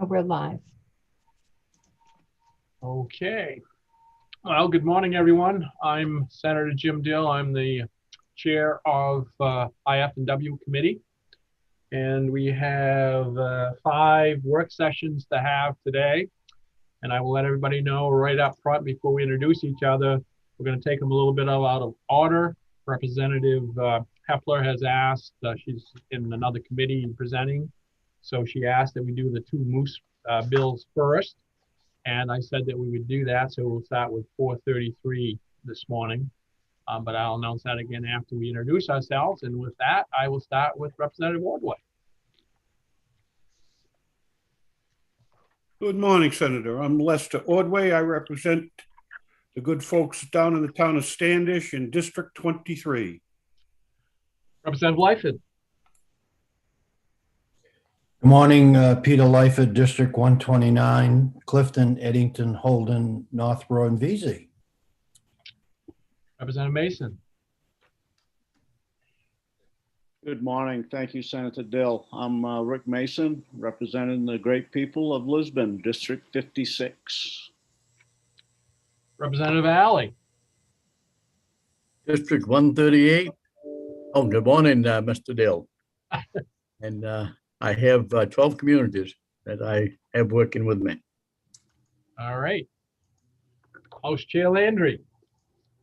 We're live. Okay. Well, good morning, everyone. I'm Senator Jim Dill. I'm the chair of IFW committee. And we have 5 work sessions to have today. And I will let everybody know right up front before we introduce each other, we're going to take them a little bit out of order. Representative Hepler has asked, she's in another committee presenting. So she asked that we do the 2 Moose bills first. And I said that we would do that, so we'll start with 433 this morning. But I'll announce that again after we introduce ourselves. And with that, I will start with Representative Ordway. Good morning, Senator. I'm Lester Ordway. I represent the good folks down in the town of Standish in District 23. Representative Lyford. Good morning, Peter Lyford, District 129, Clifton, Eddington, Holden, Northborough, and Vesey. Representative Mason. Good morning. Thank you, Senator Dill. I'm Rick Mason, representing the great people of Lisbon, District 56. Representative Alley. District 138. Oh, good morning, Mr. Dill. And I have 12 communities that I have working with me. All right. House Chair Landry.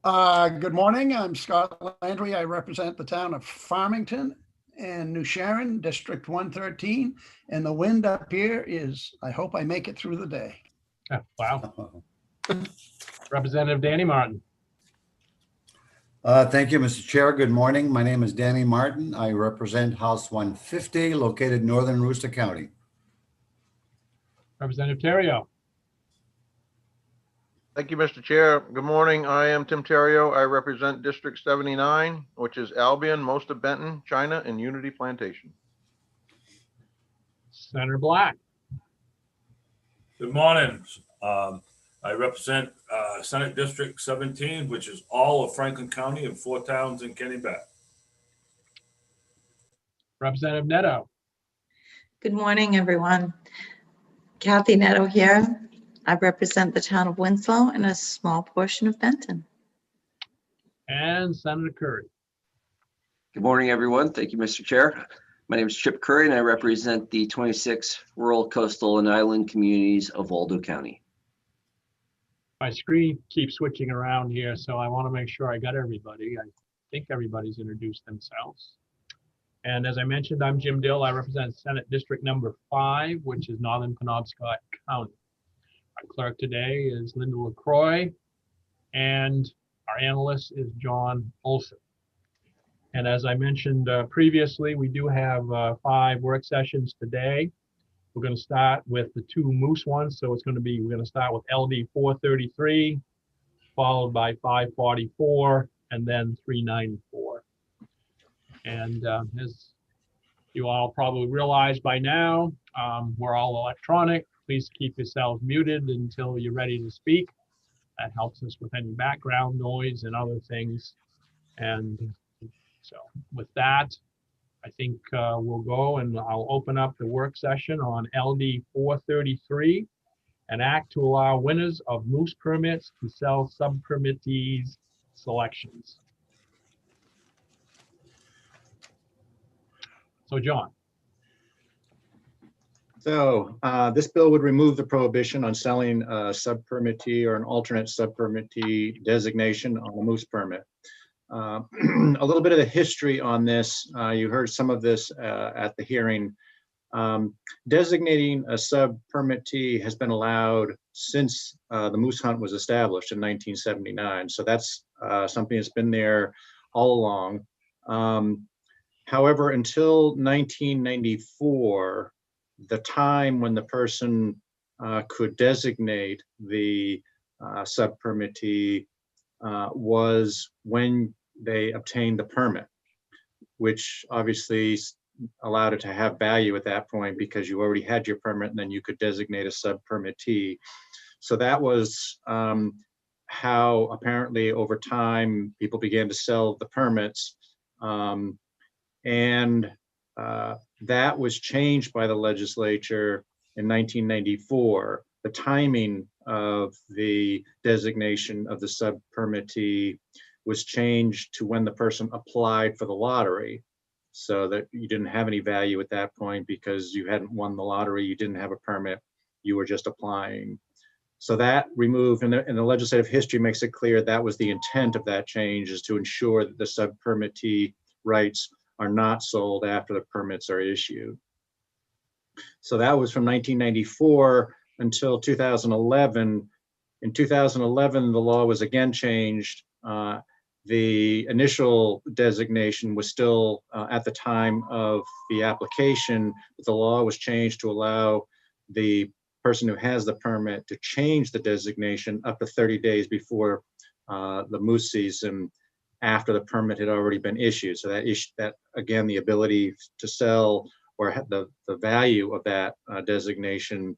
Good morning. I'm Scott Landry. I represent the town of Farmington and New Sharon, District 113. And the wind up here is, I hope I make it through the day. Oh, wow. Representative Danny Martin. Thank you, Mr. Chair. Good morning. My name is Danny Martin. I represent House 150, located in northern Worcester County. Representative Terrio. Thank you, Mr. Chair. Good morning. I am Tim Terrio. I represent District 79, which is Albion, most of Benton, China, and Unity Plantation. Senator Black. Good morning. I represent Senate District 17, which is all of Franklin County and 4 towns in Kennebec. Representative Neto. Good morning, everyone. Kathy Neto here. I represent the town of Winslow and a small portion of Benton. And Senator Curry. Good morning, everyone. Thank you, Mr. Chair. My name is Chip Curry, and I represent the 26 rural, coastal, and island communities of Waldo County. My screen keeps switching around here, so I want to make sure I got everybody. I think everybody's introduced themselves. And as I mentioned, I'm Jim Dill. I represent Senate District number 5, which is Northern Penobscot County. Our clerk today is Linda LaCroix, and our analyst is John Olson. And as I mentioned previously, we do have 5 work sessions today. We're going to start with the 2 Moose ones. So we're going to start with LD 433, followed by 544, and then 394. And as you all probably realize by now, we're all electronic. Please keep yourselves muted until you're ready to speak. That helps us with any background noise and other things. And so with that, I think we'll go and I'll open up the work session on LD 433, an act to allow winners of moose permits to sell sub-permittees selections. So John. So this bill would remove the prohibition on selling a sub-permittee or an alternate sub-permittee designation on a moose permit. A little bit of the history on this, you heard some of this at the hearing. Designating a sub-permittee has been allowed since the moose hunt was established in 1979. So that's something that's been there all along. However, until 1994, the time when the person could designate the sub-permittee was when they obtained the permit, which obviously allowed it to have value at that point because you already had your permit and then you could designate a sub-permittee. So that was how apparently over time people began to sell the permits. And that was changed by the legislature in 1994, the timing of the designation of the sub-permittee was changed to when the person applied for the lottery, so that you didn't have any value at that point because you hadn't won the lottery, you didn't have a permit, you were just applying. So that removed, and the legislative history makes it clear that was the intent of that change, is to ensure that the sub-permittee rights are not sold after the permits are issued. So that was from 1994 until 2011. In 2011, the law was again changed. The initial designation was still at the time of the application, but the law was changed to allow the person who has the permit to change the designation up to 30 days before the moose season, after the permit had already been issued. So that again, the ability to sell, or the value of that designation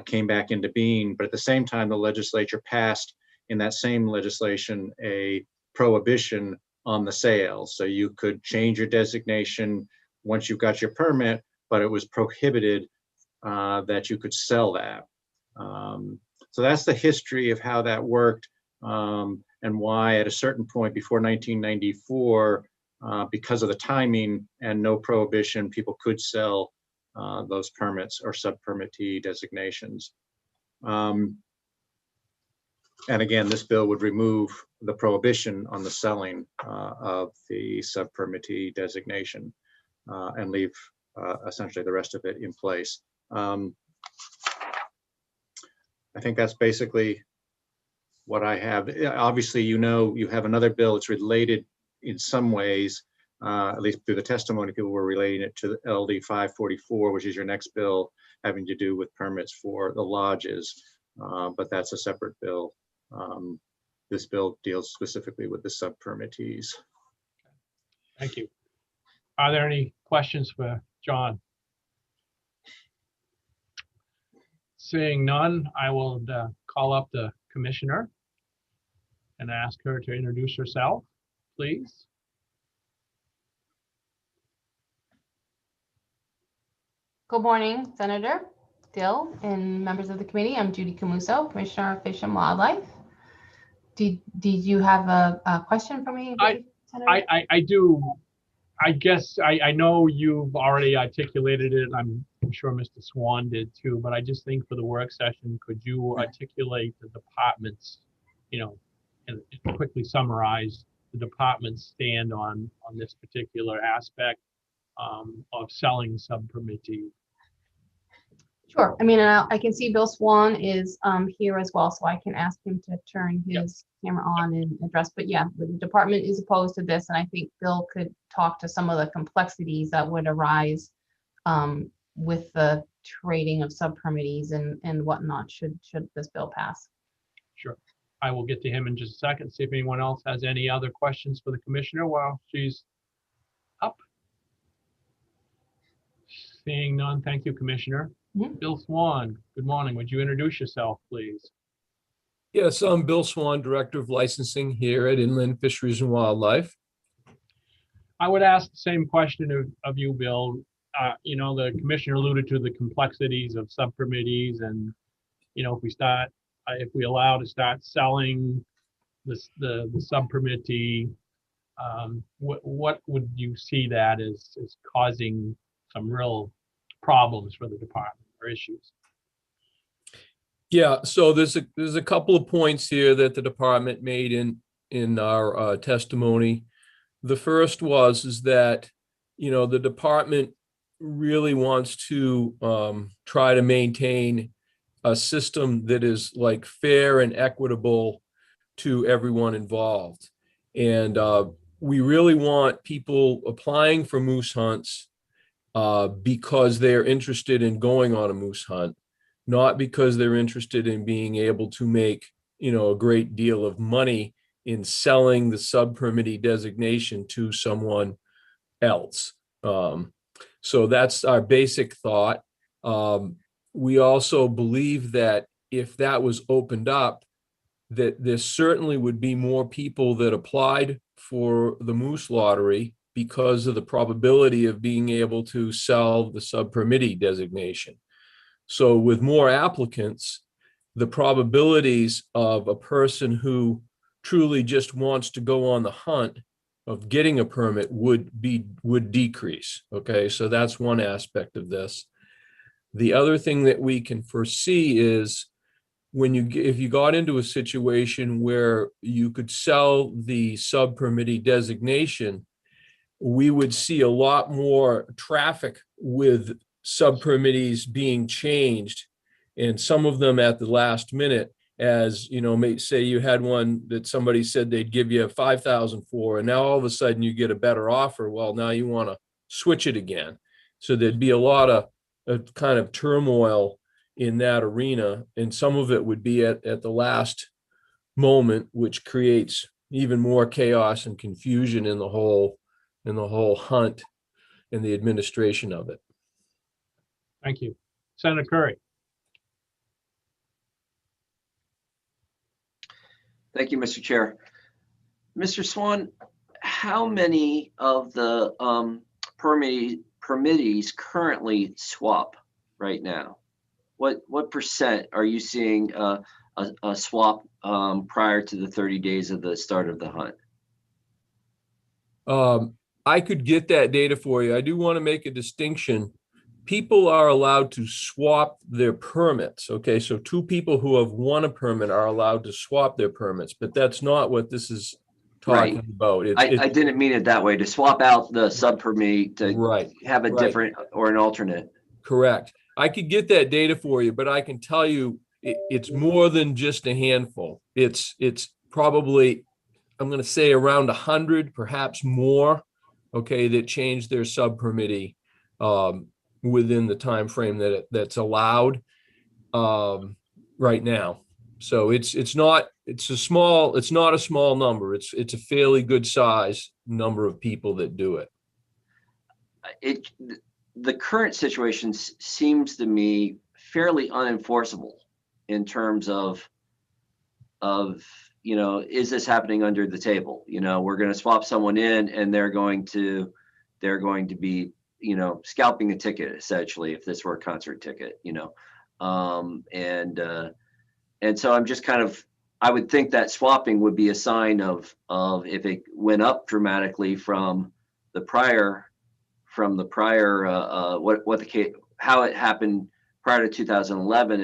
came back into being. But at the same time, the legislature passed in that same legislation a prohibition on the sale. So you could change your designation once you've got your permit, but it was prohibited that you could sell that. So that's the history of how that worked, and why at a certain point before 1994, because of the timing and no prohibition, people could sell those permits or sub-permittee designations. And again, this bill would remove the prohibition on the selling of the sub-permittee designation and leave essentially the rest of it in place. I think that's basically what I have. Obviously, you know, you have another bill that's related in some ways, at least through the testimony, people were relating it to the LD 544, which is your next bill, having to do with permits for the lodges, but that's a separate bill. This bill deals specifically with the sub-permittees. Thank you. Are there any questions for John? Seeing none, I will call up the commissioner and ask her to introduce herself, please. Good morning, Senator Dill and members of the committee. I'm Judy Camuso, Commissioner of Fish and Wildlife. Did you have a question for me? I do. I guess I know you've already articulated it. I'm sure Mr. Swan did too, but I just think for the work session, could you articulate the departments, you know, and quickly summarize the department's stand on this particular aspect of selling sub-permittee? Sure. I mean, I can see Bill Swan is here as well, so I can ask him to turn his camera on and address. But yeah, the department is opposed to this, and I think Bill could talk to some of the complexities that would arise with the trading of sub-permittees and whatnot should this bill pass. Sure. I will get to him in just a second, see if anyone else has any other questions for the commissioner while she's up. Seeing none, thank you, Commissioner. Bill Swan, good morning. Would you introduce yourself, please? Yes, I'm Bill Swan, Director of Licensing here at Inland Fisheries and Wildlife. I would ask the same question of you, Bill. You know, the commissioner alluded to the complexities of sub-permittees, and you know, if we allow to start selling the sub-permittee, what would you see that as causing some real problems for the department or issues? Yeah, so there's a couple of points here that the department made in our testimony. The first is that, you know, the department really wants to try to maintain a system that is like fair and equitable to everyone involved. And we really want people applying for moose hunts because they're interested in going on a moose hunt, not because they're interested in being able to make, you know, a great deal of money in selling the sub-permittee designation to someone else. So that's our basic thought. We also believe that if that was opened up, that there certainly would be more people that applied for the moose lottery because of the probability of being able to sell the sub-permittee designation. So with more applicants, the probabilities of a person who truly just wants to go on the hunt of getting a permit would decrease. Okay, so that's one aspect of this. The other thing that we can foresee is if you got into a situation where you could sell the sub-permittee designation, we would see a lot more traffic with sub-permittees being changed, and some of them at the last minute. As you know, say you had one that somebody said they'd give you 5,000 for, and now all of a sudden you get a better offer. Well, now you want to switch it again. So there'd be a lot of kind of turmoil in that arena, and some of it would be at the last moment, which creates even more chaos and confusion in the whole hunt and the administration of it. Thank you. Senator Curry. Thank you, Mr. Chair. Mr. Swan, how many of the permittees currently swap right now? What percent are you seeing a swap prior to the 30 days of the start of the hunt? I could get that data for you. I do want to make a distinction. People are allowed to swap their permits. Okay, so two people who have won a permit are allowed to swap their permits, but that's not what this is talking about. I didn't mean it that way, to swap out the sub-permit to have a different or an alternate. Correct. I could get that data for you, but I can tell you it's more than just a handful. It's probably, I'm going to say, around 100, perhaps more, okay, that changed their sub-permittee within the time frame that's allowed right now. So it's not a small number. It's a fairly good size number of people that do it. The current situation seems to me fairly unenforceable in terms of is this happening under the table? We're going to swap someone in, and they're going to be scalping a ticket, essentially, if this were a concert ticket. And so I'm just I would think that swapping would be a sign of if it went up dramatically from the prior how it happened prior to 2011.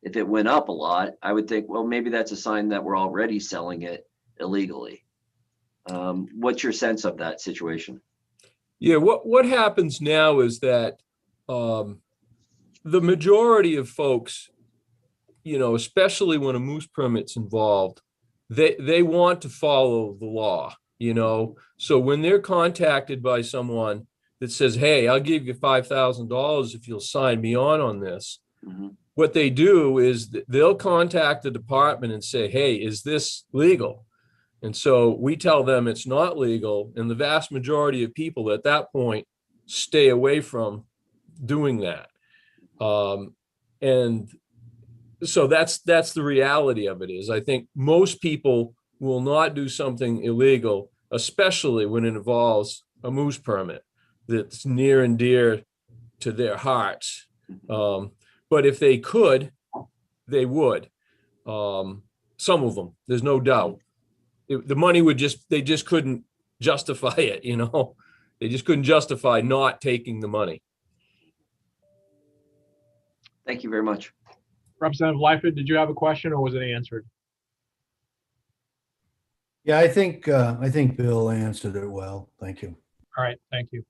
If it went up a lot, I would think, well, maybe that's a sign that we're already selling it illegally. What's your sense of that situation? Yeah, what happens now is that the majority of folks, especially when a moose permit's involved, they want to follow the law. So when they're contacted by someone that says, hey, I'll give you $5,000 if you'll sign me on this, what they do is they'll contact the department and say, hey, is this legal? And so we tell them it's not legal, and the vast majority of people at that point stay away from doing that. And so that's the reality of it. Is I think most people will not do something illegal, especially when it involves a moose permit that's near and dear to their hearts. But if they could, they would. Some of them, there's no doubt. The money they just couldn't justify it, They just couldn't justify not taking the money. Thank you very much. Representative Lyford, did you have a question, or was it answered? Yeah, I think Bill answered it well. Thank you. All right, thank you.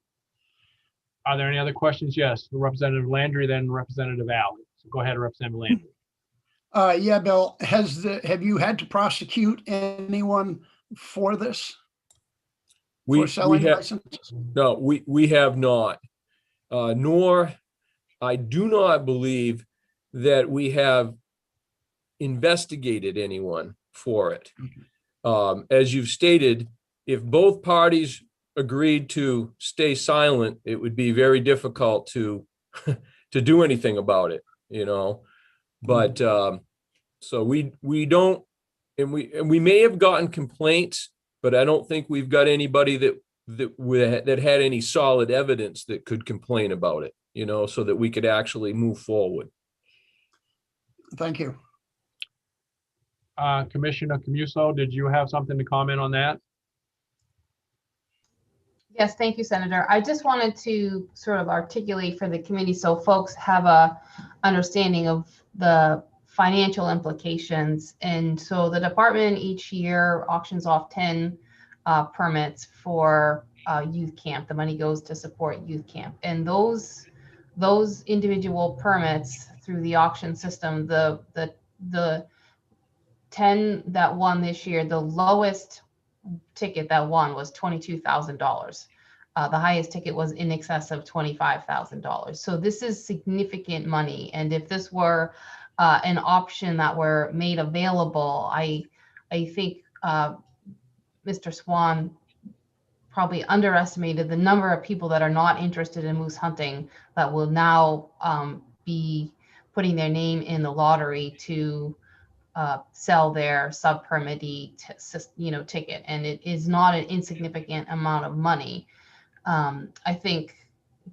Are there any other questions? Yes, Representative Landry, then Representative Alley. So go ahead, Representative Landry. Yeah, Bill, have you had to prosecute anyone for this? For selling licenses? No, we have not. Nor I do not believe that we have investigated anyone for it. As you've stated, if both parties agreed to stay silent, it would be very difficult to do anything about it, But so we don't, and we may have gotten complaints, but I don't think we've got anybody that had any solid evidence that could complain about it. so that we could actually move forward. Thank you. Commissioner Camuso, did you have something to comment on that? Yes, thank you, Senator. I just wanted to sort of articulate for the committee so folks have a understanding of the financial implications. And so the department each year auctions off 10 permits for youth camp. The money goes to support youth camp. And those individual permits through the auction system, the 10 that won this year, the lowest ticket that won was $22,000. The highest ticket was in excess of $25,000. So this is significant money. And if this were an option that were made available, I think Mr. Swan probably underestimated the number of people that are not interested in moose hunting that will now be putting their name in the lottery to sell their sub-permittee ticket, and it is not an insignificant amount of money. I think,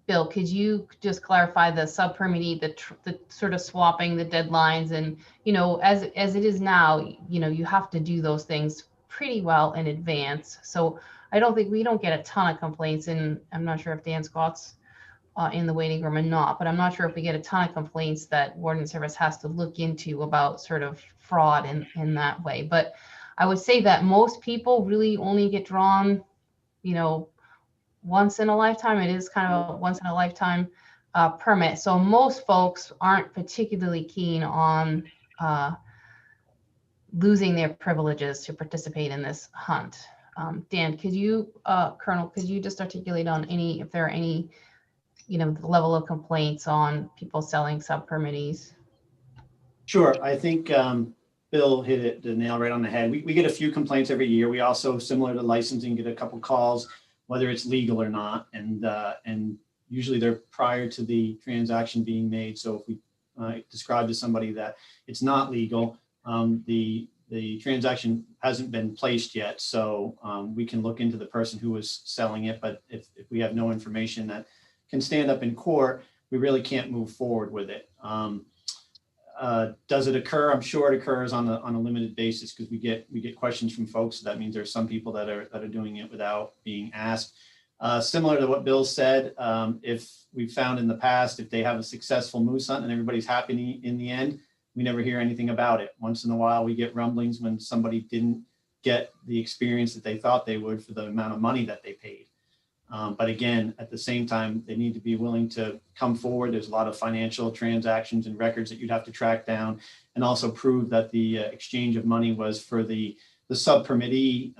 Bill, could you just clarify the sub-permittee, the sort of swapping the deadlines, and as it is now, you have to do those things pretty well in advance. So I don't think we don't get a ton of complaints, and I'm not sure if Dan Scott's in the waiting room or not, but I'm not sure if we get a ton of complaints that Warden Service has to look into about sort of fraud in that way. But I would say that most people really only get drawn, once in a lifetime. It is kind of a once in a lifetime permit. So most folks aren't particularly keen on losing their privileges to participate in this hunt. Dan, Colonel, could you just articulate on if there are any the level of complaints on people selling sub-permittees? Sure. I think Bill hit the nail right on the head. We get a few complaints every year. We also, similar to licensing, get a couple calls, whether it's legal or not. And usually they're prior to the transaction being made. So if we describe to somebody that it's not legal, the transaction hasn't been placed yet. So we can look into the person who was selling it. But if we have no information that can stand up in court, we really can't move forward with it. Does it occur? I'm sure it occurs on a limited basis, because we get questions from folks. So that means there's some people that are doing it without being asked. Similar to what Bill said, if we've found in the past, if they have a successful moose hunt and everybody's happy in the end, we never hear anything about it. Once in a while, we get rumblings when somebody didn't get the experience that they thought they would for the amount of money that they paid. But again, at the same time, they need to be willing to come forward. There's a lot of financial transactions and records that you'd have to track down, and also prove that the exchange of money was for the sub-permittee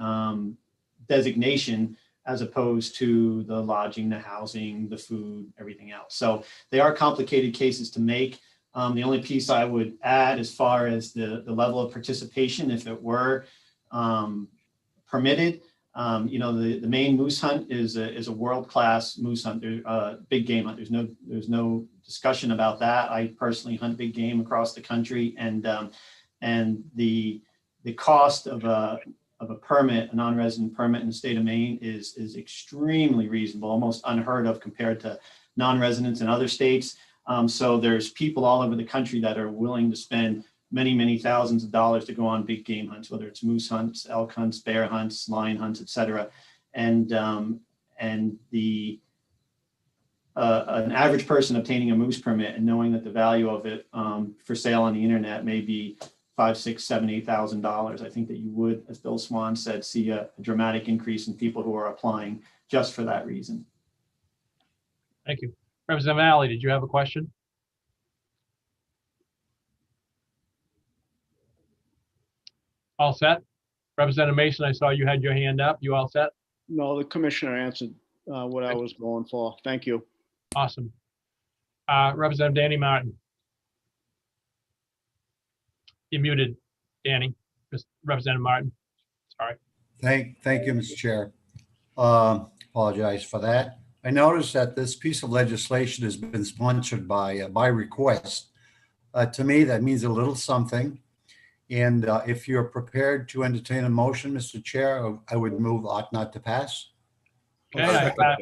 designation, as opposed to the lodging, the housing, the food, everything else. So they are complicated cases to make. The only piece I would add, as far as the level of participation, if it were permitted, the Maine moose hunt is a world-class moose hunt. Big game hunt. There's no discussion about that. I personally hunt big game across the country, and the cost of a permit, a non-resident permit in the state of Maine, is extremely reasonable, almost unheard of compared to non-residents in other states. So there's people all over the country that are willing to spend many, many thousands of dollars to go on big game hunts, whether it's moose hunts, elk hunts, bear hunts, lion hunts, etc. And an average person obtaining a moose permit and knowing that the value of it for sale on the internet may be $5,000, $6,000, $7,000, $8,000, I think that you would, as Bill Swan said, see a dramatic increase in people who are applying just for that reason. Thank you. Representative Alley, did you have a question? All set. Representative Mason, I saw you had your hand up. You all set? No, the commissioner answered what I was going for. Thank you. Awesome. Representative Danny Martin. You're muted, Danny. Representative Martin. Sorry. Thank you, Mr. Chair. Apologize for that. I noticed that this piece of legislation has been sponsored by request. To me, that means a little something. And if you're prepared to entertain a motion, Mr. Chair, I would move ought not to pass. Okay, I second that.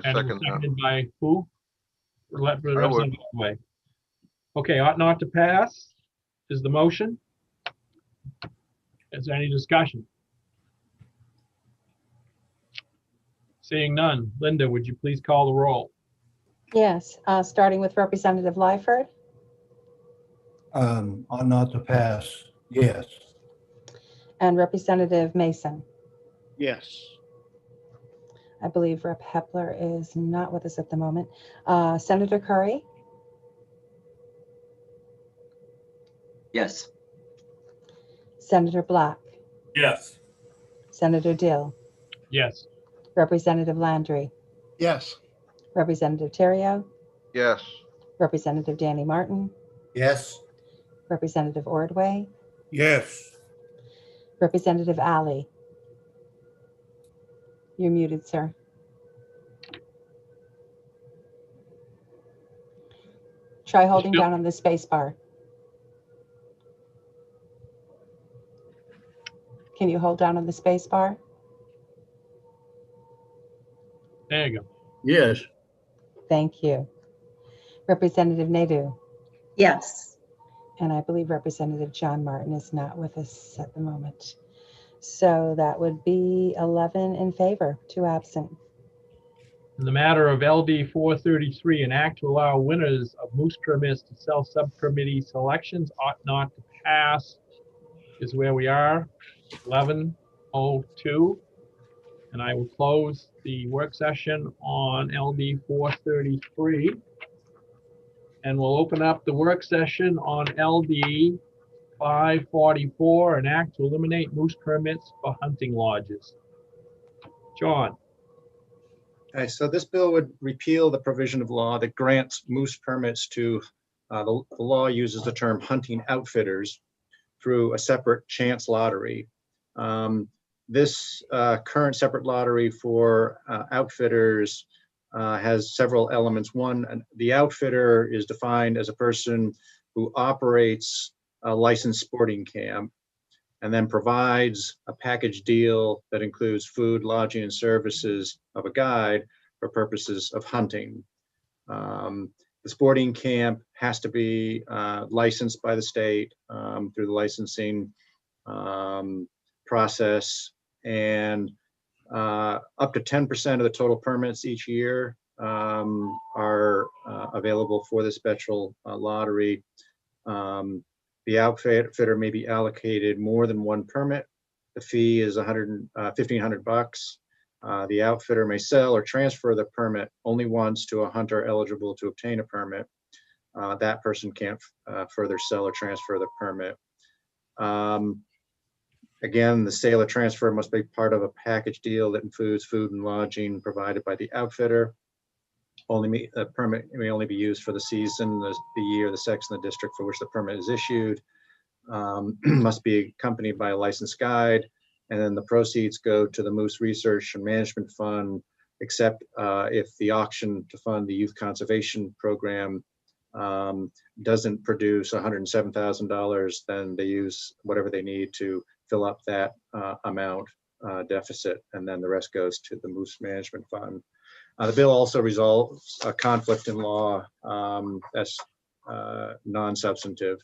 seconded by who? Representative Ordway. Okay, ought not to pass is the motion. Is there any discussion? Seeing none. Linda, would you please call the roll? Yes, starting with Representative Lyford, Ought not to pass, yes. and Representative Mason. Yes. I believe Rep. Hepler is not with us at the moment. Senator Curry, Yes. Senator Black, Yes. Senator Dill, Yes. Representative Landry, Yes. Representative Terrio, Yes. Representative Danny Martin, Yes. Representative Ordway, Yes. Representative Alley. You're muted, sir. Try holding down on the space bar. Can you hold down on the space bar? There you go. Yes. Thank you. Representative Nadeau, Yes. and I believe Representative John Martin is not with us at the moment. So that would be 11 in favor, 2 absent. In the matter of LD 433, an act to allow winners of moose permits to sell subcommittee selections ought not to pass is where we are, 11:02. And I will close the work session on LD 433. And we'll open up the work session on LD 544, an act to eliminate moose permits for hunting lodges. John. Okay, so this bill would repeal the provision of law that grants moose permits to, the law uses the term hunting outfitters through a separate chance lottery. This current separate lottery for outfitters has several elements. One, the outfitter is defined as a person who operates a licensed sporting camp and then provides a package deal that includes food, lodging, and services of a guide for purposes of hunting. The sporting camp has to be licensed by the state through the licensing process, and up to 10% of the total permits each year are available for the special lottery. The outfitter may be allocated more than one permit. The fee is $1,500. The outfitter may sell or transfer the permit only once to a hunter eligible to obtain a permit. That person can't further sell or transfer the permit. Again, the sale or transfer must be part of a package deal that includes food and lodging provided by the outfitter. A permit may only be used for the season, the year, the sex, and the district for which the permit is issued. Must be accompanied by a licensed guide, and then the proceeds go to the Moose Research and Management Fund, except if the auction to fund the Youth Conservation Program doesn't produce $107,000, then they use whatever they need to fill up that amount deficit, and then the rest goes to the Moose Management Fund. The bill also resolves a conflict in law that's non-substantive.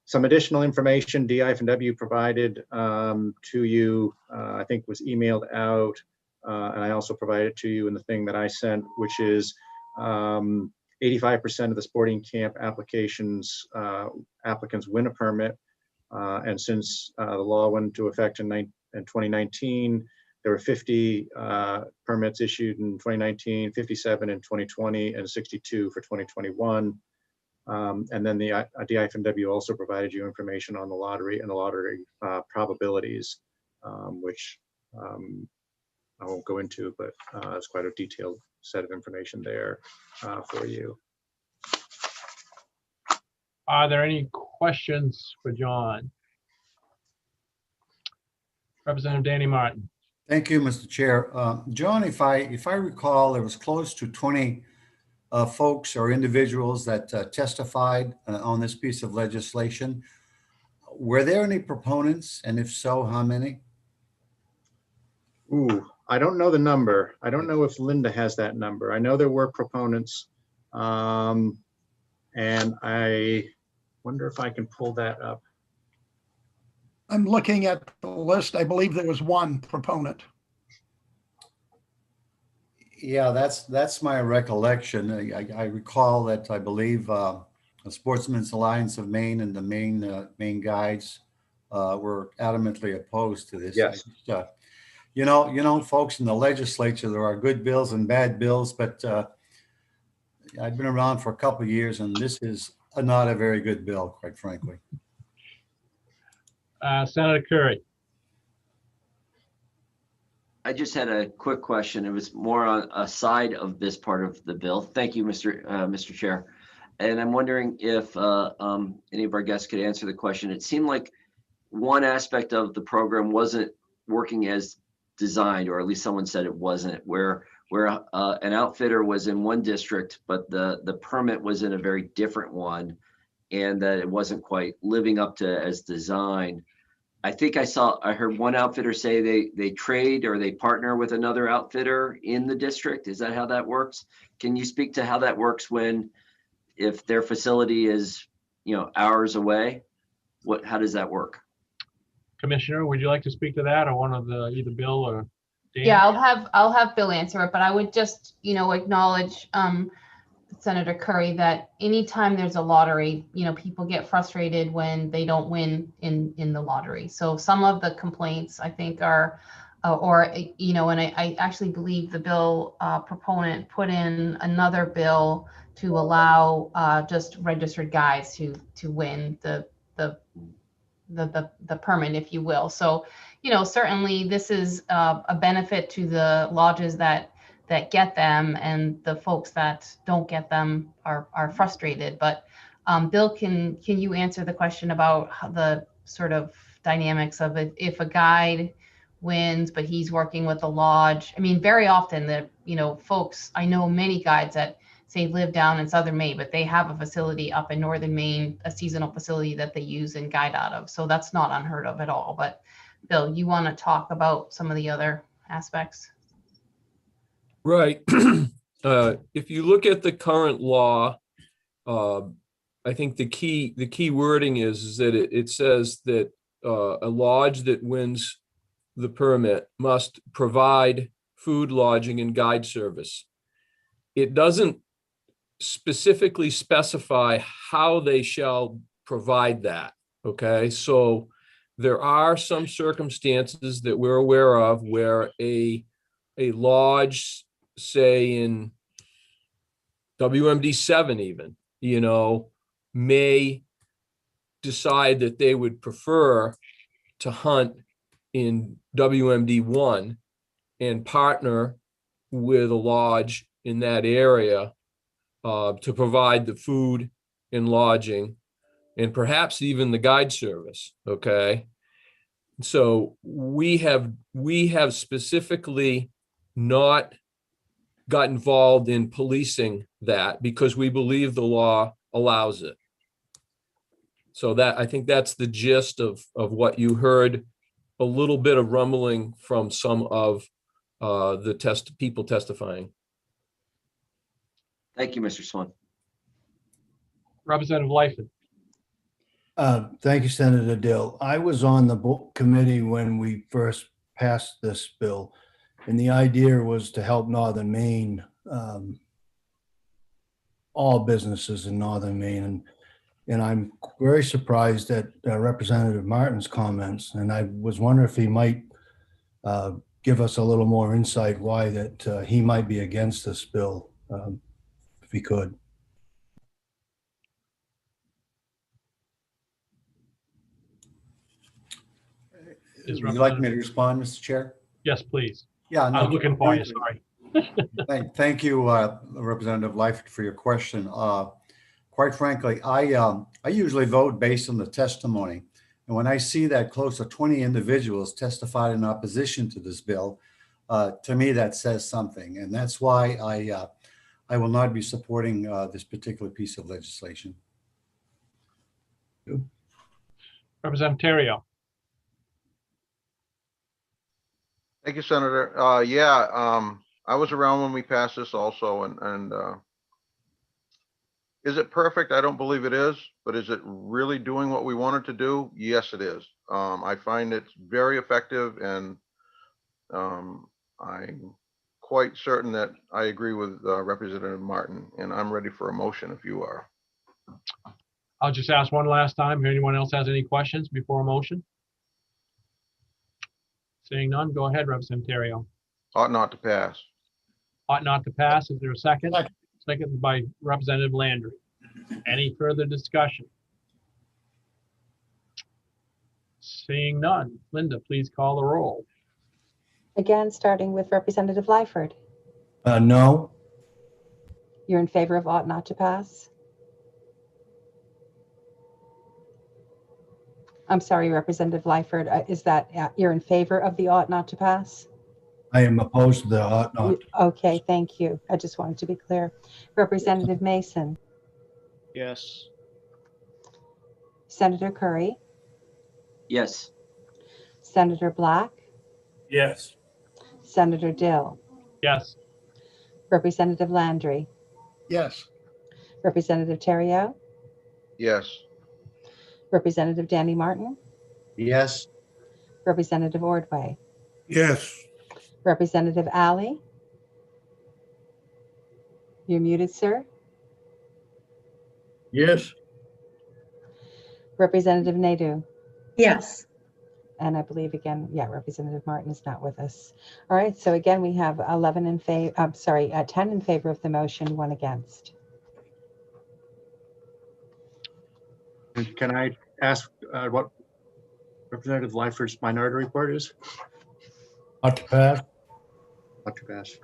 Some additional information DIFW provided to you, I think was emailed out, and I also provided to you in the thing that I sent, which is 85% of the sporting camp applications, applicants win a permit. And since the law went into effect in 2019, there were 50 permits issued in 2019, 57 in 2020, and 62 for 2021. And then the DIFW also provided you information on the lottery and the lottery probabilities, which I won't go into, but it's quite a detailed set of information there for you. Are there any questions for John? Representative Danny Martin. Thank you, Mr. Chair. John, if I recall, there was close to 20 folks or individuals that testified on this piece of legislation. Were there any proponents? And if so, how many? Ooh, I don't know the number. I don't know if Linda has that number. I know there were proponents. And I wonder if I can pull that up. I'm looking at the list. I believe there was one proponent. Yeah, that's my recollection. I recall that I believe the Sportsmen's Alliance of Maine and the Maine Guides were adamantly opposed to this. Yes. You know, folks, in the legislature, there are good bills and bad bills, but I've been around for a couple of years, and this is not a very good bill, quite frankly. Senator Curry. I just had a quick question. It was more on a side of this part of the bill. Thank you, Mr. Chair. And I'm wondering if any of our guests could answer the question. It seemed like one aspect of the program wasn't working as designed, or at least someone said it wasn't, where an outfitter was in one district, but the permit was in a very different one, and that it wasn't quite living up to as designed. I think I heard one outfitter say they trade or they partner with another outfitter in the district. Is that how that works? Can you speak to how that works if their facility is, hours away? How does that work? Commissioner, would you like to speak to that, or one of either Bill or Dan? Yeah, I'll have Bill answer it, but I would just, acknowledge Senator Curry that anytime there's a lottery, people get frustrated when they don't win in the lottery. So some of the complaints I think are, and I actually believe the bill proponent put in another bill to allow just registered guides to win the permit, if you will. So, certainly this is a benefit to the lodges that get them, and the folks that don't get them are frustrated. But Bill, can you answer the question about how the sort of dynamics of it if a guide wins, but he's working with a lodge? I mean, very often folks, I know many guides that say live down in southern Maine, but they have a facility up in northern Maine, a seasonal facility that they use and guide out of. So that's not unheard of at all. But Bill, you want to talk about some of the other aspects? Right. If you look at the current law, I think the key wording is that it says that a lodge that wins the permit must provide food, lodging, and guide service. It doesn't specifically specify how they shall provide that. Okay, so there are some circumstances that we're aware of where a lodge, say in WMD 7 even, may decide that they would prefer to hunt in WMD 1 and partner with a lodge in that area to provide the food and lodging and perhaps even the guide service. Okay. So we have specifically not got involved in policing that because we believe the law allows it. So I think that's the gist of what you heard, a little bit of rumbling from some of the people testifying. Thank you, Mr. Swan. Representative Lyford. Thank you, Senator Dill. I was on the committee when we first passed this bill, and the idea was to help Northern Maine, all businesses in Northern Maine. And I'm very surprised at Representative Martin's comments, and I was wondering if he might give us a little more insight why that he might be against this bill, if he could. Would you like me to respond, Mr. Chair? Yes, please. Yeah, no, I was looking for you, sorry. Thank you, Representative Lyford, for your question. Quite frankly, I usually vote based on the testimony. And when I see that close to 20 individuals testified in opposition to this bill, to me, that says something. And that's why I will not be supporting this particular piece of legislation. Representative Terrio. Thank you, Senator. I was around when we passed this also, and is it perfect? I don't believe it is, but is it really doing what we wanted to do? Yes, it is. I find it's very effective, and I'm quite certain that I agree with Representative Martin, and I'm ready for a motion if you are. I'll just ask one last time. If anyone else has any questions before a motion? Seeing none, go ahead, Representative Terrio. Ought not to pass. Ought not to pass. Is there a second? Second. Second by Representative Landry. Any further discussion? Seeing none. Linda, please call the roll. Again, starting with Representative Lyford. No. You're in favor of ought not to pass? I'm sorry, Representative Lyford, is that you're in favor of the ought not to pass? I am opposed to the ought not. Okay, thank you. I just wanted to be clear. Representative Mason, Yes. Senator Curry, Yes. Senator Black, Yes. Senator Dill, Yes. Representative Landry, Yes. Representative Terrio, Yes. Representative Danny Martin, Yes. Representative Ordway, Yes. Representative Alley. You're muted, sir. Yes. Representative Nadeau. Yes. And I believe again, yeah, Representative Martin is not with us. All right, so again, we have 11 in favor, 10 in favor of the motion, 1 against. And can I ask what Representative Lyford's minority report is? Ought to pass. Ought to pass.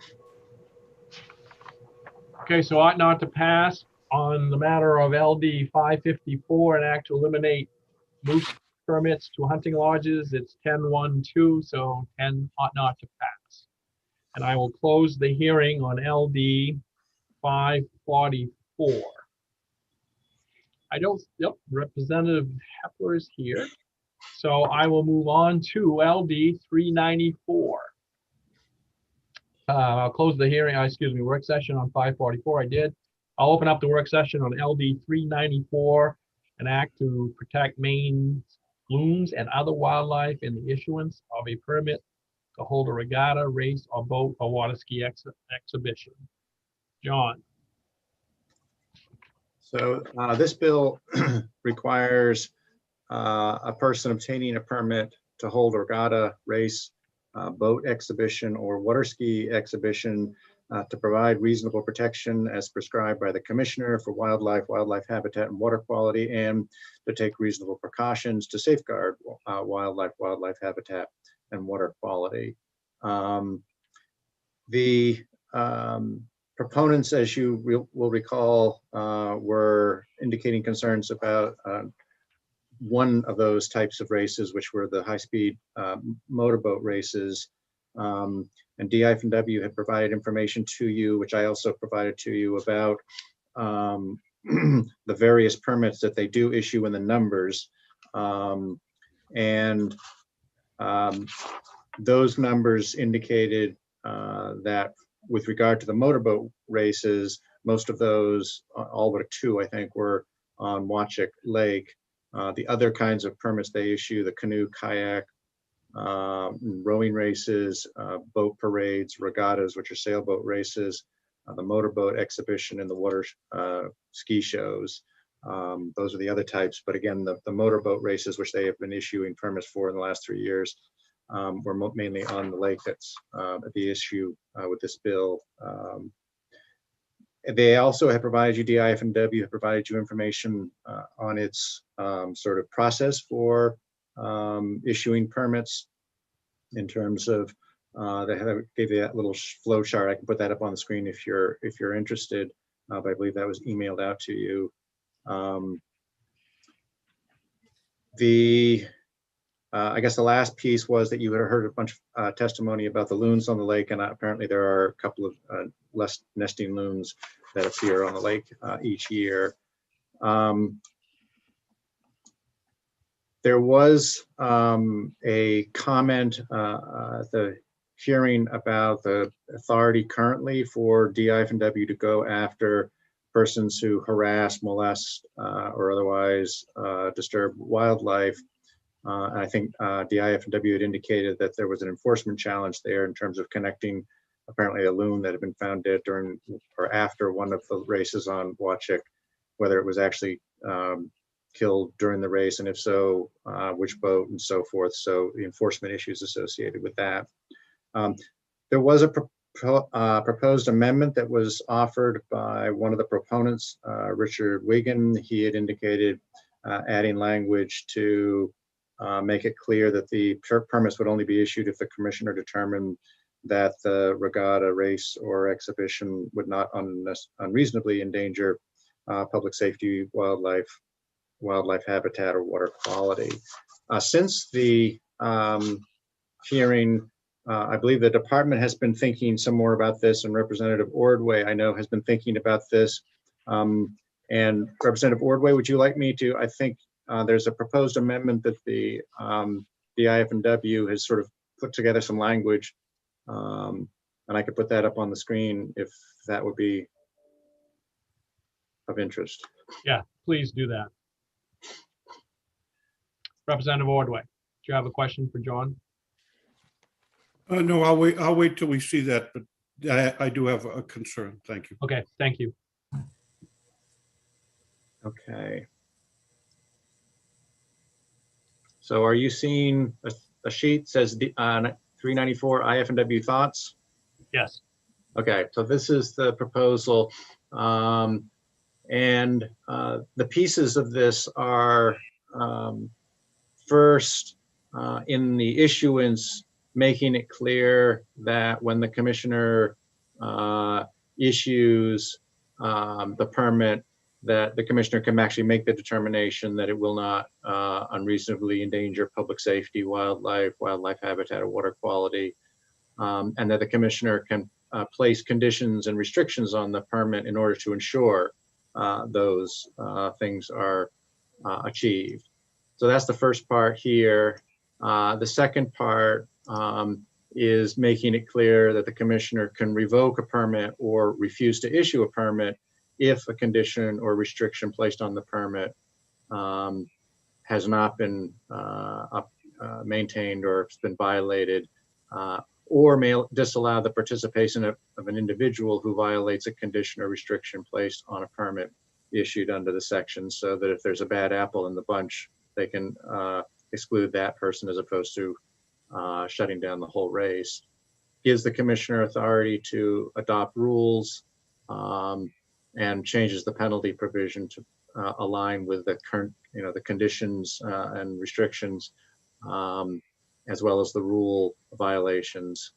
Okay, so ought not to pass on the matter of LD 554, an act to eliminate moose permits to hunting lodges. It's 10-1-2, so 10 ought not to pass. And I will close the hearing on LD 544. Yep, Representative Hepler is here. So I will move on to LD 394. I'll close the hearing, work session on 544. I did. I'll open up the work session on LD 394, an act to protect Maine's loons and other wildlife in the issuance of a permit to hold a regatta, race, or boat or water ski exhibition. John. So this bill requires a person obtaining a permit to hold a regatta, race, boat exhibition, or water ski exhibition to provide reasonable protection as prescribed by the Commissioner for Wildlife, Wildlife Habitat, and Water Quality, and to take reasonable precautions to safeguard wildlife, wildlife habitat, and water quality. The proponents, as you will recall, were indicating concerns about one of those types of races, which were the high-speed motorboat races. And DIFW had provided information to you, which I also provided to you about the various permits that they do issue in the numbers. Those numbers indicated that with regard to the motorboat races, most of those, all but 2, I think, were on Watchuk Lake. The other kinds of permits they issue, the canoe, kayak, rowing races, boat parades, regattas, which are sailboat races, the motorboat exhibition, and the water ski shows. Those are the other types. But again, the motorboat races, which they have been issuing permits for in the last 3 years, were mainly on the lake. That's the issue with this bill. They also have provided you, DIFW have provided you information on its sort of process for issuing permits in terms of, they gave you that little flow chart. I can put that up on the screen if you're interested, but I believe that was emailed out to you. I guess the last piece was that you had heard a bunch of testimony about the loons on the lake, and apparently there are a couple of less nesting loons that appear on the lake each year. There was a comment at the hearing about the authority currently for DIFW to go after persons who harass, molest, or otherwise disturb wildlife. And I think DIFW had indicated that there was an enforcement challenge there in terms of connecting apparently a loon that had been found dead during or after one of the races on Wachik, whether it was actually killed during the race, and if so, which boat and so forth. So the enforcement issues associated with that. There was a proposed amendment that was offered by one of the proponents, Richard Wigan. He had indicated adding language to make it clear that the permits would only be issued if the commissioner determined that the regatta, race, or exhibition would not unreasonably endanger public safety, wildlife habitat, or water quality. Since the hearing, I believe the department has been thinking some more about this, and Representative Ordway, I know, has been thinking about this. And Representative Ordway, would you like me to, I think there's a proposed amendment that the IFW has sort of put together some language, and I could put that up on the screen if that would be of interest. Yeah, please do that. Representative Ordway, do you have a question for John? No, I'll wait till we see that, but I do have a concern. Thank you. Okay, thank you. Okay. So are you seeing a sheet says 394 IFW thoughts? Yes. Okay, so this is the proposal. And the pieces of this are first, in the issuance, making it clear that when the commissioner issues the permit, that the commissioner can actually make the determination that it will not unreasonably endanger public safety, wildlife habitat, or water quality, and that the commissioner can place conditions and restrictions on the permit in order to ensure those things are achieved. So that's the first part here. The second part is making it clear that the commissioner can revoke a permit or refuse to issue a permit if a condition or restriction placed on the permit has not been maintained or has been violated, or may disallow the participation of an individual who violates a condition or restriction placed on a permit issued under the section, so that if there's a bad apple in the bunch, they can exclude that person as opposed to shutting down the whole race. Gives the commissioner authority to adopt rules and changes the penalty provision to align with the current, the conditions and restrictions, as well as the rule violations.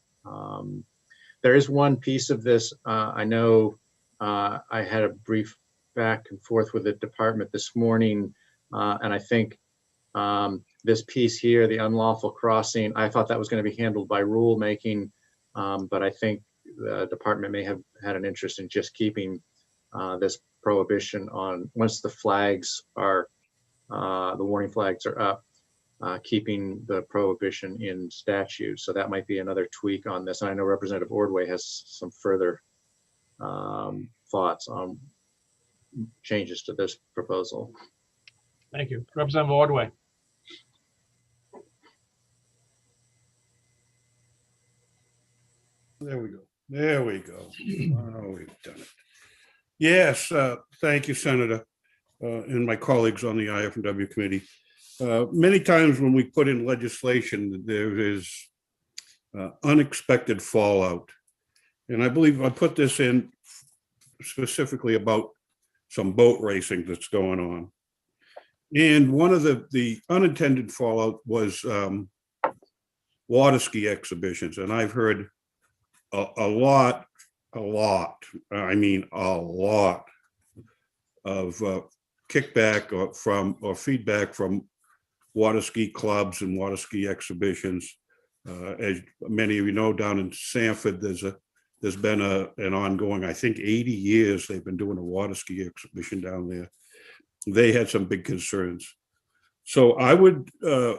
There is one piece of this. I know I had a brief back and forth with the department this morning, and I think this piece here, the unlawful crossing, I thought that was going to be handled by rulemaking, but I think the department may have had an interest in just keeping this prohibition on, once the flags are, the warning flags are up, keeping the prohibition in statute. So that might be another tweak on this. And I know Representative Ordway has some further thoughts on changes to this proposal. Thank you. Representative Ordway. There we go. There we go. Oh, we've done it. Yes, thank you, Senator, and my colleagues on the IFW committee. Many times when we put in legislation, there is unexpected fallout. And I believe I put this in specifically about some boat racing that's going on. And one of the unintended fallout was water ski exhibitions. And I've heard a lot, I mean, a lot of kickback or feedback from water ski clubs and water ski exhibitions. As many of you know, down in Sanford, there's been an ongoing, I think 80 years they've been doing a water ski exhibition down there. They had some big concerns. So I would I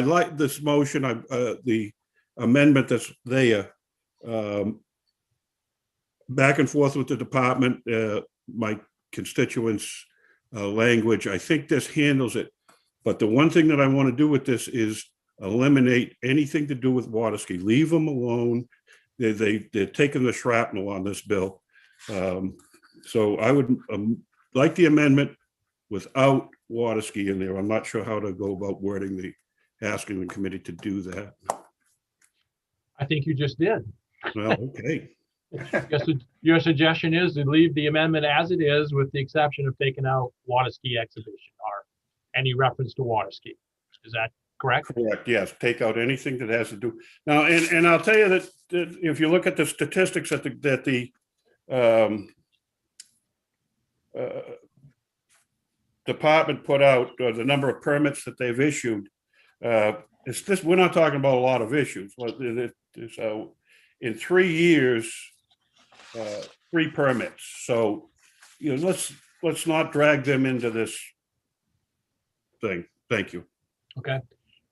like this motion. The amendment that's there. Back and forth with the department, my constituents' language, I think this handles it. But the one thing that I want to do with this is eliminate anything to do with water ski. Leave them alone. They're taking the shrapnel on this bill. So I would like the amendment without water ski in there. I'm not sure how to go about wording asking the committee to do that. I think you just did. Well, okay. Your suggestion is to leave the amendment as it is, with the exception of taking out water ski exhibition or any reference to water ski. Is that correct? Correct, yes. Take out anything that has to do. Now, and I'll tell you that if you look at the statistics that the department put out, or the number of permits that they've issued, it's this, we're not talking about a lot of issues. So in 3 years, 3 permits. So, you know, let's not drag them into this thing. Thank you. Okay.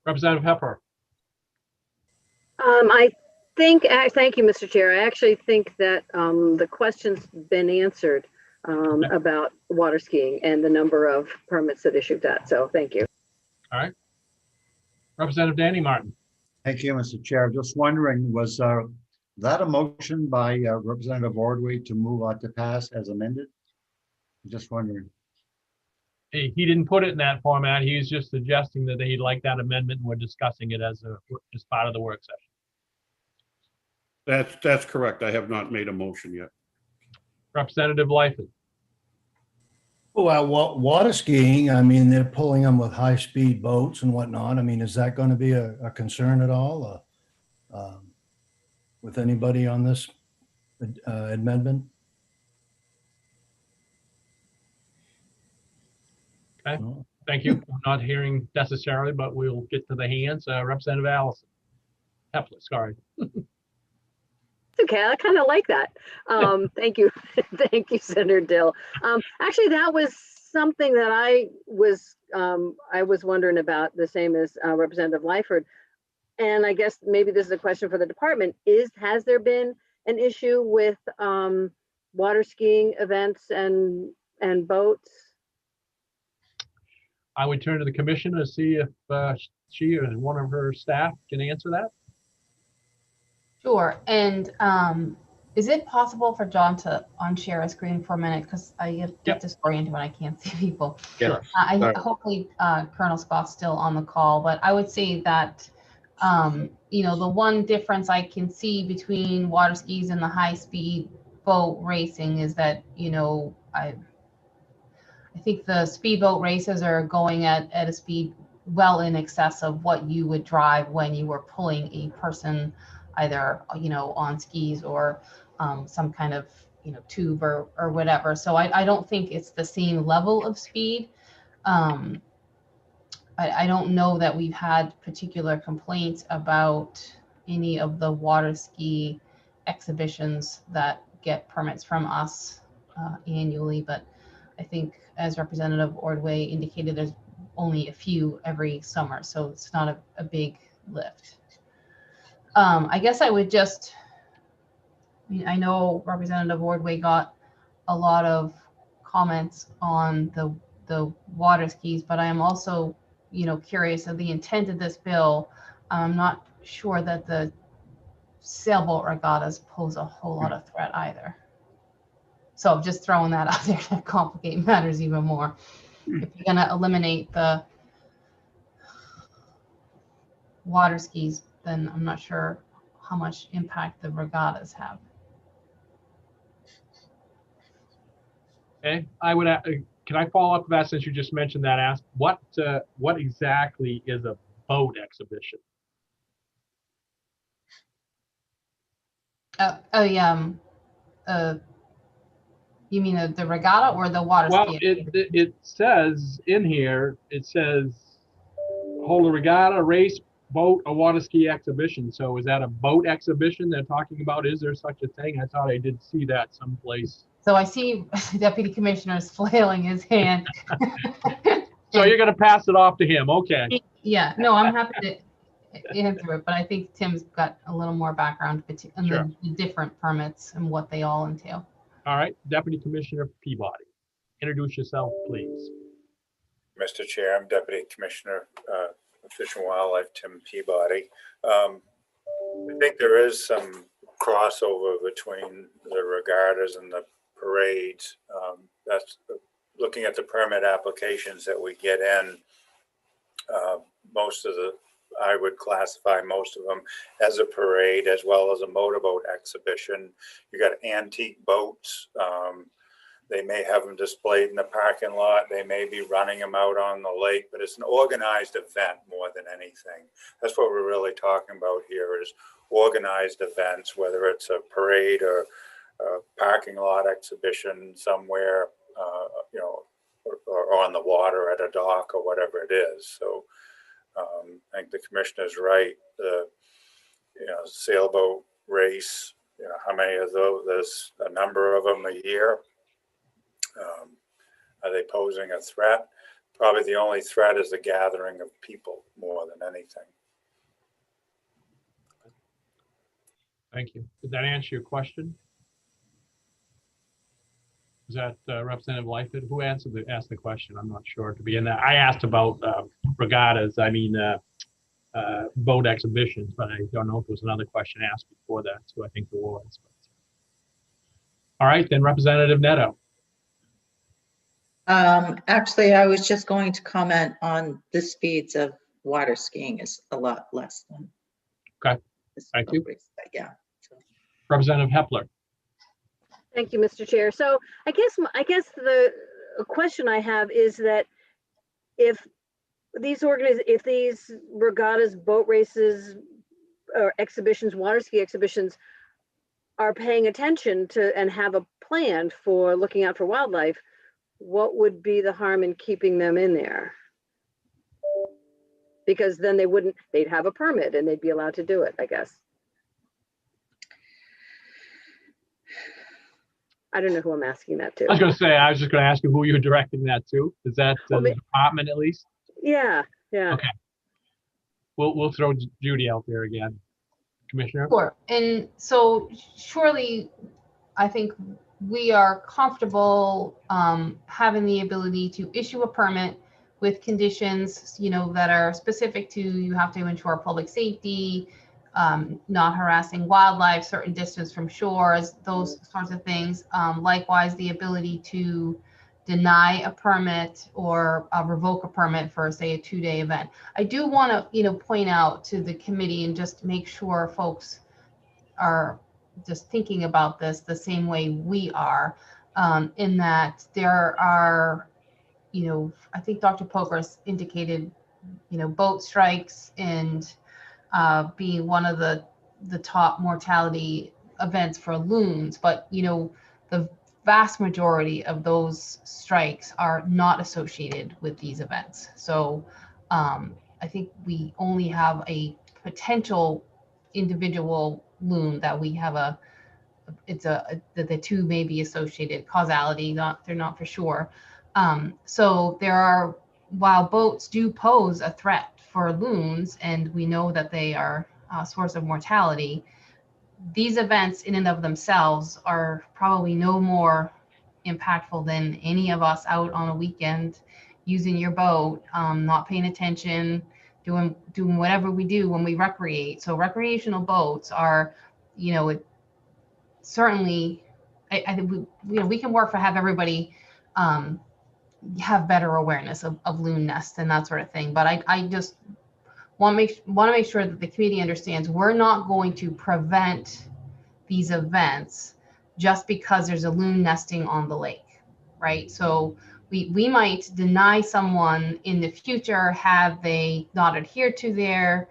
Representative Hepper. I think, thank you, Mr. Chair. I actually think that the question's been answered about water skiing and the number of permits that issued that. So thank you. All right. Representative Danny Martin. Thank you, Mr. Chair. Just wondering, was that a motion by Representative Ordway to move on to pass as amended? Just wondering. He didn't put it in that format. He was just suggesting that he'd like that amendment, and we're discussing it as part of the work session. That's correct. I have not made a motion yet. Representative Lyford. Well, water skiing, I mean, they're pulling them with high-speed boats and whatnot. I mean, is that going to be a concern at all with anybody on this amendment? Okay, thank you. I'm not hearing necessarily, but we'll get to the hands. Representative Allison. Hepler, sorry. Okay, I kind of like that. Thank you. Thank you, Senator Dill. Actually, that was something that I was wondering about, the same as Representative Lyford. And I guess maybe this is a question for the department. Has there been an issue with water skiing events and boats? I would turn to the commissioner to see if she or one of her staff can answer that. Sure. And is it possible for John to unshare a screen for a minute? Because I get disoriented when I can't see people. Sure. Hopefully Colonel Scott's still on the call, but I would say that, you know, the one difference I can see between water skis and the high speed boat racing is that, you know, I think the speedboat races are going at a speed well in excess of what you would drive when you were pulling a person either, you know, on skis or some kind of, you know, tube or whatever. So I don't think it's the same level of speed. I don't know that we've had particular complaints about any of the water ski exhibitions that get permits from us annually, but I think, as Representative Ordway indicated, there's only a few every summer, so it's not a big lift. I guess I would just, I mean, I know Representative Ordway got a lot of comments on the water skis, but I am also, you know, curious of the intent of this bill. I'm not sure that the sailboat regattas pose a whole lot of threat either. So just throwing that out there to complicate matters even more. If you're going to eliminate the water skis, then I'm not sure how much impact the regattas have. Okay, I would. Can I follow up with that since you just mentioned that? Ask what exactly is a boat exhibition? You mean the regatta or the water ski? Well, it says in here, it says hold a regatta, race, boat, or water ski exhibition. So is that a boat exhibition they're talking about? Is there such a thing? I thought I did see that someplace. So I see Deputy Commissioner's flailing his hand. So you're going to pass it off to him. Okay. Yeah, no, I'm happy to. answer it, but I think Tim's got a little more background on Sure. the different permits and what they all entail. All right, Deputy Commissioner Peabody, introduce yourself, please. Mr. Chair, I'm Deputy Commissioner of Fish and Wildlife, Tim Peabody. I think there is some crossover between the regattas and the parades. That's looking at the permit applications that we get in. I would classify most of them as a parade as well as a motorboat exhibition. You got antique boats. They may have them displayed in the parking lot. They may be running them out on the lake, but it's an organized event more than anything. That's what we're really talking about here, is organized events, whether it's a parade or a parking lot exhibition somewhere, or on the water at a dock or whatever it is. So I think the commissioner's right. The sailboat race, how many of those? There's a number of them a year. Are they posing a threat? Probably the only threat is the gathering of people more than anything. Thank you. Did that answer your question? Is that Representative Lightfoot? Who asked the question? I'm not sure. To be in that, I asked about regattas. I mean, boat exhibitions, but I don't know if there was another question asked before that. So I think there was. But. All right, then Representative Neto. Actually, I was just going to comment on the speeds of water skiing is a lot less than. Okay, thank you. Yeah. Representative Hepler. Thank you, Mr. Chair. So I guess the question I have is that if these regattas, boat races, or exhibitions, water ski exhibitions, are paying attention to and have a plan for looking out for wildlife, what would be the harm in keeping them in there? Because then they'd have a permit and they'd be allowed to do it, I guess. I don't know who I'm asking that to. I was going to say, I was just going to ask you who you're directing that to. Is that the department at least? Yeah. Okay. We'll throw Judy out there again. Commissioner? Sure. And so surely I think we are comfortable having the ability to issue a permit with conditions, that are specific to, you have to ensure public safety, not harassing wildlife, certain distance from shores, those sorts of things. Likewise, the ability to deny a permit or revoke a permit for, say, a 2-day event. I do want to, point out to the committee and just make sure folks are just thinking about this the same way we are, in that there are, I think Dr. Pokras indicated, boat strikes and being one of the top mortality events for loons, but the vast majority of those strikes are not associated with these events. So I think we only have a potential individual loon that we have the two may be associated, causality, they're not for sure. So while boats do pose a threat for loons, and we know that they are a source of mortality, these events in and of themselves are probably no more impactful than any of us out on a weekend using your boat, not paying attention, doing whatever we do when we recreate. So recreational boats are, certainly, I think we can work for have everybody have better awareness of loon nests and that sort of thing. But I just want to make sure that the community understands we're not going to prevent these events just because there's a loon nesting on the lake, right? So we might deny someone in the future have they not adhered to their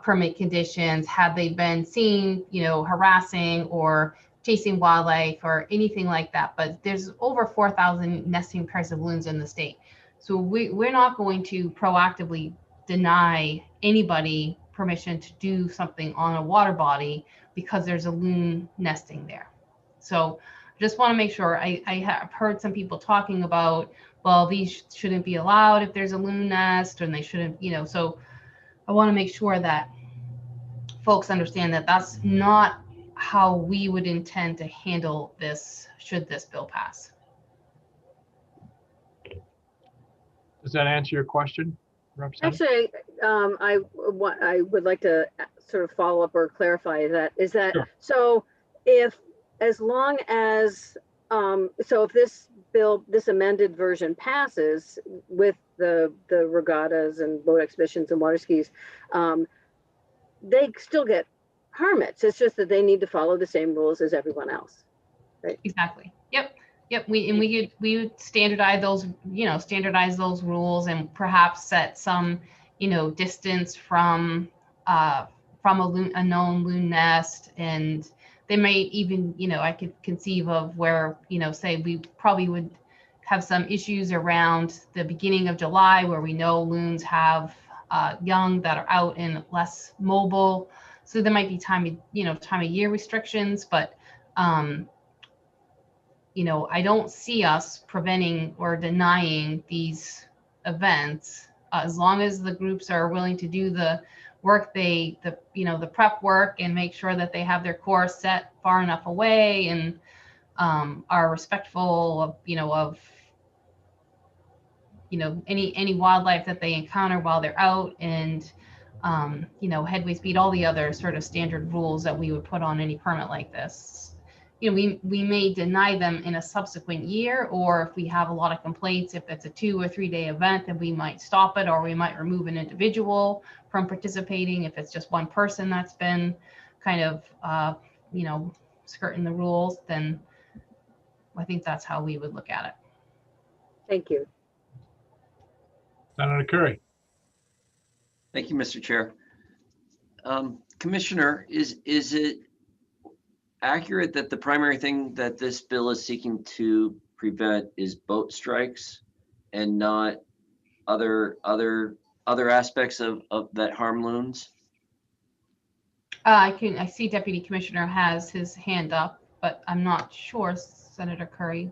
permit conditions, have they been seen, harassing or chasing wildlife or anything like that. But there's over 4,000 nesting pairs of loons in the state. So we're not going to proactively deny anybody permission to do something on a water body because there's a loon nesting there. So just want to make sure. I have heard some people talking about, well, these shouldn't be allowed if there's a loon nest, and they shouldn't, so I want to make sure that folks understand that that's not how we would intend to handle this should this bill pass. Does that answer your question, Representative? Actually, I would like to sort of follow up or clarify that. Is that Sure. so? If as long as so if this bill, this amended version passes with the regattas and boat exhibitions and water skis, they still get permits. It's just that they need to follow the same rules as everyone else, right? Exactly. Yep. Yep. We would standardize those, standardize those rules and perhaps set some, distance from a known loon nest. And they may even, I could conceive of where, say we probably would have some issues around the beginning of July where we know loons have young that are out and less mobile. So there might be time of year restrictions, but I don't see us preventing or denying these events as long as the groups are willing to do the work, the prep work, and make sure that they have their course set far enough away and are respectful of any wildlife that they encounter while they're out, and headway speed, all the other sort of standard rules that we would put on any permit like this. We may deny them in a subsequent year, or if we have a lot of complaints, if it's a 2 or 3 day event, then we might stop it, or we might remove an individual from participating. If it's just one person that's been kind of, skirting the rules, then I think that's how we would look at it. Thank you. Senator Curry. Thank you, Mr. Chair. Commissioner, is it accurate that the primary thing that this bill is seeking to prevent is boat strikes and not other aspects of that harm loons? I see Deputy Commissioner has his hand up, but I'm not sure, Senator Curry,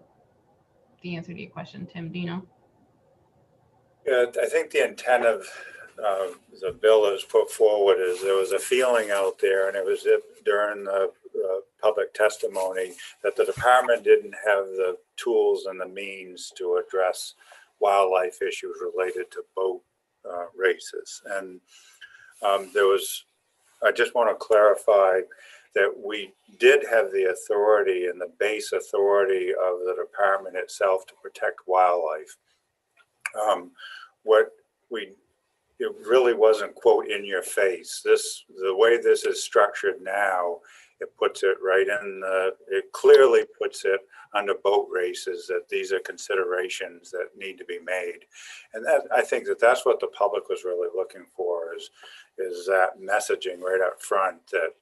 the answer to your question. Tim, do you know? Yeah, I think the intent of the bill that was put forward is there was a feeling out there, and it was during the public testimony, that the department didn't have the tools and the means to address wildlife issues related to boat races. And I just want to clarify that we did have the authority and the base authority of the department itself to protect wildlife. It really wasn't, quote, in your face. The way this is structured now, it puts it right in it clearly puts it under boat races, that these are considerations that need to be made. And I think that's what the public was really looking for, is that messaging right up front, that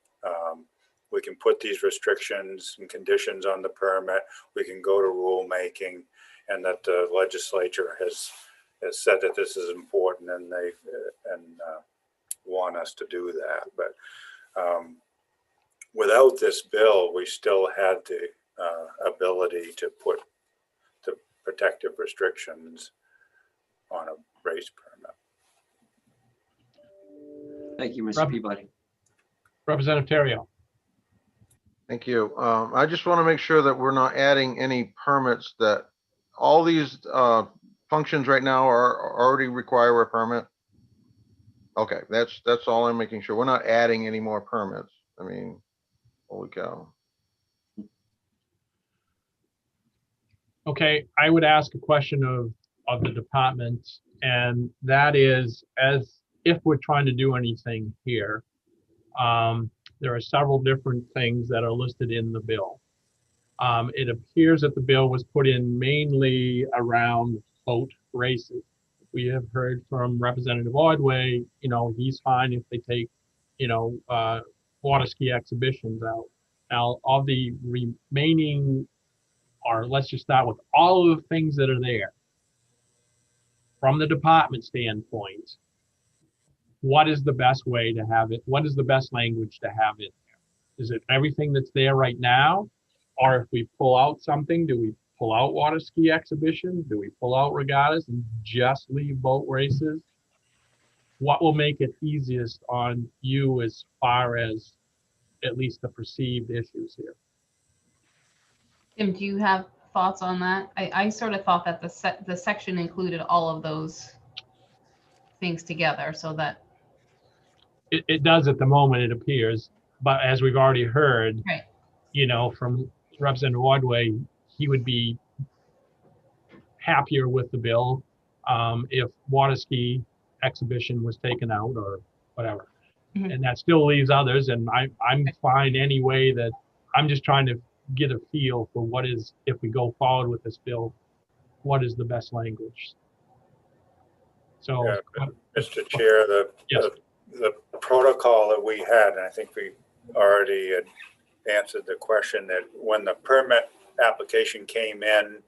we can put these restrictions and conditions on the permit, we can go to rulemaking, and that the legislature has said that this is important, and they want us to do that. But without this bill, we still had the ability to put the protective restrictions on a race permit. Thank you, Mr. Peabody. Representative Terrio. Thank you. I just want to make sure that we're not adding any permits, that all these functions right now are already require a permit. Okay, that's all I'm making sure. We're not adding any more permits. I mean, holy cow. Okay, I would ask a question of the department, and that is, as if we're trying to do anything here, there are several different things that are listed in the bill. It appears that the bill was put in mainly around boat races. We have heard from Representative Ordway, he's fine if they take, water ski exhibitions out. Now, of the remaining, or let's just start with all of the things that are there, from the department standpoint, what is the best way to have it? What is the best language to have in there? Is it everything that's there right now? Or if we pull out something, do we pull out water ski exhibitions? Do we pull out regattas and just leave boat races? what will make it easiest on you as far as at least the perceived issues here? Tim, do you have thoughts on that? I sort of thought that the section included all of those things together so that. It does at the moment, it appears, but as we've already heard, Right. you know, from Representative Ordway, he would be happier with the bill if water ski exhibition was taken out or whatever. Mhm. And that still leaves others, and I'm fine anyway. That I'm just trying to get a feel for what is, if we go forward with this bill, what is the best language. So, Yeah, Mr. Chair, yes. the protocol that we had, and I think we already had answered the question, that when the permit application came in,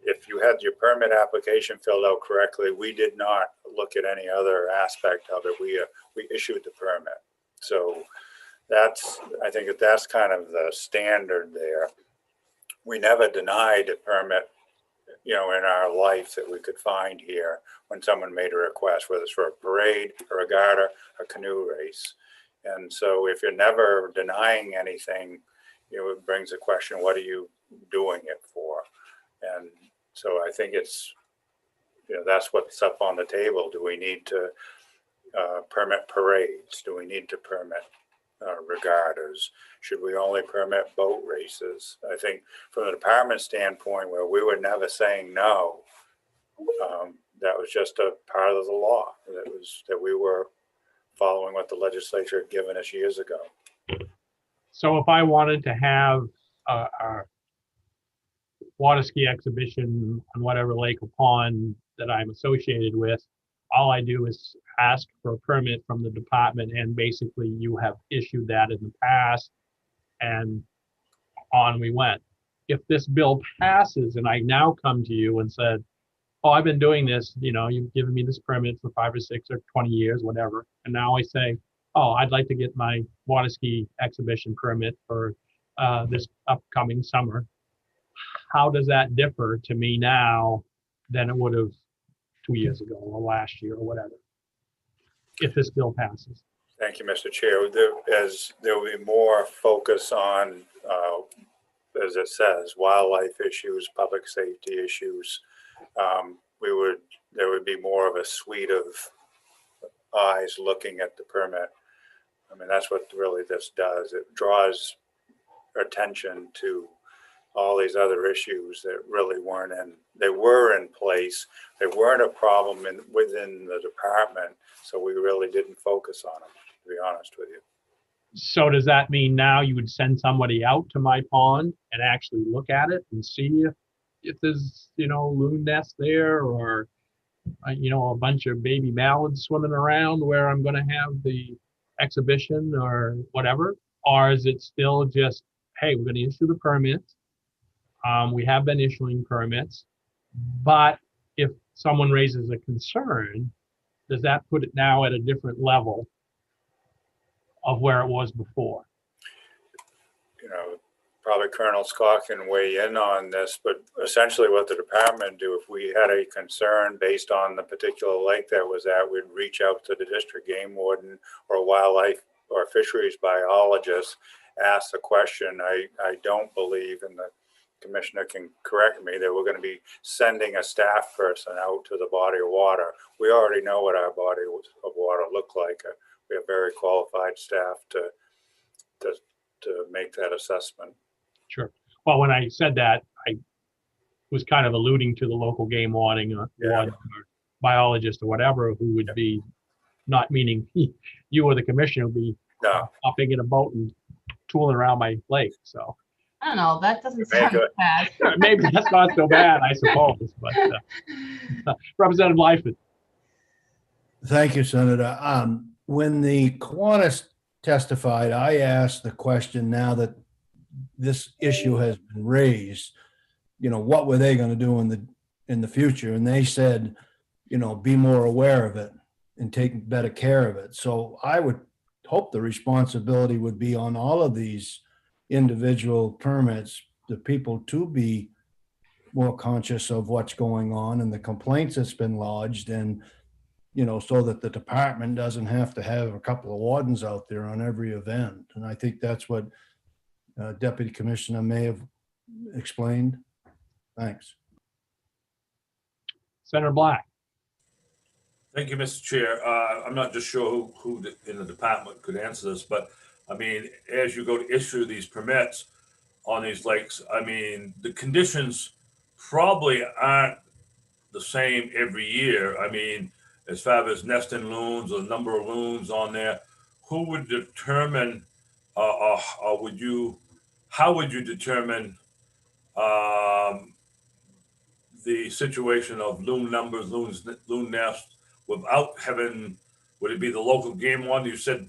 if you had your permit application filled out correctly, we did not look at any other aspect of it. We issued the permit. So that's, I think that's kind of the standard there. We never denied a permit, you know, in our life that we could find here when someone made a request, whether it's for a parade, a regatta, a canoe race. And so if you're never denying anything, you know, it brings the question, what are you doing it for? And so I think it's, you know, that's what's up on the table. Do we need to permit parades? Do we need to permit regattas? Should we only permit boat races? I think from the department standpoint, where we were never saying no, that was just a part of the law that we were following what the legislature had given us years ago. So if I wanted to have a water ski exhibition on whatever lake or pond that I'm associated with, all I do is ask for a permit from the department, and basically you have issued that in the past, and on we went. If this bill passes and I now come to you and said, oh, I've been doing this, you know, you've given me this permit for 5 or 6 or 20 years, whatever, and now I say, oh, I'd like to get my water ski exhibition permit for this upcoming summer. How does that differ to me now than it would have 2 years ago or last year or whatever, if this bill passes? Thank you, Mr. Chair. As there will be more focus on, as it says, wildlife issues, public safety issues, there would be more of a suite of eyes looking at the permit. I mean, that's what really this does. It draws attention to all these other issues that really weren't in, they were in place. They weren't a problem within the department. So we really didn't focus on them, to be honest with you. So does that mean now you would send somebody out to my pond and actually look at it and see if there's, you know, loon nests there, or, you know, a bunch of baby mallards swimming around where I'm going to have the exhibition or whatever? Or is it still just, hey, we're going to issue the permit. We have been issuing permits, but if someone raises a concern, does that put it now at a different level of where it was before? You know, probably Colonel Scott can weigh in on this, but essentially what the department do, if we had a concern based on the particular lake that was at, we'd reach out to the district game warden or wildlife or fisheries biologist, ask the question. I don't believe, and the commissioner can correct me, that we're going to be sending a staff person out to the body of water. We already know what our body of water look like. We have very qualified staff to make that assessment. Sure. Well, when I said that, I was kind of alluding to the local game warden or biologist or whatever, who would be, not meaning you or the commissioner, would be hopping in a boat and tooling around my lake. So I don't know. That doesn't sound bad. Maybe that's not so bad, I suppose. But Representative Lyford. Thank you, Senator. When the Kiwanis testified, I asked the question, now that this issue has been raised, you know, what were they going to do in the future? And they said, you know, be more aware of it and take better care of it. So I would hope the responsibility would be on all of these individual permits, the people to be more conscious of what's going on and the complaints that's been lodged, and so that the department doesn't have to have a couple of wardens out there on every event. And I think that's what Deputy Commissioner may have explained. Thanks. Senator Black. Thank you, Mr. Chair. I'm not just sure who in the department could answer this, but I mean, as you go to issue these permits on these lakes, I mean, the conditions probably aren't the same every year. I mean, as far as nesting loons or number of loons on there, who would determine, or would you, how would you determine the situation of loon numbers, loon nests, without having, would it be the local game warden? You said,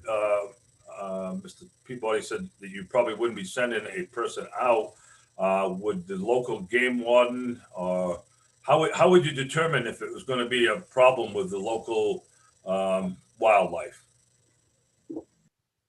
Mr. Peabody said that you probably wouldn't be sending a person out. Would the local game warden, or how would you determine if it was going to be a problem with the local wildlife?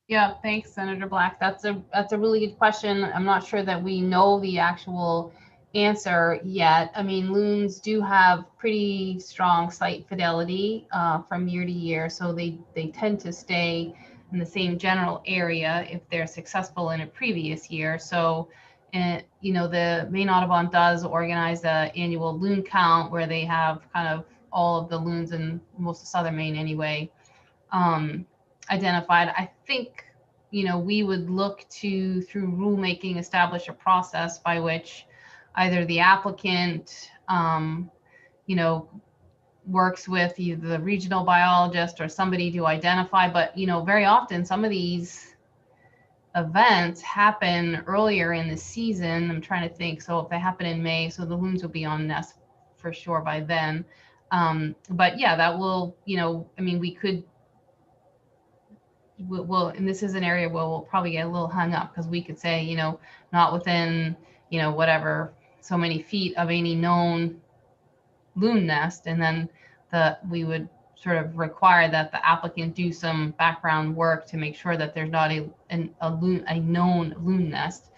Yeah, thanks, Senator Black. That's a really good question. I'm not sure that we know the actual answer yet. I mean, loons do have pretty strong site fidelity from year to year, so they tend to stay in the same general area if they're successful in a previous year. So, the Maine Audubon does organize the annual loon count where they have kind of all of the loons in most of southern Maine anyway identified. I think, we would look to, through rulemaking, establish a process by which either the applicant, works with either the regional biologist or somebody to identify. But, very often some of these events happen earlier in the season. I'm trying to think. So if they happen in May, so the loons will be on nest for sure by then. But yeah, that will, we could, we'll, and this is an area where we'll probably get a little hung up because we could say, not within, whatever, so many feet of any known loon nest. And then we would sort of require that the applicant do some background work to make sure that there's not a known loon nest.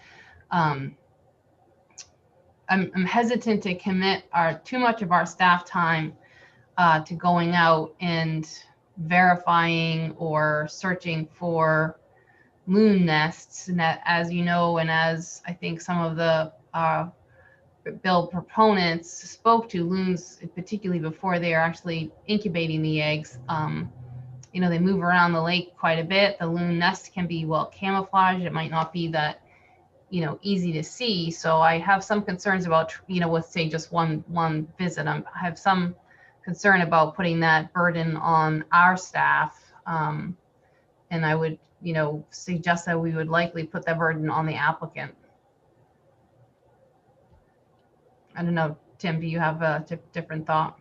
I'm hesitant to commit too much of our staff time to going out and verifying or searching for loon nests. And that, as you know, and as I think some of the bill proponents spoke to, loons, particularly before they are actually incubating the eggs, they move around the lake quite a bit. The loon nest can be well camouflaged. It might not be that, easy to see. So I have some concerns about, with say just one visit. I have some concern about putting that burden on our staff. And I would, suggest that we would likely put that burden on the applicant. I don't know, Tim, do you have a different thought?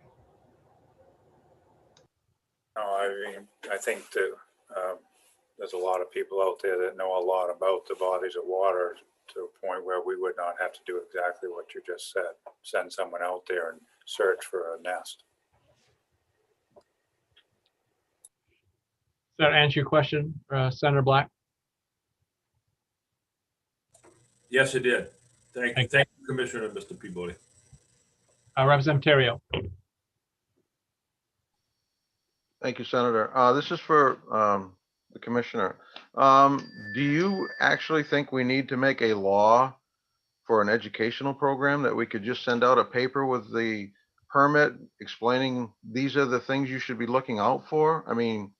No, I think that there's a lot of people out there that know a lot about the bodies of water to a point where we would not have to do exactly what you just said. Send someone out there and search for a nest. Does that answer your question, Senator Black? Yes, it did. Thank you, Commissioner, Mr. Peabody. Representative Terrio. Thank you, Senator. This is for the commissioner. Do you actually think we need to make a law for an educational program that we could just send out a paper with the permit explaining these are the things you should be looking out for? I mean,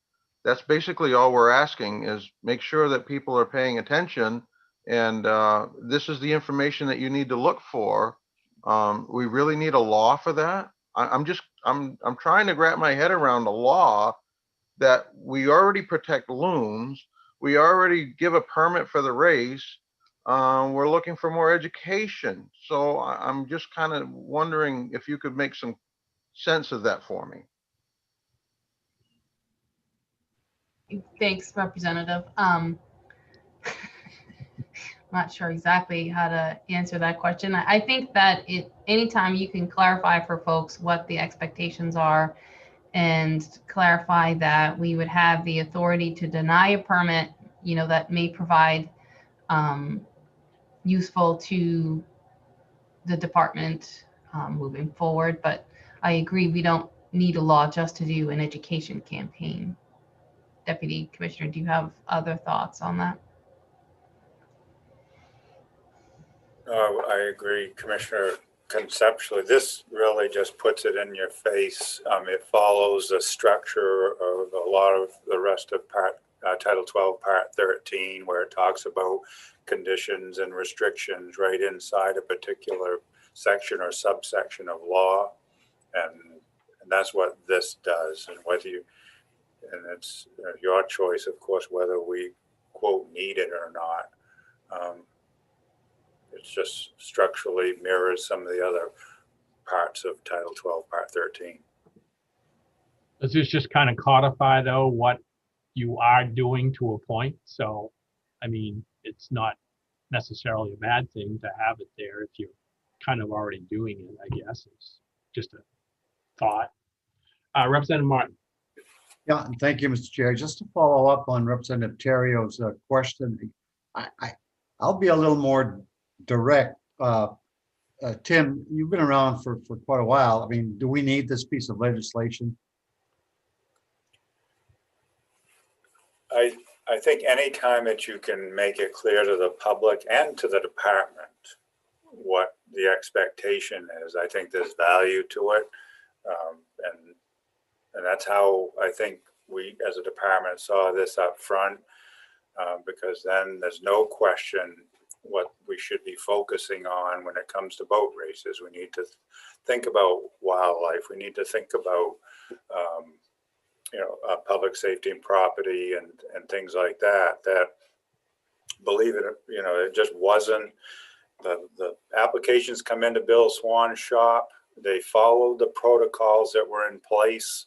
that's basically all we're asking, is make sure that people are paying attention, and this is the information that you need to look for. We really need a law for that. I'm trying to wrap my head around a law that we already protect loons. We already give a permit for the race. We're looking for more education. So I'm just kind of wondering if you could make some sense of that for me. Thanks, Representative. I'm not sure exactly how to answer that question. I think that anytime you can clarify for folks what the expectations are and clarify that we would have the authority to deny a permit, that may provide useful to the department moving forward. But I agree, we don't need a law just to do an education campaign. Deputy Commissioner, do you have other thoughts on that? I agree, Commissioner. Conceptually, this really just puts it in your face. It follows the structure of a lot of the rest of Title 12, Part 13, where it talks about conditions and restrictions right inside a particular section or subsection of law. And that's what this does. And it's your choice, of course, whether we quote need it or not. It's just structurally mirrors some of the other parts of Title 12, Part 13. Does this just kind of codify, though, what you are doing to a point? So, I mean, it's not necessarily a bad thing to have it there if you're kind of already doing it, I guess. It's just a thought. Representative Martin. Yeah, and thank you, Mr. Chair. Just to follow up on Representative Terrio's question, I'll be a little more direct. Tim, you've been around for quite a while. I mean, do we need this piece of legislation? I think any time that you can make it clear to the public and to the department what the expectation is, I think there's value to it. And that's how I think we as a department saw this up front, because then there's no question what we should be focusing on when it comes to boat races. We need to think about wildlife. We need to think about public safety and property and things like that, believe it, it just wasn't, the applications come into Bill Swan's shop, they followed the protocols that were in place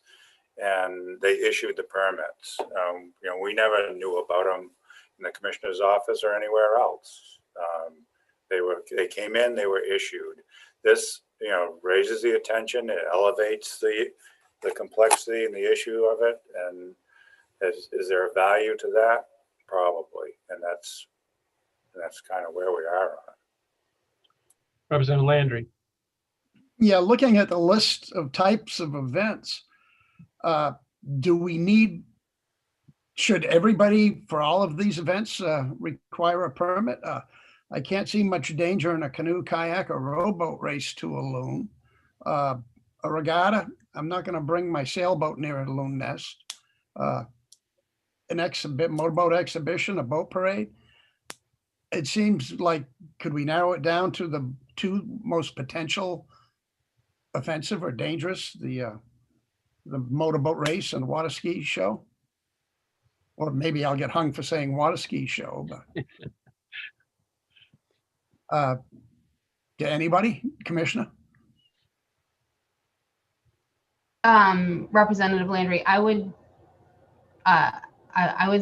and they issued the permits. We never knew about them in the commissioner's office or anywhere else. They came in, they were issued. This, raises the attention, it elevates the complexity and the issue of it. And is there a value to that? Probably. And that's kind of where we are on it. Representative Landry. Yeah, looking at the list of types of events, should everybody for all of these events require a permit? I can't see much danger in a canoe, kayak, or rowboat race to a loon. A regatta, I'm not going to bring my sailboat near a loon nest. An motorboat exhibition, a boat parade. It seems like, could we narrow it down to the two most potential offensive or dangerous, the motorboat race and the water ski show? Or maybe I'll get hung for saying water ski show, but to anybody, Commissioner? Representative Landry, I would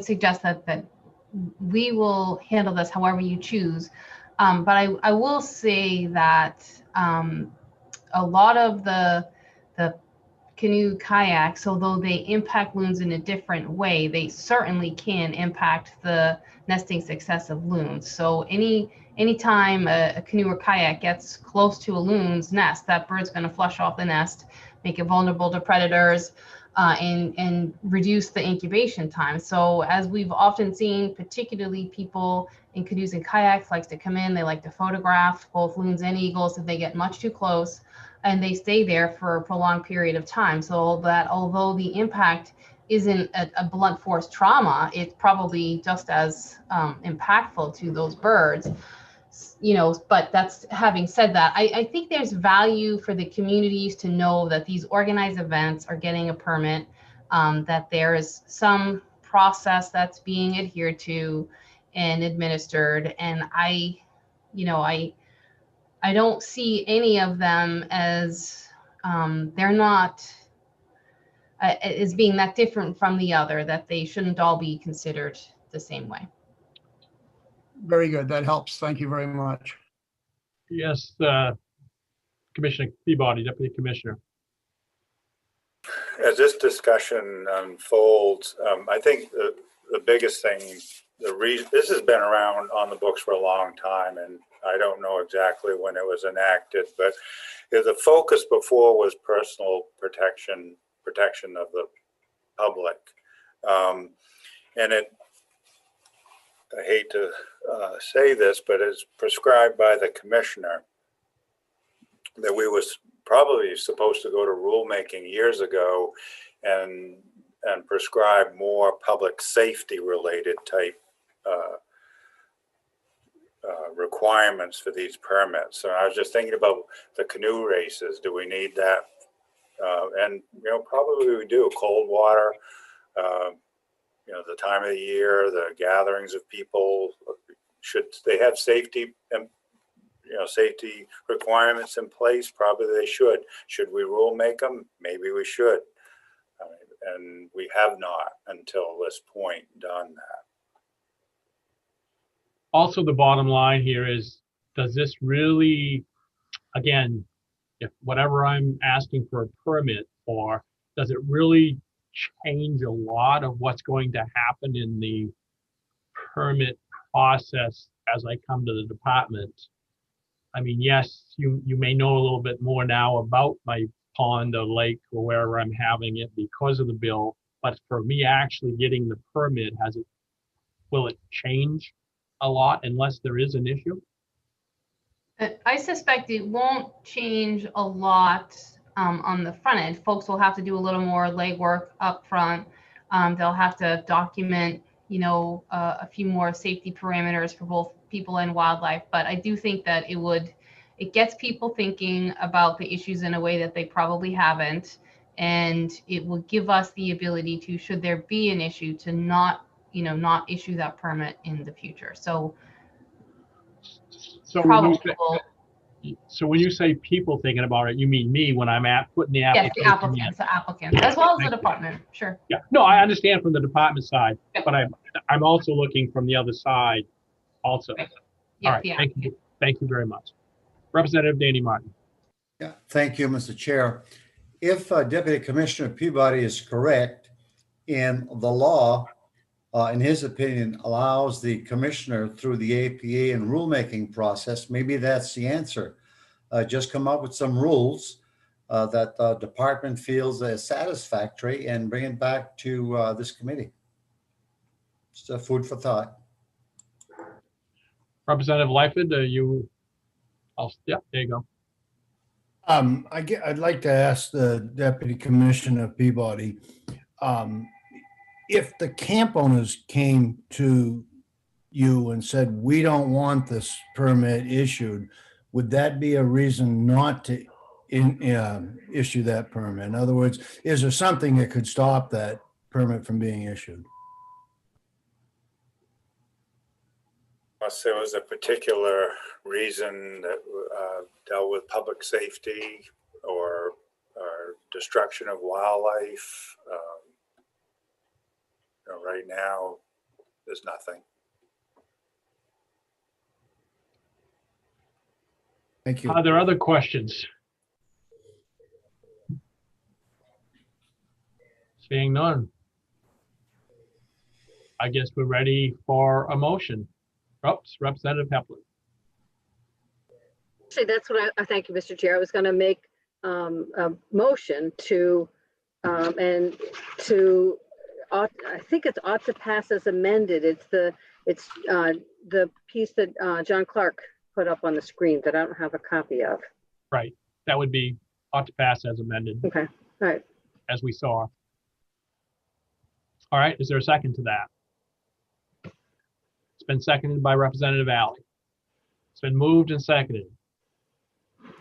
suggest that we will handle this however you choose. But I will say that a lot of the canoe kayaks, although they impact loons in a different way, they certainly can impact the nesting success of loons. So anytime a canoe or kayak gets close to a loon's nest, that bird's going to flush off the nest, make it vulnerable to predators, and reduce the incubation time. So as we've often seen, particularly people in canoes and kayaks likes to come in, they like to photograph both loons and eagles if they get much too close, and they stay there for a prolonged period of time. So that although the impact isn't a blunt force trauma, it's probably just as impactful to those birds. But that's, having said that, I think there's value for the communities to know that these organized events are getting a permit, that there is some process that's being adhered to and administered. And I don't see any of them as they're not as being that different from the other, that they shouldn't all be considered the same way. Very good. That helps. Thank you very much. Yes, Commissioner Peabody, Deputy Commissioner. As this discussion unfolds, I think the biggest thing the reason, this has been around on the books for a long time, and I don't know exactly when it was enacted, but the focus before was personal protection of the public. And it, I hate to say this, but it's prescribed by the commissioner that we was probably supposed to go to rulemaking years ago and prescribe more public safety related type requirements for these permits. So I was just thinking about the canoe races. Do we need that? And probably we do. Cold water, the time of the year, the gatherings of people. Should they have safety and safety requirements in place? Probably they should. Should we rule make them? Maybe we should. And we have not until this point done that. Also, the bottom line here is, does this really, again, if whatever I'm asking for a permit for, does it really change a lot of what's going to happen in the permit process as I come to the department? I mean, yes, you may know a little bit more now about my pond or lake or wherever I'm having it because of the bill, but for me actually getting the permit, will it change a lot unless there is an issue? I suspect it won't change a lot on the front end. Folks will have to do a little more legwork up front. They'll have to document, a few more safety parameters for both people and wildlife. But I do think that it gets people thinking about the issues in a way that they probably haven't. And it will give us the ability to, should there be an issue, to not issue that permit in the future. So when you say people thinking about it, you mean me when I'm putting the yes, application? the applicants, as well as the department. Sure. Yeah, no, I understand from the department side, but I'm also looking from the other side also. All right, thank you very much. Representative Danny Martin. Yeah, thank you, Mr. Chair. If Deputy Commissioner Peabody is correct, in the law, in his opinion, allows the commissioner through the APA and rulemaking process, maybe that's the answer. Just come up with some rules that the department feels is satisfactory and bring it back to this committee. Just food for thought. Representative Lyford, yeah, there you go. I'd like to ask the Deputy Commissioner Peabody, if the camp owners came to you and said, we don't want this permit issued, would that be a reason not to issue that permit? In other words, is there something that could stop that permit from being issued? Unless there was a particular reason that dealt with public safety or destruction of wildlife. Right now, there's nothing. Thank you. Are there other questions? Seeing none. I guess we're ready for a motion. Oops, Representative Hepler. Actually, that's what I thank you, Mr. Chair. I was going to make a motion to I think it's ought to pass as amended. It's the piece that John Clark put up on the screen that I don't have a copy of. Right. That would be ought to pass as amended. Okay. All right. As we saw. All right. Is there a second to that? It's been seconded by Representative Alley. It's been moved and seconded.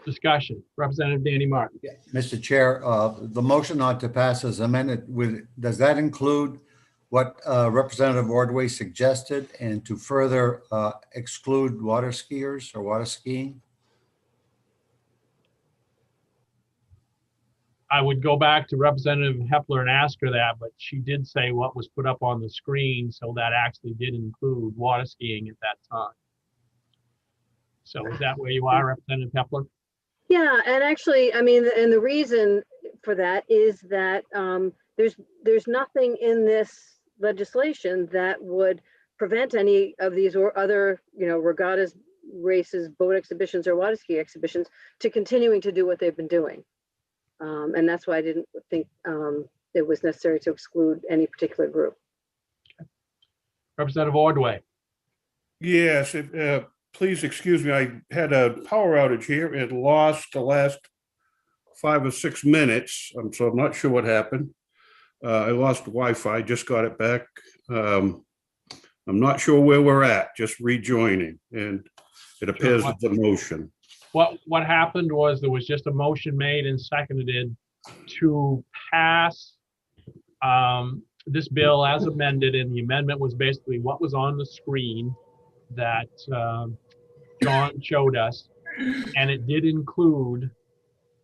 Discussion. Representative Danny Martin. Yeah. Mr. Chair, the motion ought to pass as amended. Does that include what Representative Ordway suggested, and to further exclude water skiers or water skiing? I would go back to Representative Hepler and ask her that, but she did say what was put up on the screen, so that actually did include water skiing at that time. So is that where you are, Representative Hepler? Yeah, and actually, I mean, and the reason for that is that there's nothing in this legislation that would prevent any of these or other, regattas, races, boat exhibitions, or water ski exhibitions to continuing to do what they've been doing. And that's why I didn't think it was necessary to exclude any particular group. Representative Ordway. Yes, please excuse me. I had a power outage here. It lost the last 5 or 6 minutes. So I'm not sure what happened. I lost Wi-Fi, just got it back. I'm not sure where we're at, just rejoining, and it appears it's a motion. What happened was there was just a motion made and seconded to pass this bill as amended, and the amendment was basically what was on the screen that John showed us, and it did include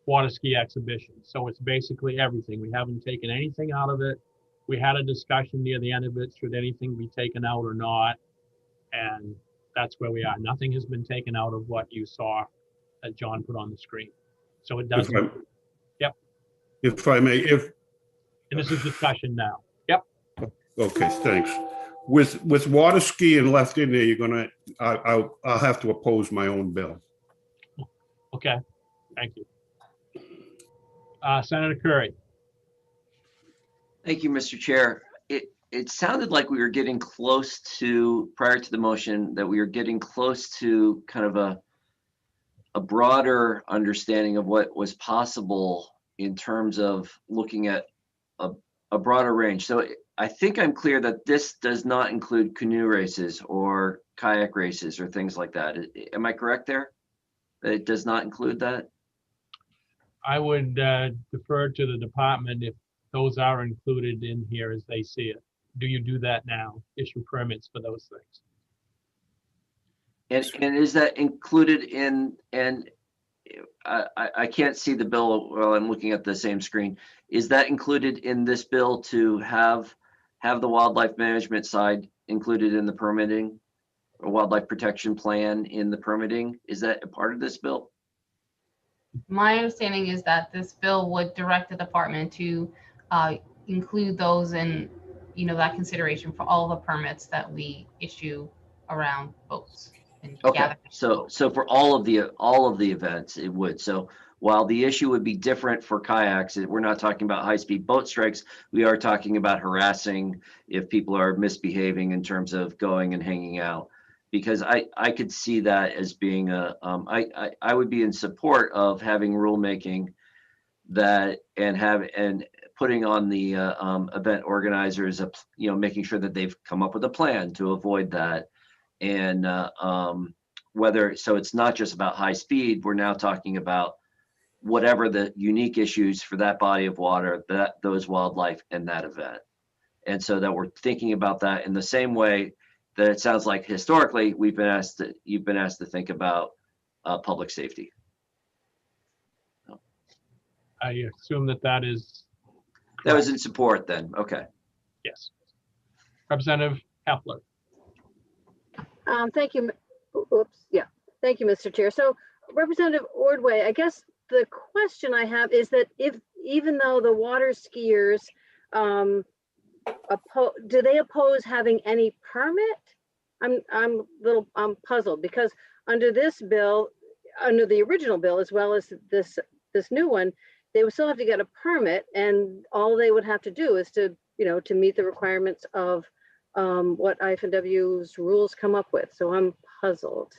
water ski exhibitions. So it's basically everything. We haven't taken anything out of it. We had a discussion near the end of it, should anything be taken out or not, and that's where we are. Nothing has been taken out of what you saw that John put on the screen. So it does. Yep. If I may, and this is discussion now. Yep. Okay, thanks. With water skiing left in there, I'll have to oppose my own bill. Okay, thank you. Senator Curry. Thank you, Mr. Chair. It sounded like we were getting close to, prior to the motion, that we were getting close to kind of a broader understanding of what was possible in terms of looking at a broader range. So I think I'm clear that this does not include canoe races or kayak races or things like that. Am I correct there? That it does not include that? I would defer to the department if those are included in here as they see it. Do you do that now? Issue permits for those things? And is that included in, and I can't see the bill while I'm looking at the same screen. Is that included in this bill to have the wildlife management side included in the permitting, or wildlife protection plan in the permitting? Is that a part of this bill? My understanding is that this bill would direct the department to include those in, that consideration for all the permits that we issue around boats. And Okay, so for all of the events, it would. So while the issue would be different for kayaks, we're not talking about high-speed boat strikes. We are talking about harassing if people are misbehaving in terms of going and hanging out. Because I could see that as being I would be in support of having rulemaking that and putting on the event organizers, making sure that they've come up with a plan to avoid that. And so it's not just about high speed, we're now talking about whatever the unique issues for that body of water, those wildlife and that event. And so that we're thinking about that in the same way that it sounds like historically you've been asked to think about public safety. I assume that is correct. That was in support then. Okay. Yes. Representative Heffler. Thank you. Oops. Yeah. Thank you, Mr. Chair. So Representative Ordway, I guess the question I have is that even though the water skiers, do they oppose having any permit? I'm puzzled because under this bill, under the original bill, as well as this new one, they would still have to get a permit, and all they would have to do is to meet the requirements of what IFW's rules come up with. So I'm puzzled.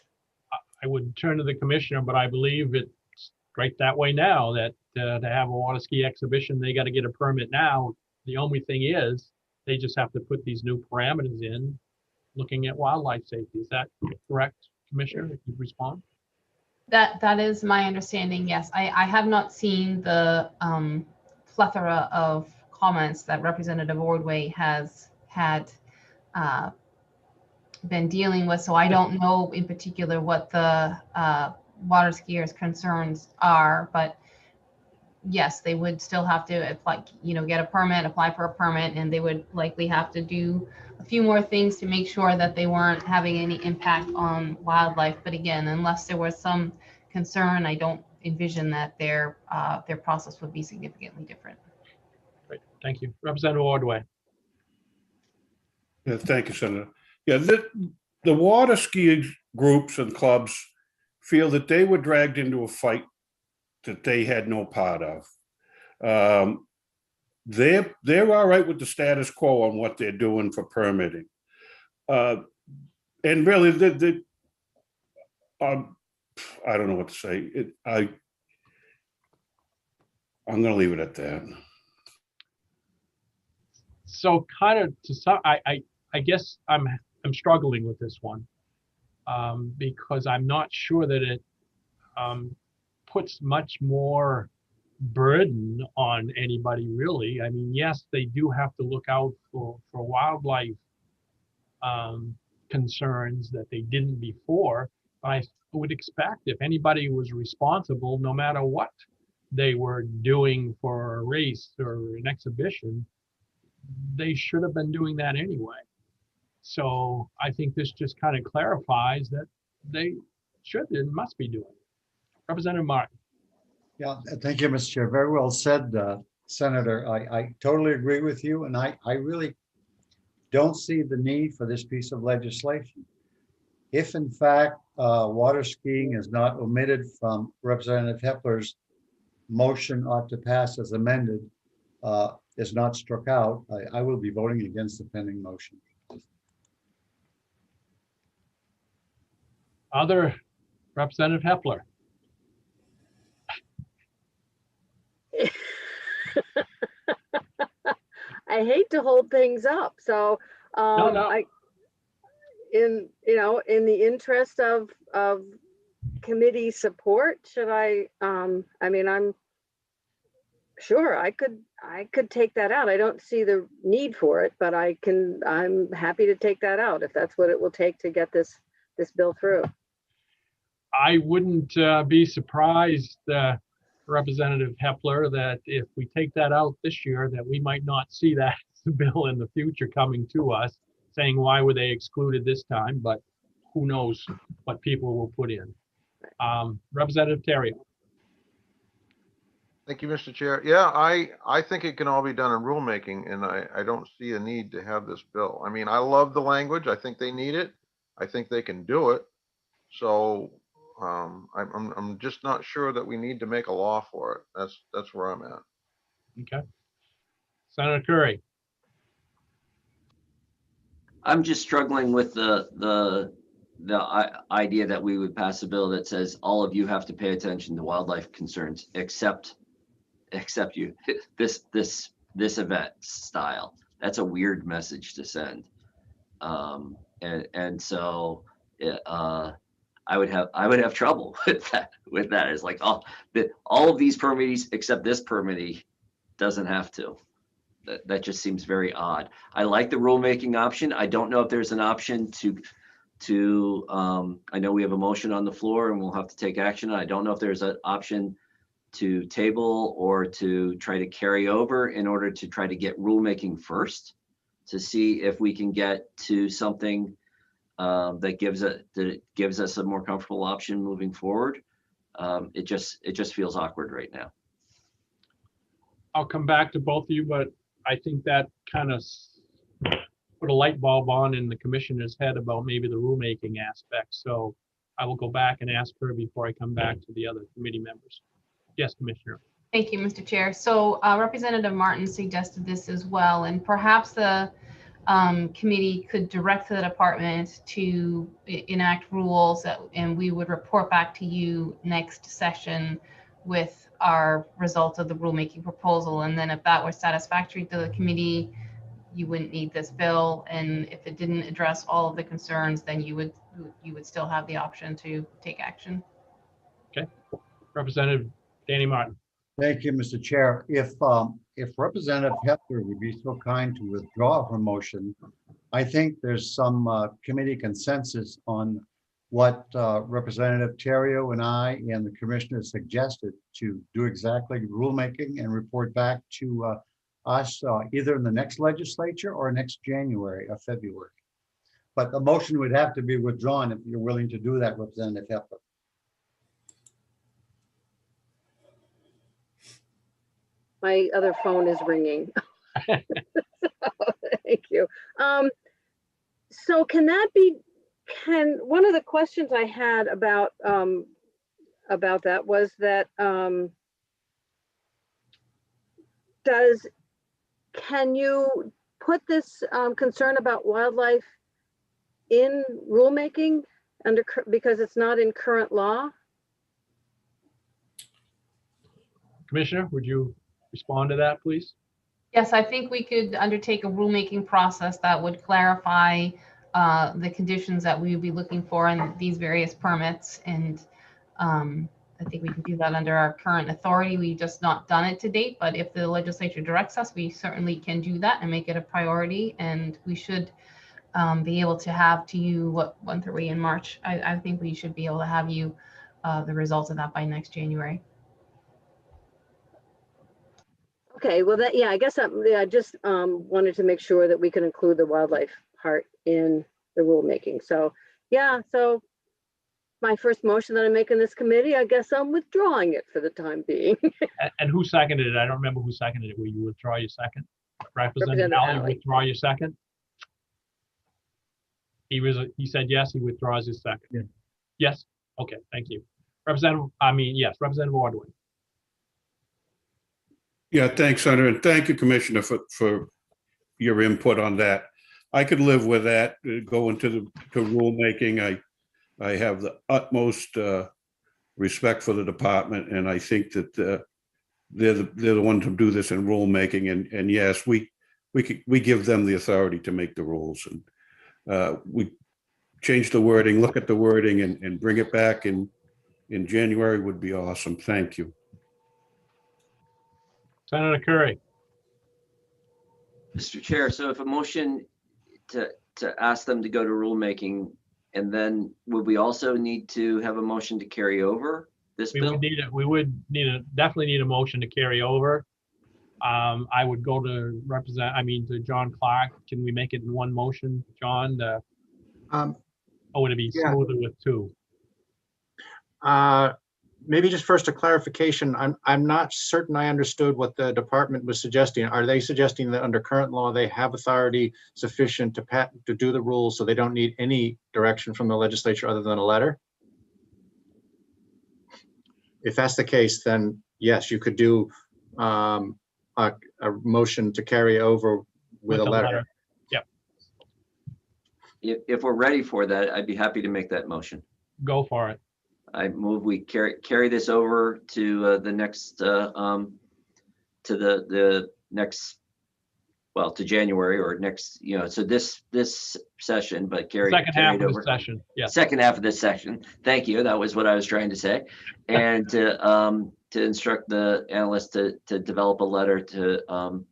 I would turn to the commissioner, but I believe it's right that way now, that to have a water ski exhibition, they got to get a permit now. The only thing is they just have to put these new parameters in, looking at wildlife safety. Is that correct, Commissioner? If you respond. That is my understanding. Yes, I have not seen the plethora of comments that Representative Ordway has had been dealing with, so I don't know in particular what the water skiers' concerns are, but yes, they would still have to apply, get a permit, apply for a permit, and they would likely have to do a few more things to make sure that they weren't having any impact on wildlife. But again, unless there was some concern, I don't envision that their process would be significantly different. Great, thank you. Representative Ordway. Yeah, thank you, Senator. Yeah, the water ski groups and clubs feel that they were dragged into a fight that they had no part of. They're all right with the status quo on what they're doing for permitting. And really, I don't know what to say. I'm going to leave it at that. So kind of to some, I guess I'm struggling with this one because I'm not sure that it puts much more burden on anybody really. I mean, yes, they do have to look out for wildlife concerns that they didn't before, but I would expect if anybody was responsible, no matter what they were doing for a race or an exhibition, they should have been doing that anyway. So I think this just kind of clarifies that they should and must be doing it. Representative Martin. Yeah, thank you, Mr. Chair. Very well said, Senator. I totally agree with you, and I really don't see the need for this piece of legislation. If in fact water skiing is not omitted from Representative Hepler's motion ought to pass as amended, is not struck out, I will be voting against the pending motion. Other Representative Hepler. I hate to hold things up, so No. in the interest of committee support, should I mean, I'm sure I could take that out. I don't see the need for it, but I'm happy to take that out if that's what it will take to get this bill through. I wouldn't be surprised, Representative Hepler, that if we take that out this year, that we might not see that bill in the future coming to us, saying why were they excluded this time, but who knows what people will put in. Representative Terrio. Thank you, Mr. Chair. Yeah, I think it can all be done in rulemaking, and I don't see a need to have this bill. I mean, I love the language. I think they need it. I think they can do it. So I'm just not sure that we need to make a law for it. That's where I'm at. Okay. Senator Curry. I'm just struggling with the idea that we would pass a bill that says all of you have to pay attention to wildlife concerns except you this event style. That's a weird message to send. And so I would have trouble with that. It's like all of these permittees except this permittee doesn't have to. That just seems very odd. I like the rulemaking option. I don't know if there's an option to I know we have a motion on the floor and we'll have to take action. I don't know if there's an option to table or to try to carry over in order to try to get rulemaking first to see if we can get to something that gives us a more comfortable option moving forward. It just feels awkward right now. I'll come back to both of you, but I think that kind of put a light bulb on in the commissioner's head about maybe the rulemaking aspect. So I will go back and ask her before I come back to the other committee members. Yes, Commissioner. Thank you, Mr. Chair. So Representative Martin suggested this as well, and perhaps the committee could direct the department to enact rules and we would report back to you next session with our results of the rulemaking proposal. And then if that was satisfactory to the committee, you wouldn't need this bill. And if it didn't address all of the concerns, then you would still have the option to take action. Okay. Representative Danny Martin. Thank you, Mr. Chair. If Representative Hepler would be so kind to withdraw her motion, I think there's some committee consensus on what Representative Terrio and I and the commissioner suggested to do exactly rulemaking and report back to us either in the next legislature or next January or February. But the motion would have to be withdrawn if you're willing to do that, Representative Hepler. My other phone is ringing. Thank you. So can that be, one of the questions I had about that was that, can you put this concern about wildlife in rulemaking because it's not in current law? Commissioner, would you respond to that, please? Yes, I think we could undertake a rulemaking process that would clarify the conditions that we would be looking for in these various permits. And I think we can do that under our current authority. We've just not done it to date, but if the legislature directs us, we certainly can do that and make it a priority. And we should be able to have to you, when are we in March? I think we should be able to have you the results of that by next January. Okay, well, yeah, I guess I just wanted to make sure that we could include the wildlife part in the rulemaking. So, yeah, so my first motion that I make in this committee, I guess I'm withdrawing it for the time being. And who seconded it? I don't remember who seconded it. Will you withdraw your second? Representative Representative Alley, Alley. withdraw your second? He said yes, he withdraws his second. Yeah. Yes? Okay, thank you. Yes, Representative Ordway. Yeah, thanks, Senator, and thank you, Commissioner, for your input on that. I could live with that, going to rulemaking. I have the utmost respect for the department, and I think that they're the ones who do this in rulemaking. And yes, we give them the authority to make the rules, and we change the wording, look at the wording, and bring it back in January would be awesome. Thank you. Senator Curry. Mr. Chair, so if a motion to ask them to go to rulemaking, and then would we also need to have a motion to carry over this bill? Definitely need a motion to carry over. I would go to John Clark. Can we make it in one motion, John? Or would it be smoother with two? Maybe just first a clarification. I'm not certain I understood what the department was suggesting. Are they suggesting that under current law, they have authority sufficient to do the rules, so they don't need any direction from the legislature other than a letter? If that's the case, then yes, you could do a motion to carry over with a letter. Yep. If we're ready for that, I'd be happy to make that motion. Go for it. I move we carry this over to the next to the next, well, to January or next, so this session, but Second half of the session. Yes. Second half of this session. Thank you. That was what I was trying to say. And to instruct the analyst to develop a letter to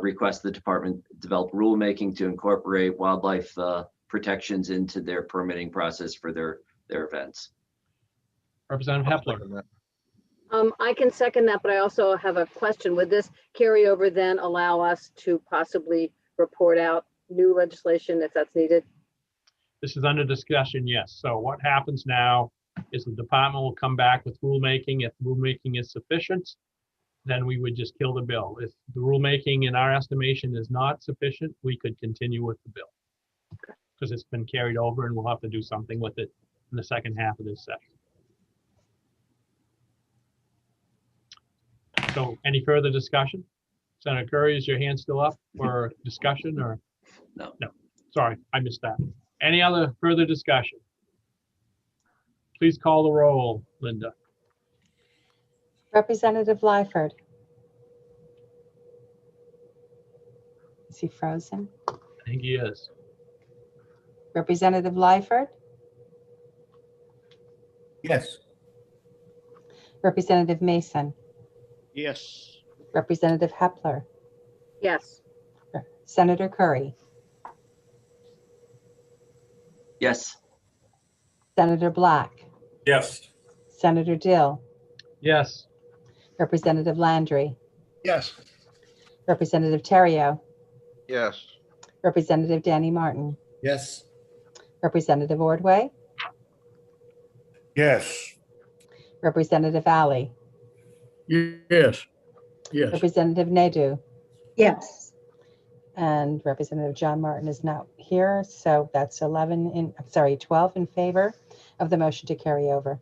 request the department develop rulemaking to incorporate wildlife protections into their permitting process for their events. Representative Hepler. I can second that, but I also have a question. Would this carryover then allow us to possibly report out new legislation if that's needed? This is under discussion, yes. So what happens now is the department will come back with rulemaking. If rulemaking is sufficient, then we would just kill the bill. If the rulemaking in our estimation is not sufficient, we could continue with the bill. Because it's been carried over and we'll have to do something with it in the second half of this session. So any further discussion? Senator Curry, is your hand still up for discussion or? No. No, sorry, I missed that. Any other further discussion? Please call the roll, Linda. Representative Lyford. Is he frozen? I think he is. Representative Lyford. Yes. Representative Mason. Yes. Representative Hepler. Yes. Senator Curry. Yes. Senator Black. Yes. Senator Dill. Yes. Representative Landry. Yes. Representative Terrio. Yes. Representative Danny Martin. Yes. Representative Ordway. Yes. Representative Alley. Yes. Yes. Representative Nadeau. Yes. and Representative John Martin is not here. So that's 12 in favor of the motion to carry over.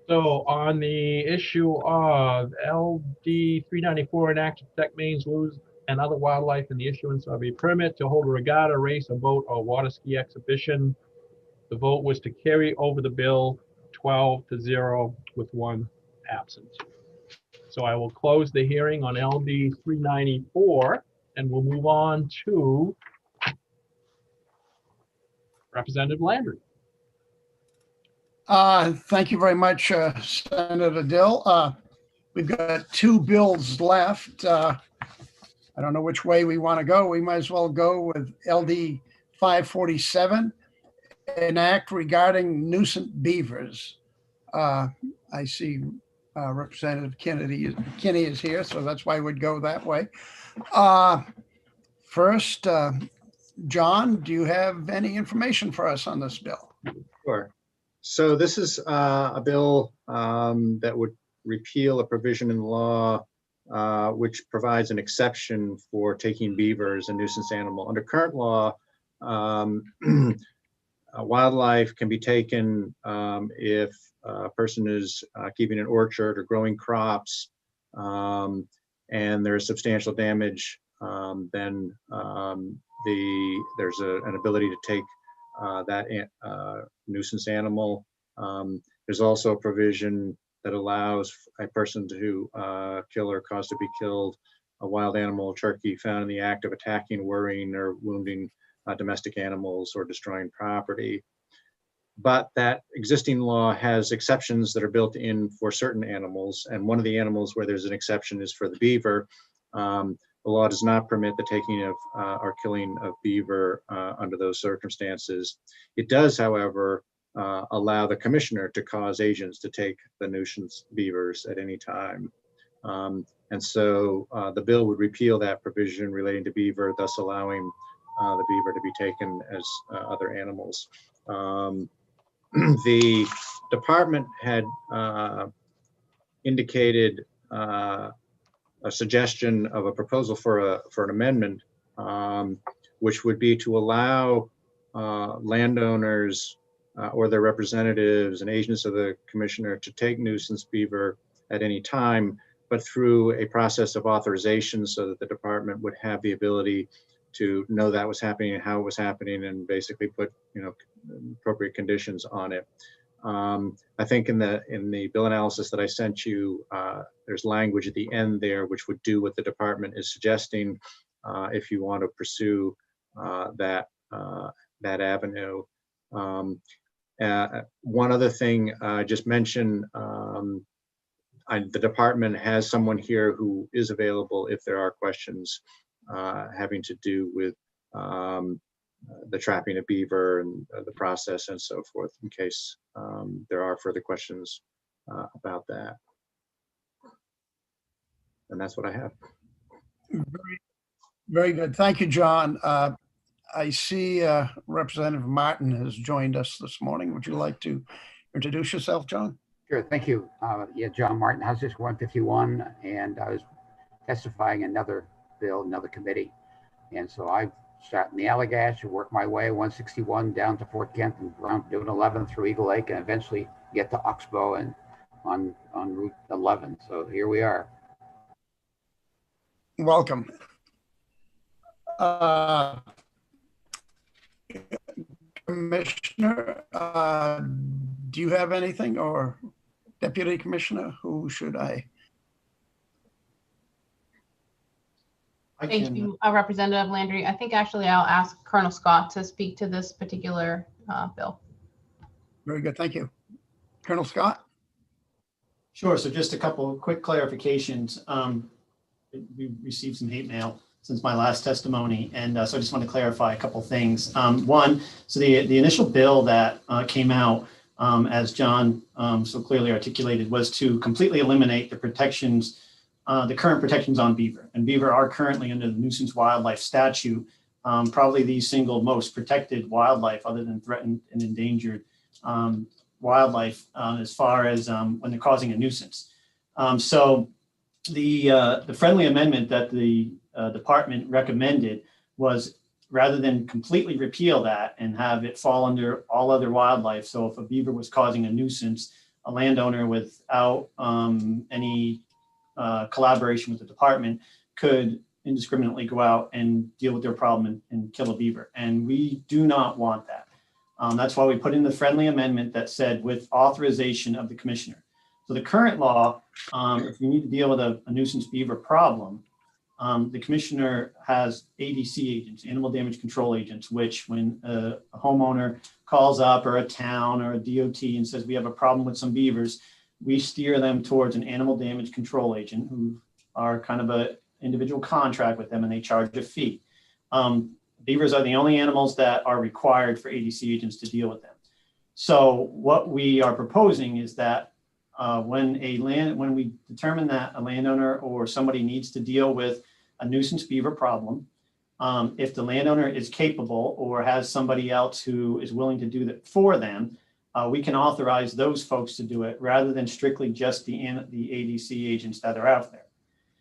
So on the issue of LD 394, enact to protect Maine's loons and other wildlife and the issuance of a permit to hold a regatta, race, a boat, or water ski exhibition, the vote was to carry over the bill 12-0 with one absent. So I will close the hearing on LD 394 and we'll move on to Representative Landry. Thank you very much, Senator Dill. We've got two bills left. I don't know which way we want to go. We might as well go with LD 547, an act regarding nuisance beavers. I see Representative Kinney is here, so that's why we'd go that way. First, John, do you have any information for us on this bill? Sure. So this is a bill that would repeal a provision in law which provides an exception for taking beaver as a nuisance animal. Under current law, wildlife can be taken if a person is keeping an orchard or growing crops and there is substantial damage, then there's an ability to take that nuisance animal. There's also a provision that allows a person to kill or cause to be killed a wild animal, turkey, found in the act of attacking, worrying, or wounding domestic animals or destroying property. But that existing law has exceptions that are built in for certain animals. And one of the animals where there's an exception is for the beaver. The law does not permit the taking of or killing of beaver under those circumstances. It does, however, allow the commissioner to cause agents to take the nuisance beavers at any time. And so the bill would repeal that provision relating to beaver, thus allowing the beaver to be taken as other animals. The department had indicated a suggestion of a proposal for an amendment, which would be to allow landowners or their representatives and agents of the commissioner to take nuisance beaver at any time, but through a process of authorization so that the department would have the ability to know that was happening and how it was happening and basically put appropriate conditions on it. I think in the bill analysis that I sent you, there's language at the end there which would do what the department is suggesting if you want to pursue that avenue. One other thing I just mentioned, the department has someone here who is available if there are questions having to do with the trapping of beaver and the process and so forth, in case there are further questions about that. And that's what I have. Very, very good. Thank you, John. I see Representative Martin has joined us this morning. Would you like to introduce yourself, John? Sure, thank you. Yeah, John Martin, House District 151, and I was testifying in another bill, another committee. And so I sat in the Allagash and worked my way 161 down to Fort Kent and around Dune 11 through Eagle Lake and eventually get to Oxbow and on Route 11. So here we are. Welcome. Commissioner, do you have anything, or Deputy Commissioner, who should I? Thank you, Representative Landry. I think actually I'll ask Colonel Scott to speak to this particular bill. Very good, thank you. Colonel Scott? Sure, so just a couple of quick clarifications. We received some hate mail since my last testimony, and so I just want to clarify a couple things. One, so the initial bill that came out, as John so clearly articulated, was to completely eliminate the protections, the current protections on beaver. And beaver are currently under the nuisance wildlife statute, probably the single most protected wildlife other than threatened and endangered wildlife as far as when they're causing a nuisance. So the friendly amendment that the department recommended was, rather than completely repeal that and have it fall under all other wildlife. So if a beaver was causing a nuisance, a landowner without any collaboration with the department could indiscriminately go out and deal with their problem and kill a beaver. And we do not want that. That's why we put in the friendly amendment that said with authorization of the commissioner. So the current law, if you need to deal with a nuisance beaver problem, the commissioner has ADC agents, animal damage control agents, which when a homeowner calls up, or a town or a DOT, and says we have a problem with some beavers, we steer them towards an animal damage control agent who are kind of a individual contract with them, and they charge a fee. Beavers are the only animals that are required for ADC agents to deal with them. So what we are proposing is that when we determine that a landowner or somebody needs to deal with a nuisance beaver problem, if the landowner is capable or has somebody else who is willing to do that for them, we can authorize those folks to do it rather than strictly just the ADC agents that are out there.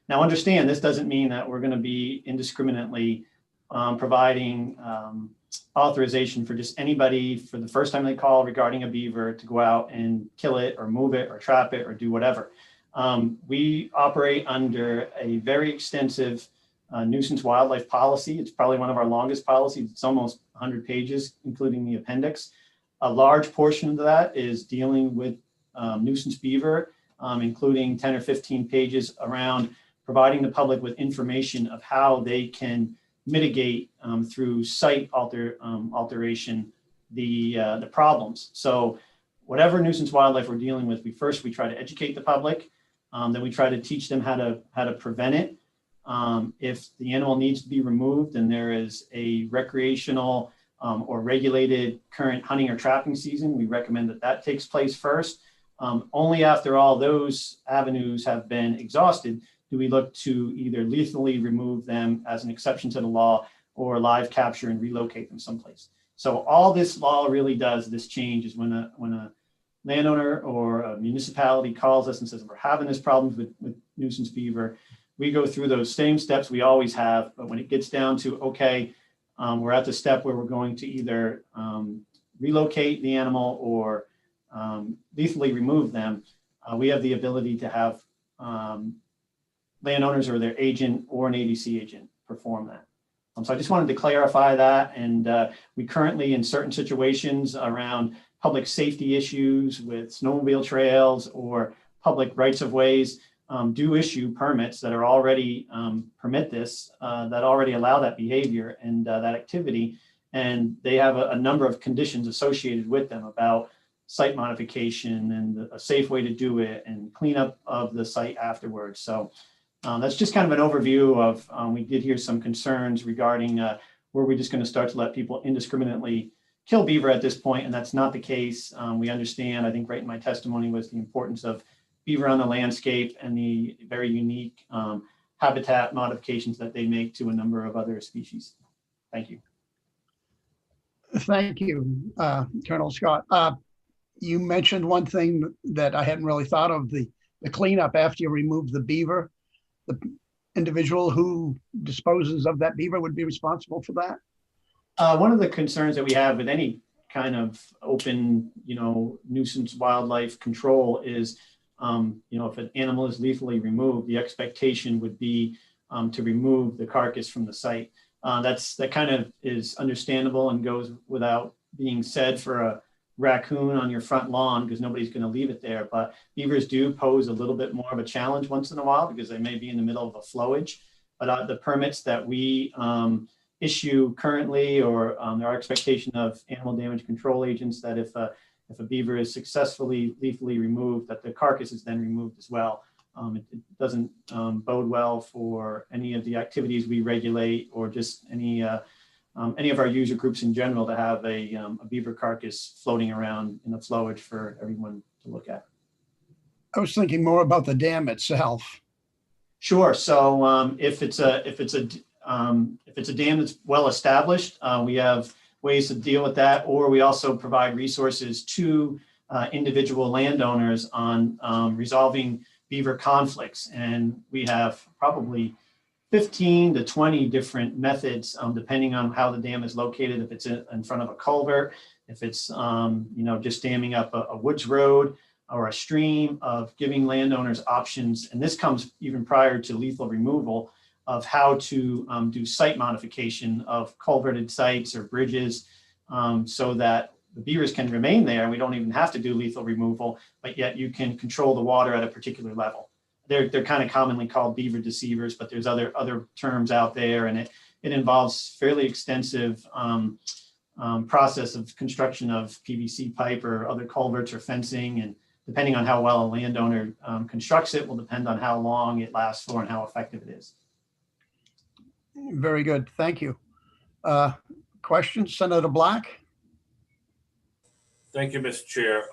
Now, understand, this doesn't mean that we're going to be indiscriminately providing authorization for just anybody for the first time they call regarding a beaver to go out and kill it or move it or trap it or do whatever. We operate under a very extensive nuisance wildlife policy. It's probably one of our longest policies. It's almost 100 pages, including the appendix. A large portion of that is dealing with nuisance beaver, including 10 or 15 pages around providing the public with information of how they can mitigate through site alteration the problems. So whatever nuisance wildlife we're dealing with, we try to educate the public, then we try to teach them how to prevent it. If the animal needs to be removed and there is a recreational or regulated current hunting or trapping season, we recommend that takes place first. Only after all those avenues have been exhausted do we look to either lethally remove them as an exception to the law or live capture and relocate them someplace. So all this law really does, this change, is when a landowner or a municipality calls us and says, we're having this problem with nuisance beaver, we go through those same steps we always have. But when it gets down to, okay, we're at the step where we're going to either relocate the animal or lethally remove them, we have the ability to have landowners or their agent or an ADC agent perform that. So I just wanted to clarify that. And we currently, in certain situations around public safety issues with snowmobile trails or public rights of ways, do issue permits that are already permit this, that already allow that behavior and that activity. And they have a number of conditions associated with them about site modification and a safe way to do it and cleanup of the site afterwards. So that's just kind of an overview of, we did hear some concerns regarding were we just going to start to let people indiscriminately kill beaver at this point, and that's not the case. We understand, I think right in my testimony was the importance of beaver on the landscape and the very unique habitat modifications that they make to a number of other species. Thank you. Thank you, Colonel Scott. You mentioned one thing that I hadn't really thought of, the cleanup after you remove the beaver. The individual who disposes of that beaver would be responsible for that? One of the concerns that we have with any kind of open, nuisance wildlife control is, if an animal is lethally removed, the expectation would be to remove the carcass from the site. That kind of is understandable and goes without being said for a raccoon on your front lawn, because nobody's going to leave it there. But beavers do pose a little bit more of a challenge once in a while because they may be in the middle of a flowage. But the permits that we issue currently, or our expectation of animal damage control agents, that if a beaver is successfully lethally removed, that the carcass is then removed as well. It doesn't bode well for any of the activities we regulate, or just any of our user groups in general, to have a beaver carcass floating around in the flowage for everyone to look at. I was thinking more about the dam itself. Sure. So if it's a dam that's well established, we have ways to deal with that, or we also provide resources to individual landowners on resolving beaver conflicts. And we have probably 15 to 20 different methods, depending on how the dam is located, if it's in front of a culvert, if it's just damming up a woods road or a stream, of giving landowners options. And this comes even prior to lethal removal, of how to do site modification of culverted sites or bridges, so that the beavers can remain there. We don't even have to do lethal removal, but yet you can control the water at a particular level. They're kind of commonly called beaver deceivers, but there's other terms out there, and it involves fairly extensive process of construction of PVC pipe or other culverts or fencing, and depending on how well a landowner constructs it will depend on how long it lasts for and how effective it is. Very good. Thank you. Questions, Senator Black? Thank you, Mr. Chair.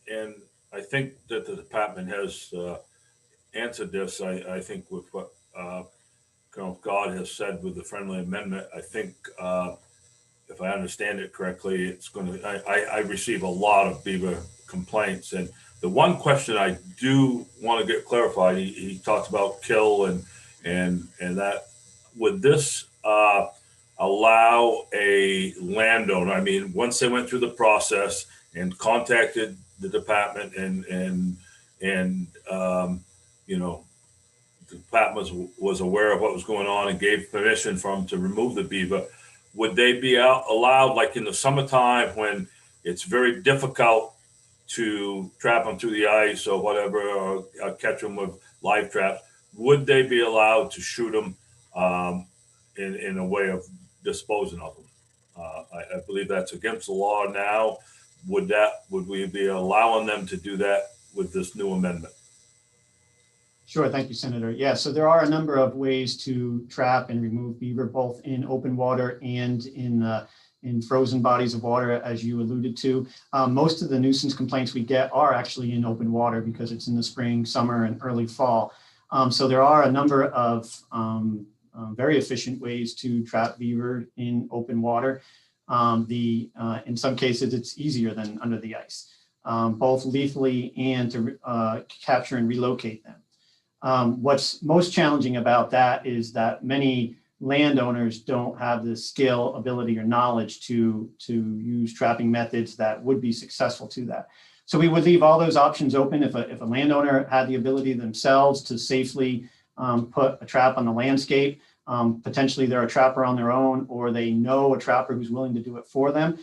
And I think that the department has answered this. I think with what Colonel God has said with the friendly amendment, I think if I understand it correctly, it's going to, I receive a lot of beaver complaints. And the one question I do want to get clarified, he talked about kill and that, would this allow a landowner, I mean, once they went through the process and contacted the department and the department was aware of what was going on and gave permission for them to remove the beaver, would they be allowed, like in the summertime when it's very difficult to trap them through the ice or whatever, or catch them with live traps, would they be allowed to shoot them in a way of disposing of them? I believe that's against the law now. Would we be allowing them to do that with this new amendment? Sure, thank you, Senator. Yeah, so there are a number of ways to trap and remove beaver, both in open water and in frozen bodies of water, as you alluded to. Most of the nuisance complaints we get are actually in open water because it's in the spring, summer, and early fall. So there are a number of very efficient ways to trap beaver in open water. In some cases, it's easier than under the ice, both lethally and to capture and relocate them. What's most challenging about that is that many landowners don't have the skill, ability, or knowledge to use trapping methods that would be successful to that. So we would leave all those options open. If a landowner had the ability themselves to safely put a trap on the landscape, potentially they're a trapper on their own, or they know a trapper who's willing to do it for them.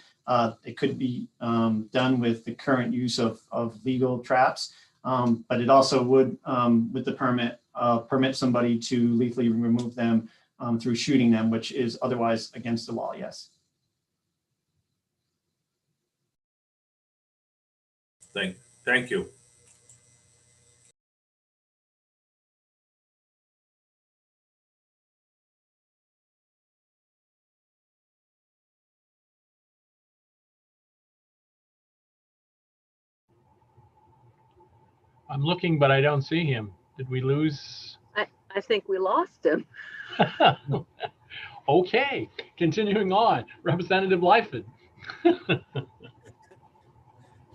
It could be done with the current use of legal traps. But it also would, with the permit, permit somebody to lethally remove them through shooting them, which is otherwise against the law, yes. Thank you. I'm looking, but I don't see him. Did we lose? I think we lost him. Okay, continuing on. Representative Lyford.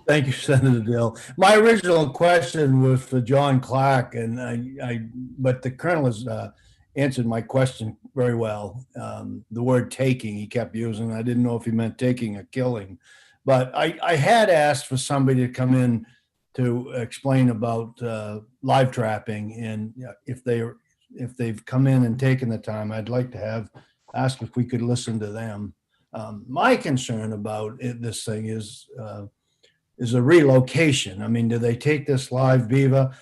Thank you, Senator Dill. My original question was for John Clark, and but the Colonel has answered my question very well. The word taking he kept using. I didn't know if he meant taking or killing, but I had asked for somebody to come in to explain about live trapping, and if they've come in and taken the time, I'd like to ask if we could listen to them. My concern about this thing is a relocation. I mean, do they take this live beaver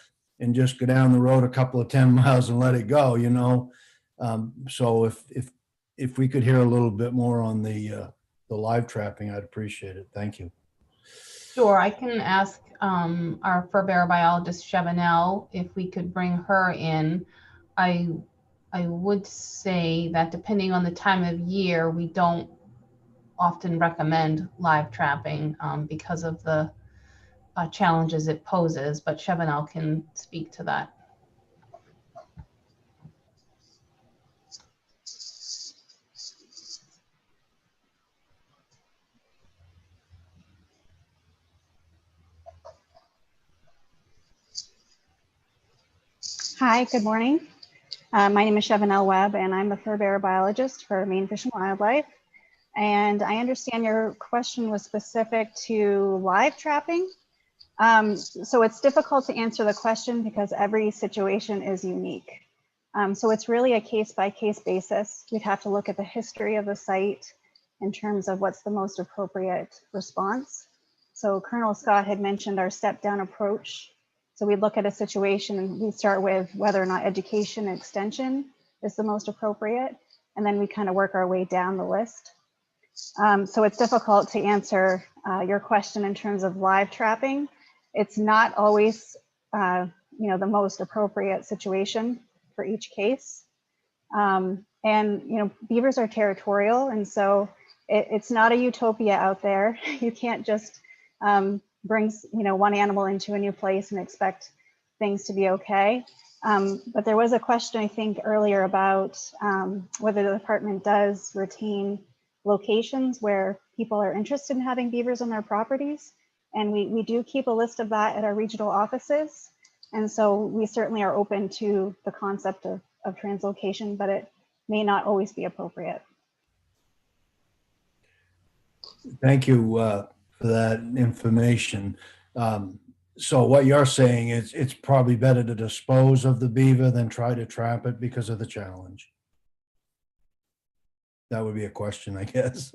and just go down the road a couple of 10 miles and let it go, you know? So if we could hear a little bit more on the live trapping, I'd appreciate it. Thank you. Sure, I can ask our fur bearer biologist, Chevanel, if we could bring her in. I would say that depending on the time of year, we don't often recommend live trapping because of the challenges it poses, but Chevanel can speak to that. Hi, good morning. My name is Chevanelle Webb, and I'm the fur bearer biologist for Maine Fish and Wildlife. And I understand your question was specific to live trapping. So it's difficult to answer the question because every situation is unique. So it's really a case-by-case basis. We'd have to look at the history of the site in terms of what's the most appropriate response. So Colonel Scott had mentioned our step-down approach. So we look at a situation and we start with whether or not education and extension is the most appropriate, and then we kind of work our way down the list. So it's difficult to answer your question in terms of live trapping. It's not always, the most appropriate situation for each case. And beavers are territorial, and so it's not a utopia out there. You can't just bring one animal into a new place and expect things to be okay. But there was a question, I think, earlier about whether the department does retain locations where people are interested in having beavers on their properties. And we do keep a list of that at our regional offices. And so we certainly are open to the concept of translocation, but it may not always be appropriate. Thank you for that information. So what you're saying is it's probably better to dispose of the beaver than try to trap it because of the challenge. That would be a question, I guess.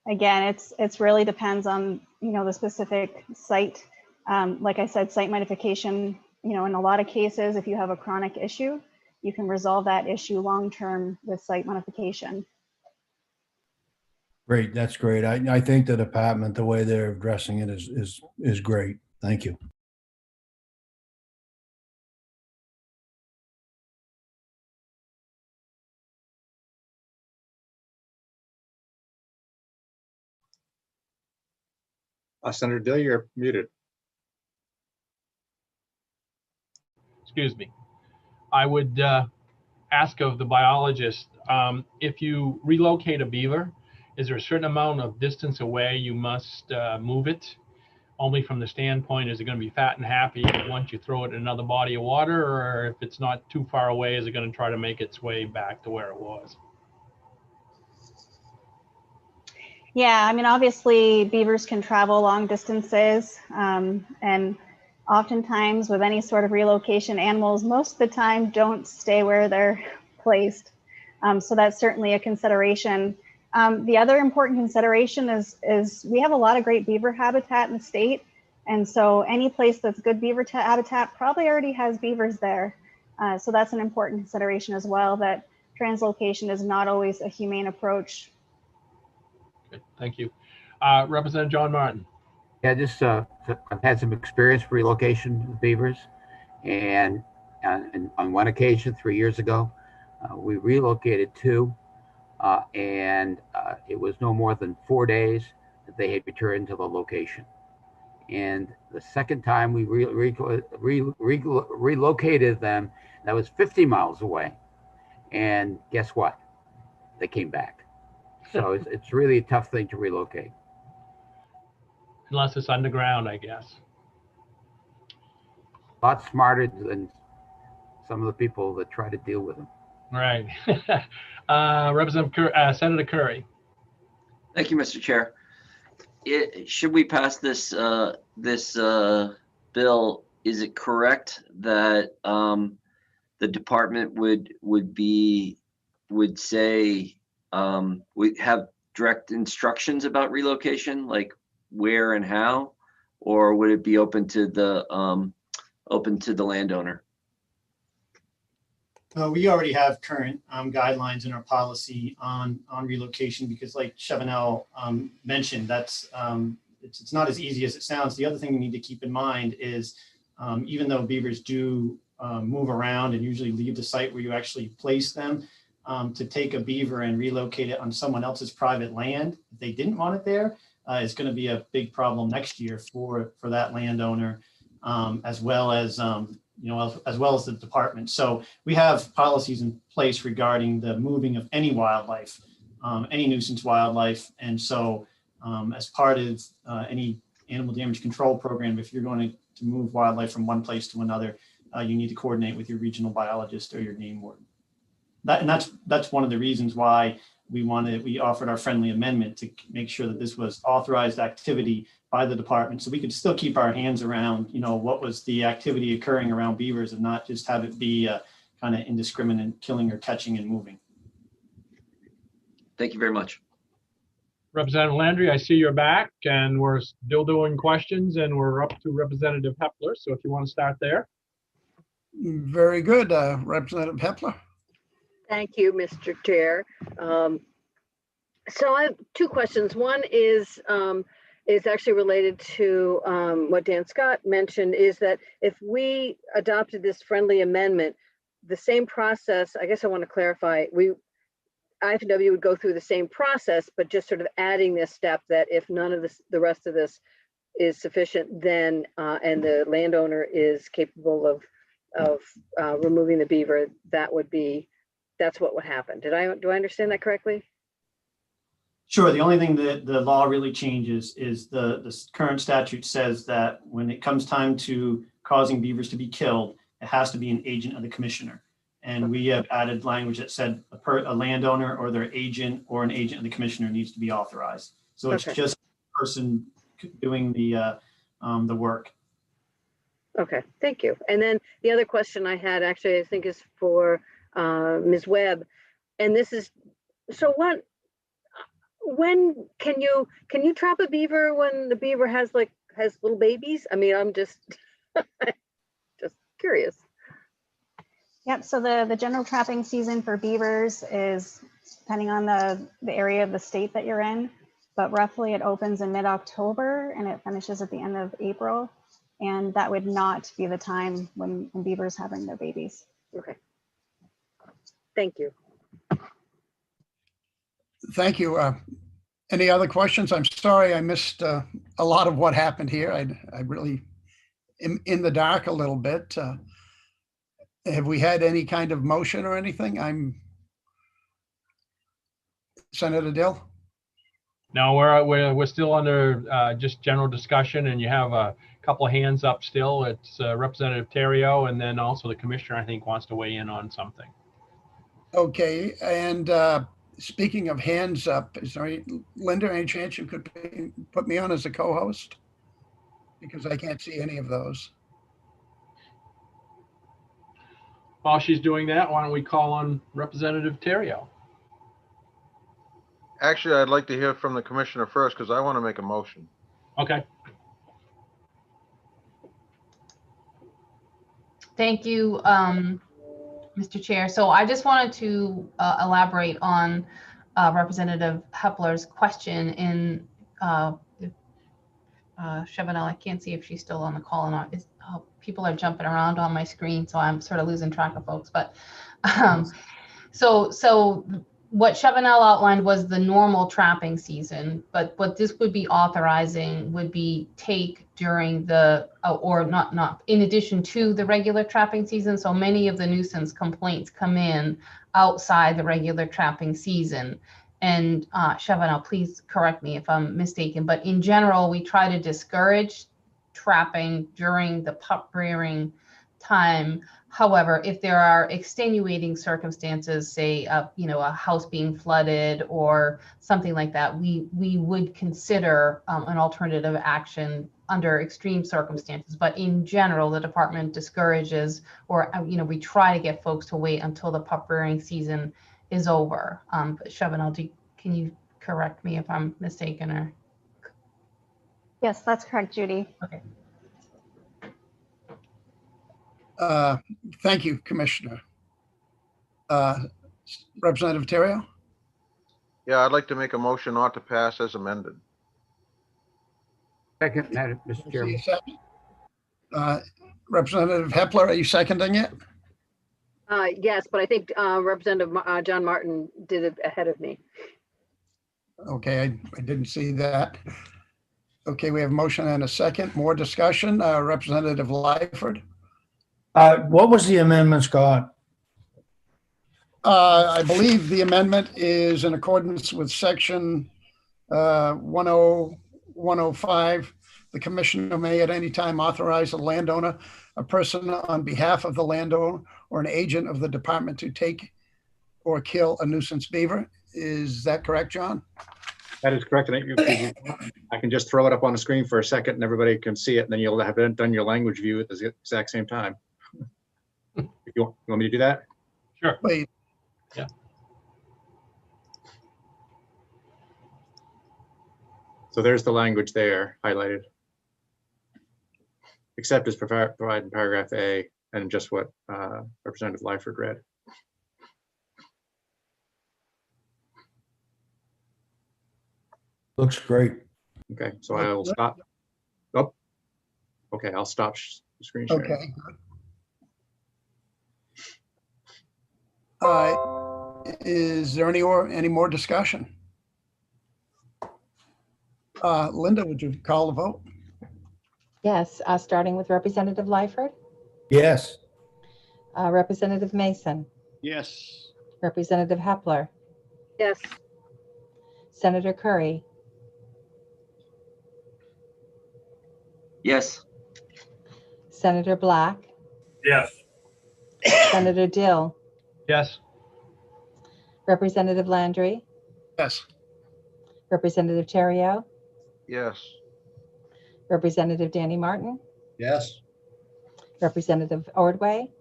Again, it's really depends on the specific site. Like I said, site modification. In a lot of cases, if you have a chronic issue, you can resolve that issue long-term with site modification. Great, that's great. I think the department, the way they're addressing it is great. Thank you. Senator Dill, you're muted. Excuse me. I would ask of the biologist, if you relocate a beaver, is there a certain amount of distance away you must move it? Only from the standpoint, is it going to be fat and happy once you throw it in another body of water, or if it's not too far away, is it going to try to make its way back to where it was? Yeah, I mean, obviously beavers can travel long distances, and oftentimes with any sort of relocation, animals most of the time don't stay where they're placed. So that's certainly a consideration. The other important consideration is we have a lot of great beaver habitat in the state. And so any place that's good beaver habitat probably already has beavers there. So that's an important consideration as well, that translocation is not always a humane approach. Okay, thank you. Representative John Martin. Yeah, I've had some experience with relocation with beavers, and on one occasion 3 years ago, we relocated two, and it was no more than 4 days that they had returned to the location. And the second time we relocated them, that was 50 miles away, and guess what? They came back. So it's really a tough thing to relocate. Unless it's underground, I guess. A lot smarter than some of the people that try to deal with them. Right. Senator Curry. Thank you, Mr. Chair. Should we pass this bill? Is it correct that the department would say we have direct instructions about relocation, like where and how, or would it be open to the landowner? We already have current guidelines in our policy on relocation, because like Chevanelle mentioned, that's it's not as easy as it sounds. The other thing we need to keep in mind is even though beavers do move around and usually leave the site where you actually place them, to take a beaver and relocate it on someone else's private land, if they didn't want it there, it's going to be a big problem next year for that landowner, as well as as well as the department. So we have policies in place regarding the moving of any wildlife, any nuisance wildlife. And so as part of any animal damage control program, if you're going to move wildlife from one place to another, you need to coordinate with your regional biologist or your game warden. That's one of the reasons why we offered our friendly amendment to make sure that this was authorized activity by the department, so we could still keep our hands around, what was the activity occurring around beavers and not just have it be kind of indiscriminate killing or catching and moving. Thank you very much. Representative Landry, I see you're back, and we're still doing questions, and we're up to Representative Hepler. So if you want to start there. Very good, Representative Hepler. Thank you, Mr. Chair. So I have two questions. One is actually related to what Dan Scott mentioned, is that if we adopted this friendly amendment, the same process, I guess I want to clarify, IFW would go through the same process, but just sort of adding this step that if none of this, the rest of this is sufficient, then and the landowner is capable of removing the beaver, that's what would happen. Do I understand that correctly? Sure. The only thing that the law really changes is the current statute says that when it comes time to causing beavers to be killed, it has to be an agent of the commissioner. And we have added language that said a landowner or their agent or an agent of the commissioner needs to be authorized. So it's just a person doing the work. Okay, thank you. And then the other question I had actually, I think is for Ms. Webb. And this is, so when can you trap a beaver when the beaver has little babies? I mean, I'm just curious. Yep, so the general trapping season for beavers is depending on the area of the state that you're in, but roughly it opens in mid-October and it finishes at the end of April. And that would not be the time when beavers having their babies. Okay. Thank you. Thank you. Any other questions? I'm sorry I missed a lot of what happened here. I really am in the dark a little bit. Have we had any kind of motion or anything? Senator Dill? No, we're still under just general discussion, and you have a couple of hands up still. It's Representative Terrio, and then also the commissioner, I think, wants to weigh in on something. Okay, and speaking of hands up, is there Linda, any chance you could put me on as a co-host? Because I can't see any of those. While she's doing that, why don't we call on Representative Terrio? Actually, I'd like to hear from the commissioner first because I want to make a motion. Okay. Thank you, Mr. Chair. So I just wanted to elaborate on Representative Hepler's question in Chevanel. I can't see if she's still on the call or not. People are jumping around on my screen, so I'm sort of losing track of folks. But so what Chevanel outlined was the normal trapping season, but what this would be authorizing would be take during the, or not in addition to the regular trapping season. So many of the nuisance complaints come in outside the regular trapping season. And Chevanel, please correct me if I'm mistaken, but in general, we try to discourage trapping during the pup rearing time. However, if there are extenuating circumstances, say, a house being flooded or something like that, we would consider an alternative action under extreme circumstances. But in general, the department discourages, or we try to get folks to wait until the pup rearing season is over. Chevanel, can you correct me if I'm mistaken? Or Yes, that's correct, Judy. Okay. Thank you, Commissioner. Representative Terrio? Yeah, I'd like to make a motion not to pass as amended. Second, Mr. Chairman. Representative Hepler, are you seconding it? Yes, but I think Representative John Martin did it ahead of me. Okay, I didn't see that. Okay, we have a motion and a second. More discussion. Representative Lyford? What was the amendment, Scott? I believe the amendment is in accordance with section 105 the commissioner may at any time authorize a landowner, a person on behalf of the landowner, or an agent of the department to take or kill a nuisance beaver. Is that correct, John? That is correct. And I can just throw it up on the screen for a second and everybody can see it, and then you'll have done your language view at the exact same time. If you want me to do that? Sure. Please. Yeah. So there's the language there highlighted. Except as provided in paragraph A and just what Representative Lyford read. Looks great. Okay, so I will stop. Oh, okay, I'll stop the screen sharing. Okay. Is there any more discussion? Linda, would you call the vote? Yes, starting with Representative Lyford, Yes. Representative Mason, Yes. Representative Hepler, Yes. Senator Curry, Yes. Senator Black, Yes. Senator Dill, Yes. Representative Landry, Yes. Representative Terrio, Yes. Representative Danny Martin, Yes. Representative Ordway,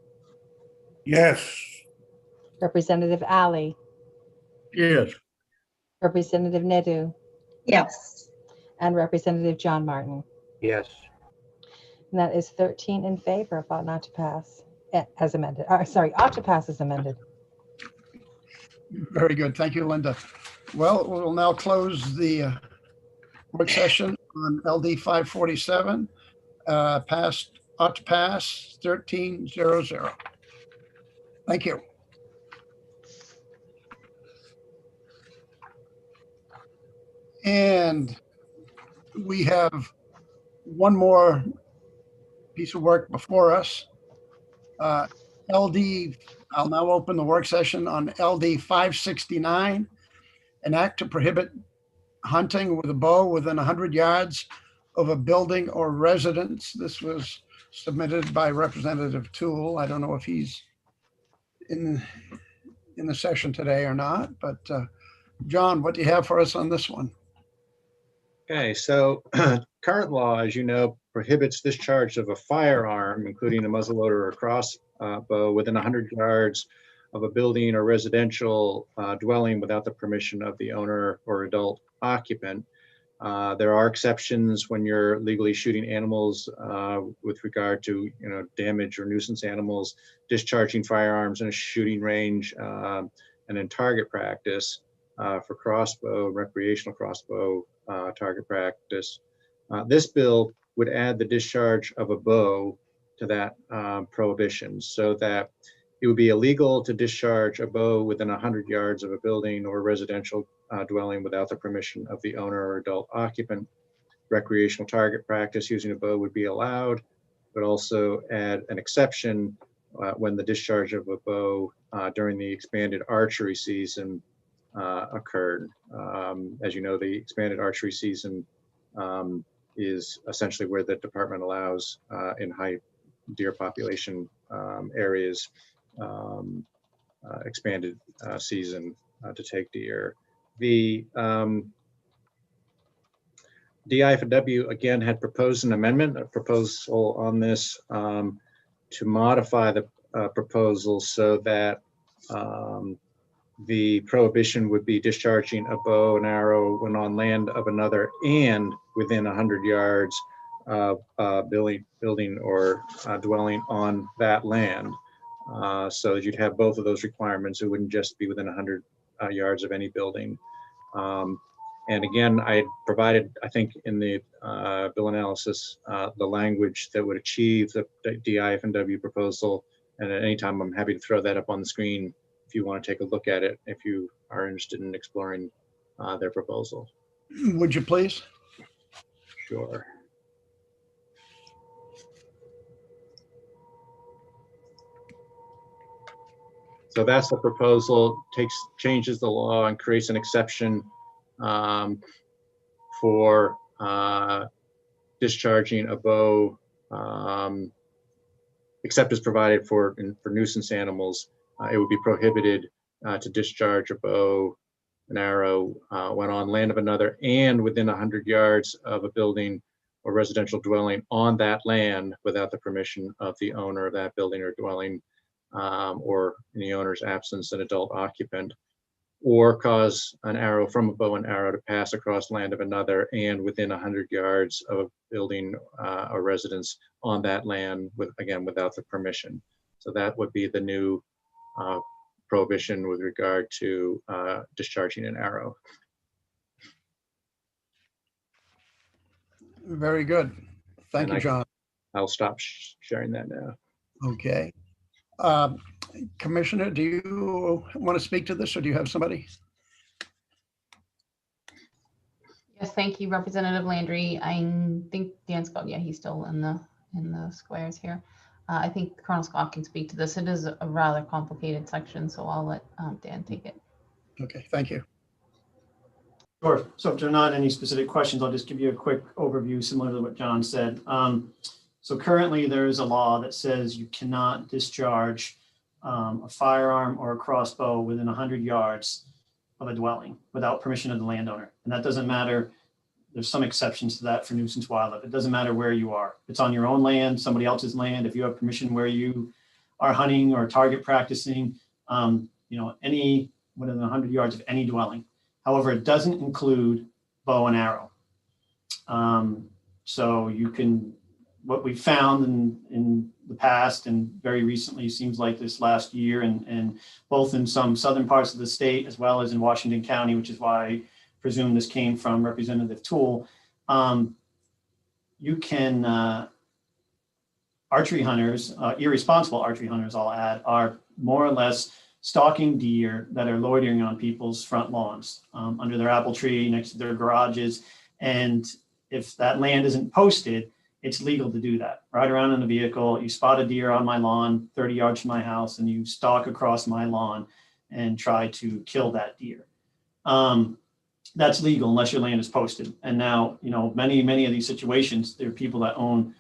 Yes. Representative Ali, Yes. Representative Nedu, Yes. and Representative John Martin. Yes. And that is 13 in favor, but not to pass as amended. Sorry, ought to pass as amended. Very good. Thank you, Linda. Well, we'll now close the work session on LD 547. Ought to pass 13-0-0. Thank you. And we have one more piece of work before us. I'll now open the work session on LD 569, an act to prohibit hunting with a bow within 100 yards of a building or residence. This was submitted by Representative Toole. I don't know if he's in the session today or not, but John, what do you have for us on this one? Okay, so current law, as you know, prohibits discharge of a firearm, including a muzzleloader or crossbow, within 100 yards of a building or residential dwelling without the permission of the owner or adult occupant. There are exceptions when you're legally shooting animals with regard to, damage or nuisance animals, discharging firearms in a shooting range, and in target practice for crossbow, recreational crossbow target practice. This bill would add the discharge of a bow to that prohibition, so that it would be illegal to discharge a bow within 100 yards of a building or residential dwelling without the permission of the owner or adult occupant. Recreational target practice using a bow would be allowed, but also add an exception when the discharge of a bow during the expanded archery season occurred. As you know, the expanded archery season is essentially where the department allows in high deer population areas expanded season to take deer. The IFW again had proposed an amendment, a proposal on this to modify the proposal so that the prohibition would be discharging a bow and arrow when on land of another and within 100 yards of building or dwelling on that land. So you'd have both of those requirements. It wouldn't just be within 100 yards of any building. And again, I provided, I think, in the bill analysis, the language that would achieve the DIF&W proposal. And at any time, I'm happy to throw that up on the screen if you want to take a look at it, if you are interested in exploring their proposal. Would you please? Sure. So that's the proposal, changes the law and creates an exception for discharging a bow, except as provided for nuisance animals. It would be prohibited to discharge a bow, an arrow, when on land of another and within 100 yards of a building or residential dwelling on that land without the permission of the owner of that building or dwelling, or in the owner's absence, an adult occupant, or cause an arrow from a bow and arrow to pass across land of another and within 100 yards of a building or residence on that land, again, without the permission. So that would be the new prohibition with regard to discharging an arrow. Very good. Thank you, John. I'll stop sharing that now. Okay. Commissioner, do you want to speak to this, or do you have somebody? Yes, thank you, Representative Landry. I think Dan Scott, yeah, he's still in the squares here. I think Colonel Scott can speak to this. It is a rather complicated section, so I'll let Dan take it. Okay, thank you. Sure. So if there are not any specific questions, I'll just give you a quick overview similar to what John said. So currently there is a law that says you cannot discharge a firearm or a crossbow within 100 yards of a dwelling without permission of the landowner. And that doesn't matter. There's some exceptions to that for nuisance wildlife. It doesn't matter where you are. It's on your own land, somebody else's land. If you have permission where you are hunting or target practicing, any within 100 yards of any dwelling. However, it doesn't include bow and arrow. So you can, what we found in the past and very recently, seems like this last year, and both in some southern parts of the state as well as in Washington County, which is why I presume this came from Representative Toole, you can, archery hunters, irresponsible archery hunters, I'll add, are more or less stalking deer that are loitering on people's front lawns, under their apple tree, next to their garages. And if that land isn't posted, it's legal to do that. Ride around in a vehicle, you spot a deer on my lawn, 30 yards from my house, and you stalk across my lawn and try to kill that deer. That's legal unless your land is posted. And now, many of these situations, there are people that own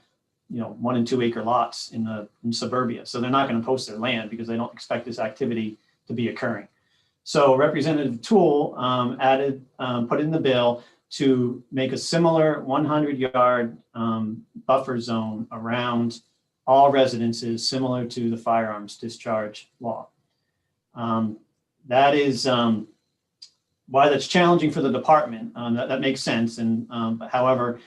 1 and 2 acre lots in suburbia. So they're not going to post their land because they don't expect this activity to be occurring. So Representative Toole put in the bill to make a similar 100-yard buffer zone around all residences, similar to the firearms discharge law. That is why that's challenging for the department. That makes sense. However,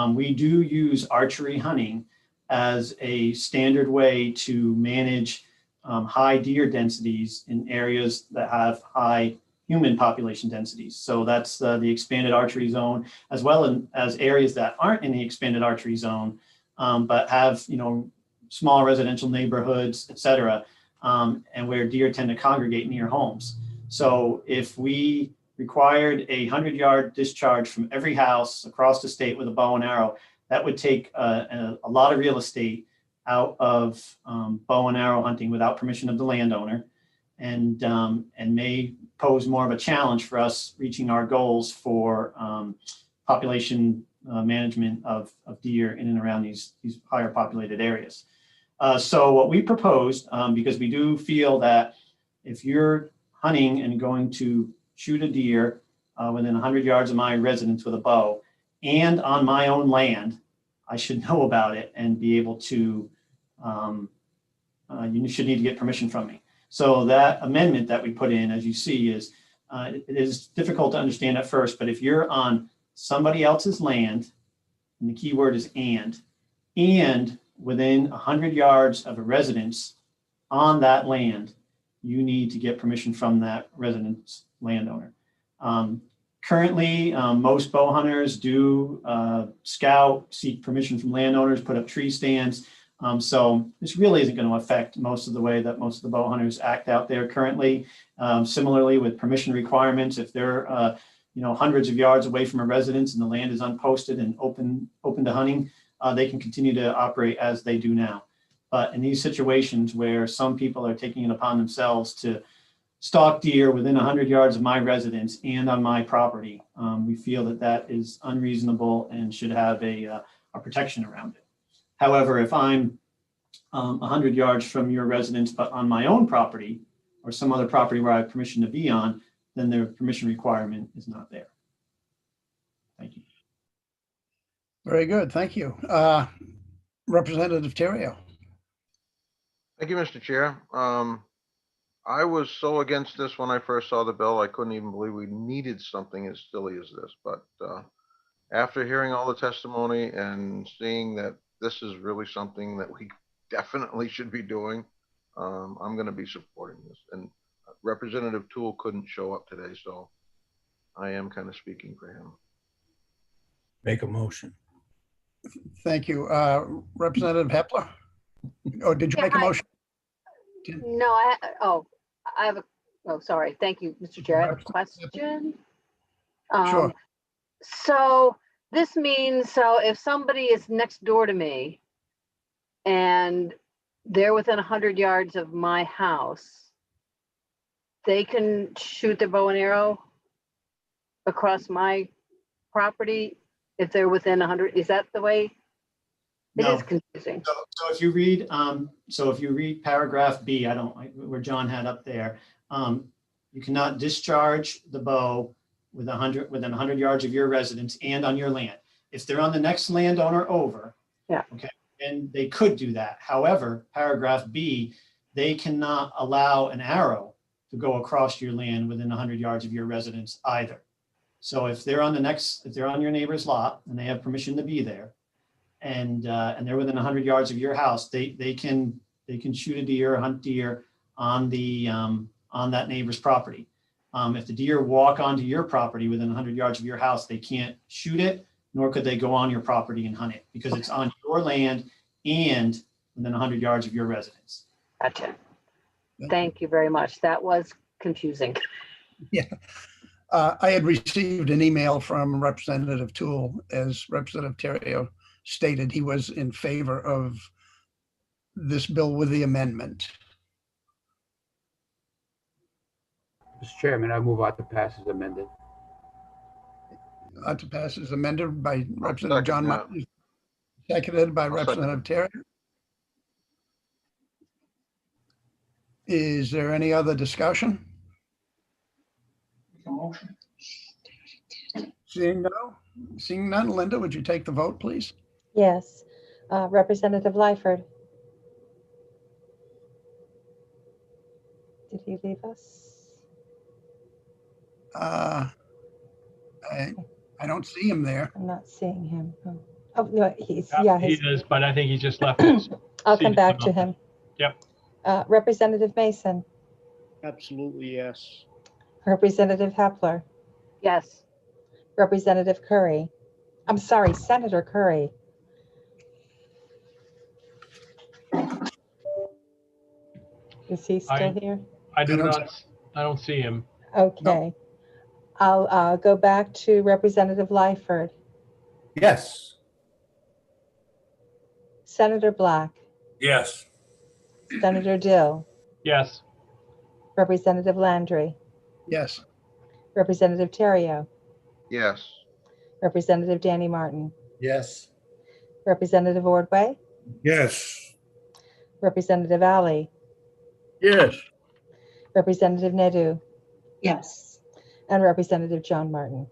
we do use archery hunting as a standard way to manage high deer densities in areas that have high human population densities. So that's the expanded archery zone, as well as areas that aren't in the expanded archery zone, but have small residential neighborhoods, et cetera, and where deer tend to congregate near homes. So if we required a 100-yard discharge from every house across the state with a bow and arrow, that would take a lot of real estate out of bow and arrow hunting without permission of the landowner, and may pose more of a challenge for us reaching our goals for population management of deer in and around these higher populated areas. So what we proposed, because we do feel that if you're hunting and going to shoot a deer within 100 yards of my residence with a bow and on my own land, I should know about it and be able to, you should need to get permission from me. So that amendment that we put in, as you see, is it is difficult to understand at first, but if you're on somebody else's land, and the key word is and within 100 yards of a residence on that land, you need to get permission from that residence landowner. Currently, most bow hunters do scout, seek permission from landowners, put up tree stands. So this really isn't going to affect most of the way that most of the bow hunters act out there currently. Similarly, with permission requirements, if they're hundreds of yards away from a residence and the land is unposted and open to hunting, they can continue to operate as they do now. But in these situations where some people are taking it upon themselves to stalk deer within 100 yards of my residence and on my property, we feel that that is unreasonable and should have a protection around it. However, if I'm 100 yards from your residence, but on my own property or some other property where I have permission to be on, then the permission requirement is not there. Thank you. Very good. Thank you. Representative Terrio. Thank you, Mr. Chair. I was so against this when I first saw the bill. I couldn't even believe we needed something as silly as this. But after hearing all the testimony and seeing that this is really something that we definitely should be doing, I'm going to be supporting this. And Representative Toole couldn't show up today, so I am kind of speaking for him. Make a motion. Thank you. Representative Hepler? Oh, did you Yeah, make a hi. motion? No, I have a, oh, sorry. Thank you, Mr. Chair. I have a question. Sure. So this means, so if somebody is next door to me and they're within 100 yards of my house, they can shoot their bow and arrow across my property if they're within 100? Is that the way? It No. is confusing. So if you read paragraph B, where John had up there, you cannot discharge the bow within 100 yards of your residence and on your land. If they're on the next landowner over, yeah, okay, and they could do that. However, paragraph B, they cannot allow an arrow to go across your land within 100 yards of your residence either. So if they're on your neighbor's lot and they have permission to be there, and they're within 100 yards of your house, they can shoot a deer, hunt deer on that neighbor's property. If the deer walk onto your property within 100 yards of your house, they can't shoot it, nor could they go on your property and hunt it because it's on your land and within 100 yards of your residence. Gotcha. Thank you very much. That was confusing. Yeah. I had received an email from Representative Toole, as Representative Terrio stated, he was in favor of this bill with the amendment. Mr. Chairman, I move out to pass as amended. To pass is amended by Representative John Martin, seconded by Representative Terrio. Is there any other discussion? Seeing none, Linda, would you take the vote, please? Yes. Representative Lyford. Did he leave us? I don't see him there. I'm not seeing him. Oh, no, He is, but I think he just left us. I'll come back to him. Yep. Representative Mason. Absolutely, yes. Representative Hepler. Yes. Representative Curry. I'm sorry, Senator Curry. Is he still here? I don't see him. Okay. I'll go back to Representative Lyford. Yes. Senator Black. Yes. Senator Dill. Yes. Representative Landry. Yes. Representative Terrio. Yes. Representative Danny Martin. Yes. Representative Ordway. Yes. Representative Ali. Yes. Representative Nadeau. Yes. And Representative John Martin.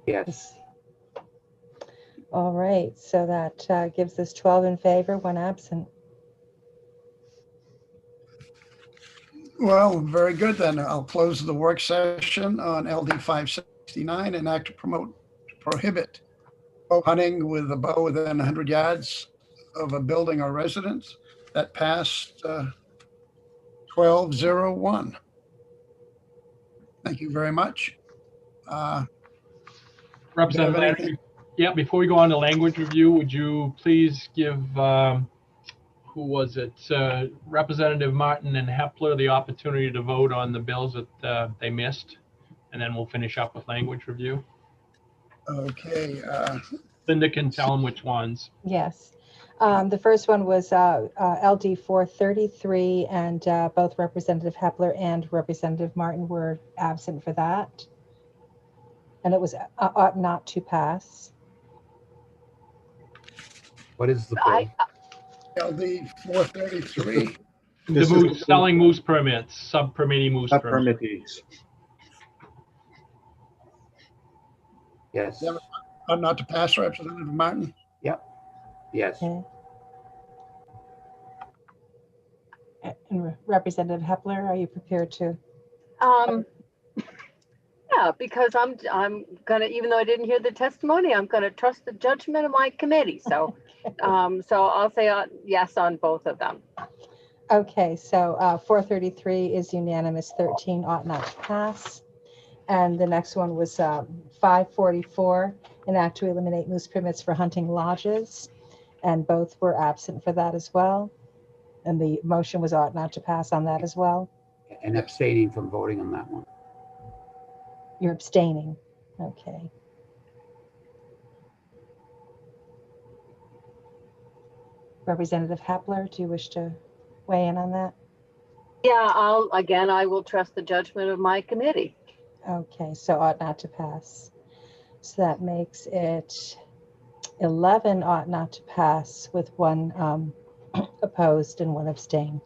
Yes. All right, so that gives us 12 in favor, 1 absent. Well, very good then. I'll close the work session on LD 569 and act to prohibit bow hunting with a bow within 100 yards of a building or residence. That passed 12-01. Thank you very much. Representative Landry, yeah, before we go on to language review, would you please give, who was it? Representative Martin and Hepler the opportunity to vote on the bills that they missed, and then we'll finish up with language review. Okay. Linda can tell them which ones. Yes. The first one was LD 433, and both Representative Hepler and Representative Martin were absent for that. and it was ought not to pass. What is the I, bill? LD 433. The This is moose, the- selling moose permits, sub-permitting moose permits. Permittees. Yes. Ought not to pass, Representative Martin. Yep. Yes. Okay. And Representative Hepler, are you prepared to? Yeah, because I'm gonna, even though I didn't hear the testimony, I'm gonna trust the judgment of my committee. So, so I'll say yes on both of them. Okay, so 433 is unanimous, 13 ought not to pass. And the next one was 544, an act to eliminate moose permits for hunting lodges. And both were absent for that as well. And the motion was ought not to pass on that as well. And abstaining from voting on that one. You're abstaining. Okay. Representative Hepler, do you wish to weigh in on that? Yeah, I will trust the judgment of my committee. Okay, so ought not to pass. So that makes it 11 ought not to pass with one opposed and one abstain.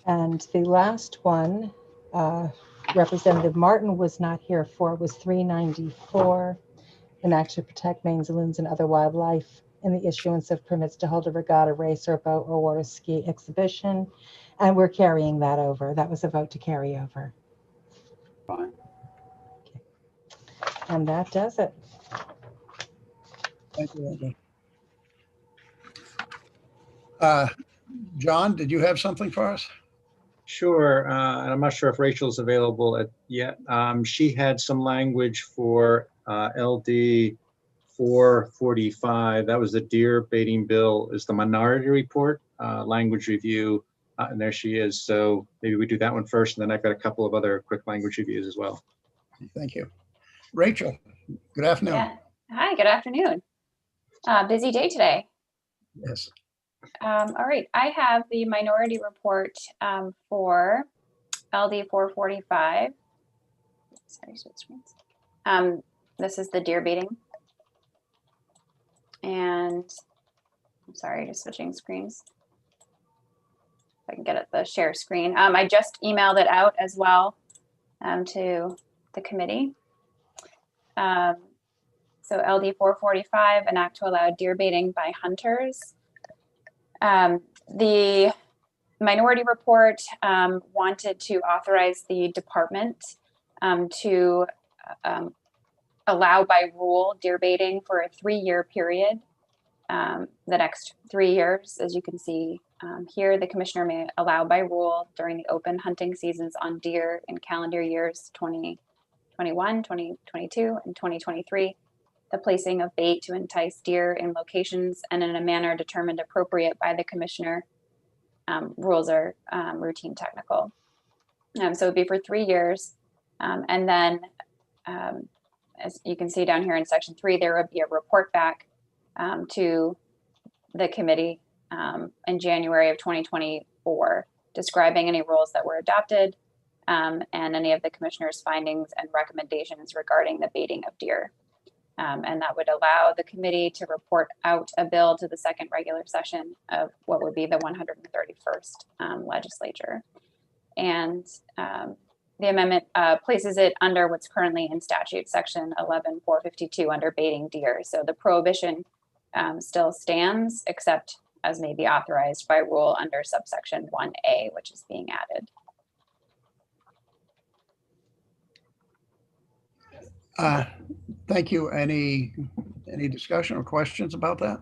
And the last one, Representative Martin was not here for, was 394, an act to protect Maine's loons and other wildlife in the issuance of permits to hold a regatta, race, or boat or water ski exhibition. And we're carrying that over. That was a vote to carry over. Fine. Okay. And that does it. Thank you, John, did you have something for us? Sure, and I'm not sure if Rachel's available yet. She had some language for LD 445. That was the deer baiting bill, is the minority report, language review, and there she is. So maybe we do that one first, and then I've got a couple of other quick language reviews as well. Thank you. Rachel, good afternoon. Yeah. Hi, good afternoon. Busy day today. Yes. All right, I have the minority report for LD 445. Sorry, switch screens. This is the deer baiting. And I'm sorry, just switching screens. If I can get at the share screen. I just emailed it out as well to the committee. So LD 445, an act to allow deer baiting by hunters. The minority report wanted to authorize the department to allow by rule deer baiting for a 3-year period. The next 3 years, as you can see here, the commissioner may allow by rule during the open hunting seasons on deer in calendar years 2021, 2022, and 2023. The placing of bait to entice deer in locations and in a manner determined appropriate by the commissioner. Rules are routine technical. So it'd be for 3 years. And then, as you can see down here in section 3, there would be a report back to the committee in January of 2024, describing any rules that were adopted and any of the commissioner's findings and recommendations regarding the baiting of deer. And that would allow the committee to report out a bill to the second regular session of what would be the 131st legislature. And the amendment places it under what's currently in statute section 11.452 under baiting deer. So the prohibition still stands, except as may be authorized by rule under subsection 1A, which is being added. Thank you. Any discussion or questions about that?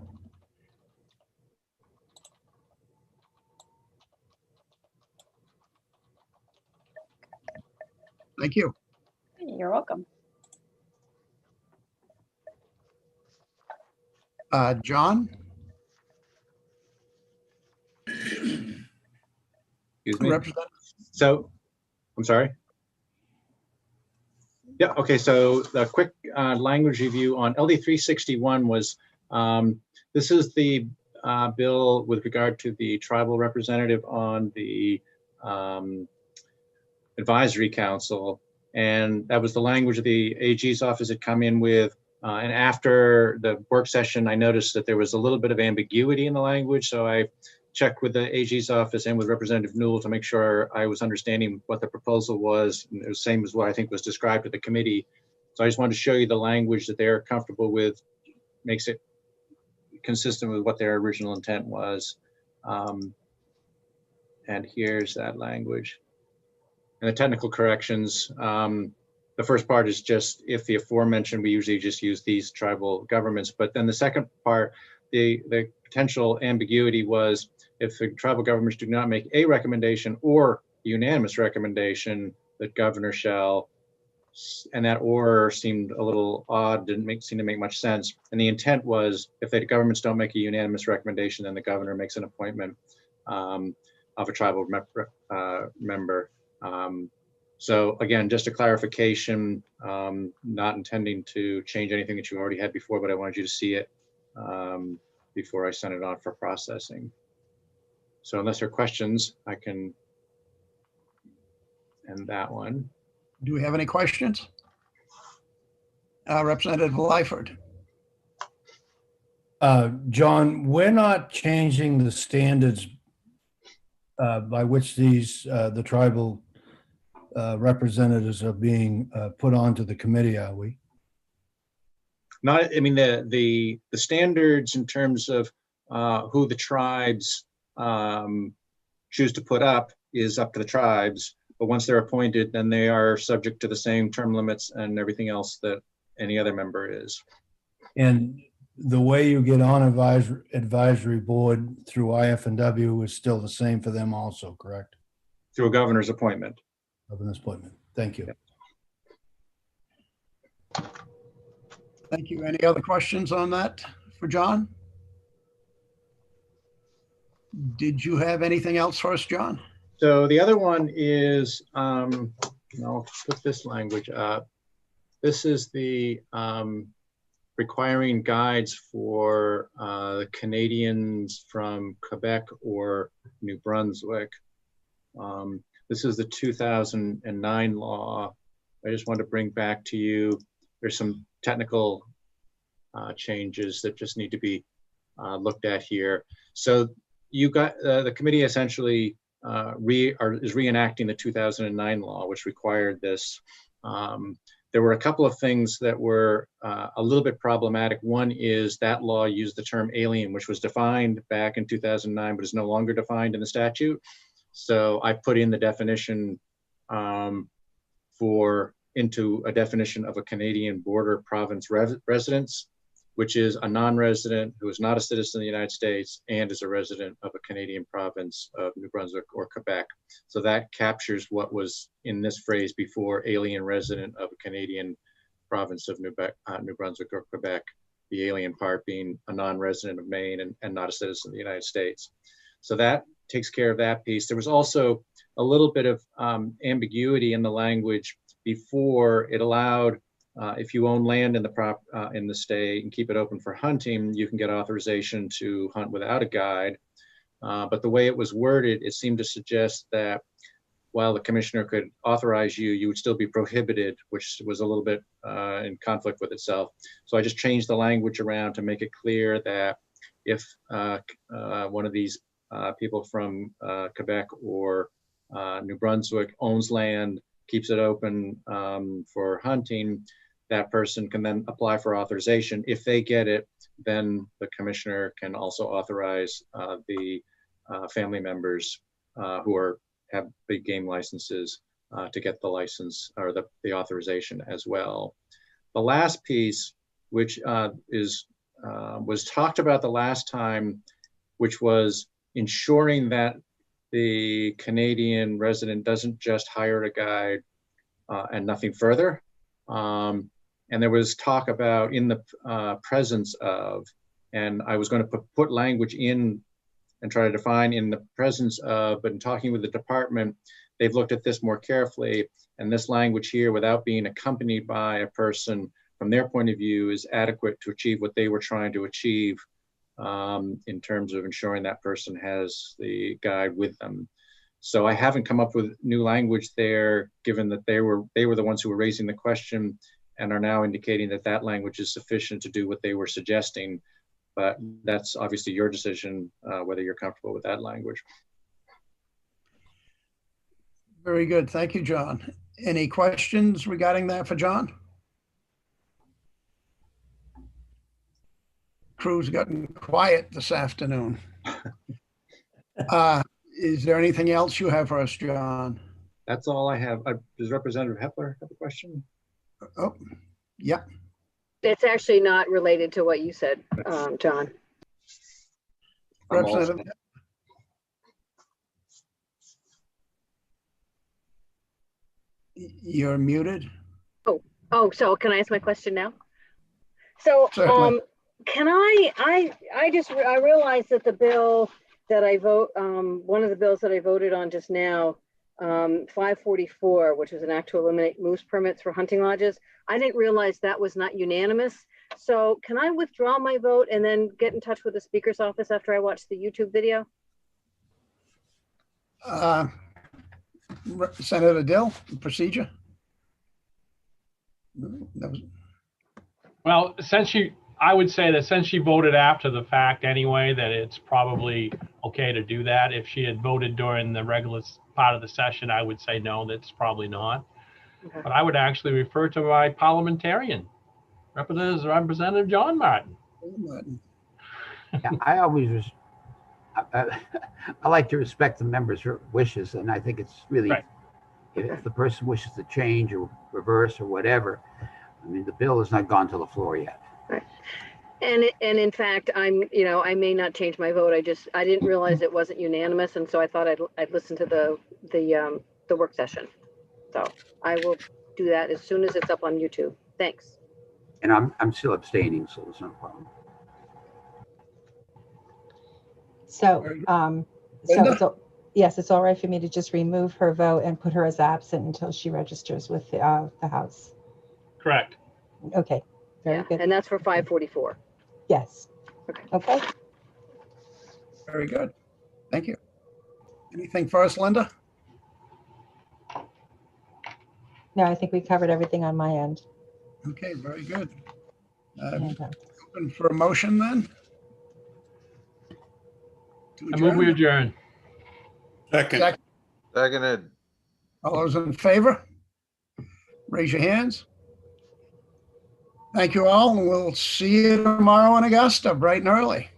Thank you. You're welcome. John? Excuse me. Representative. So, I'm sorry. Yeah, okay, so the quick language review on LD 361 was, this is the bill with regard to the tribal representative on the advisory council. And that was the language the AG's office had come in with. And after the work session, I noticed that there was a little bit of ambiguity in the language. So I checked with the AG's office and with Representative Newell to make sure I was understanding what the proposal was. And it was the same as what I think was described to the committee. So I just wanted to show you the language that they're comfortable with, makes it consistent with what their original intent was. And here's that language. And the technical corrections, the first part is just if the aforementioned, we usually just use these tribal governments. But then the second part, the potential ambiguity was if the tribal governments do not make a recommendation or unanimous recommendation, the governor shall, and that or seemed a little odd, didn't seem to make much sense. And the intent was if the governments don't make a unanimous recommendation, then the governor makes an appointment of a tribal member. So again, just a clarification, not intending to change anything that you already had before, but I wanted you to see it before I send it on for processing. So unless there are questions, I can end that one. Do we have any questions? Representative Lyford. John, we're not changing the standards by which these the tribal representatives are being put onto the committee, are we? Not, I mean, the standards in terms of who the tribes choose to put up is up to the tribes. But once they're appointed, then they are subject to the same term limits and everything else that any other member is. And the way you get on advisory board through IFW is still the same for them also, correct? Through a governor's appointment. Governor's appointment. Thank you. Thank you. Any other questions on that for John? Did you have anything else for us, John? So the other one is, I'll put this language up. This is the requiring guides for Canadians from Quebec or New Brunswick. This is the 2009 law. I just want to bring back to you, there's some technical changes that just need to be looked at here. So you got, the committee essentially is reenacting the 2009 law, which required this. There were a couple of things that were a little bit problematic. One is that law used the term alien, which was defined back in 2009, but is no longer defined in the statute. So I put in the definition into a definition of a Canadian border province residence, which is a non-resident who is not a citizen of the United States and is a resident of a Canadian province of New Brunswick or Quebec. So that captures what was in this phrase before, alien resident of a Canadian province of New Brunswick or Quebec, the alien part being a non-resident of Maine and not a citizen of the United States. So that takes care of that piece. There was also a little bit of ambiguity in the language before. It allowed, if you own land in the state and keep it open for hunting, you can get authorization to hunt without a guide. But the way it was worded, it seemed to suggest that while the commissioner could authorize you, you would still be prohibited, which was a little bit in conflict with itself. So I just changed the language around to make it clear that if one of these people from Quebec or New Brunswick owns land, keeps it open for hunting, that person can then apply for authorization. If they get it, then the commissioner can also authorize the family members who have big game licenses to get the license or the authorization as well. The last piece, which was talked about the last time, which was ensuring that the Canadian resident doesn't just hire a guide and nothing further. And there was talk about in the presence of, and I was going to put language in and try to define in the presence of, but in talking with the department, they've looked at this more carefully. And this language here, without being accompanied by a person, from their point of view, is adequate to achieve what they were trying to achieve in terms of ensuring that person has the guide with them. So I haven't come up with new language there, given that they were the ones who were raising the question and are now indicating that that language is sufficient to do what they were suggesting. But that's obviously your decision, whether you're comfortable with that language. Very good. Thank you, John. Any questions regarding that for John? Crew's gotten quiet this afternoon. Is there anything else you have for us, John? That's all I have. Does Representative Hepler have a question? Oh, yeah. It's actually not related to what you said, John. Representative. You're muted. Oh, so can I ask my question now? So, Certainly. can I realized that the bill that I one of the bills that I voted on just now, 544, which is an act to eliminate moose permits for hunting lodges. I didn't realize that was not unanimous. So can I withdraw my vote and then get in touch with the speaker's office after I watch the YouTube video? Senator Dill, procedure? Well, I would say that since she voted after the fact anyway, that it's probably okay to do that. If she had voted during the regular part of the session, I would say no, that's probably not. Okay. But I would actually refer to my parliamentarian, Representative John Martin. Yeah, I always I like to respect the members' wishes, and I think it's really, right. If the person wishes to change or reverse or whatever, I mean, the bill has not gone to the floor yet. Right. And in fact, I may not change my vote. I didn't realize it wasn't unanimous, and so I thought I'd listen to the work session. So I will do that as soon as it's up on YouTube. Thanks. And I'm still abstaining, so it's no problem. So, yes, it's all right for me to just remove her vote and put her as absent until she registers with the House. Correct. Okay, very good. And that's for 544. Yes. Okay. Very good. Thank you. Anything for us, Linda? No, I think we covered everything on my end. Okay, very good. Open for a motion then? I move we adjourn. Second. Seconded. All those in favor? Raise your hands. Thank you all, and we'll see you tomorrow in Augusta, bright and early.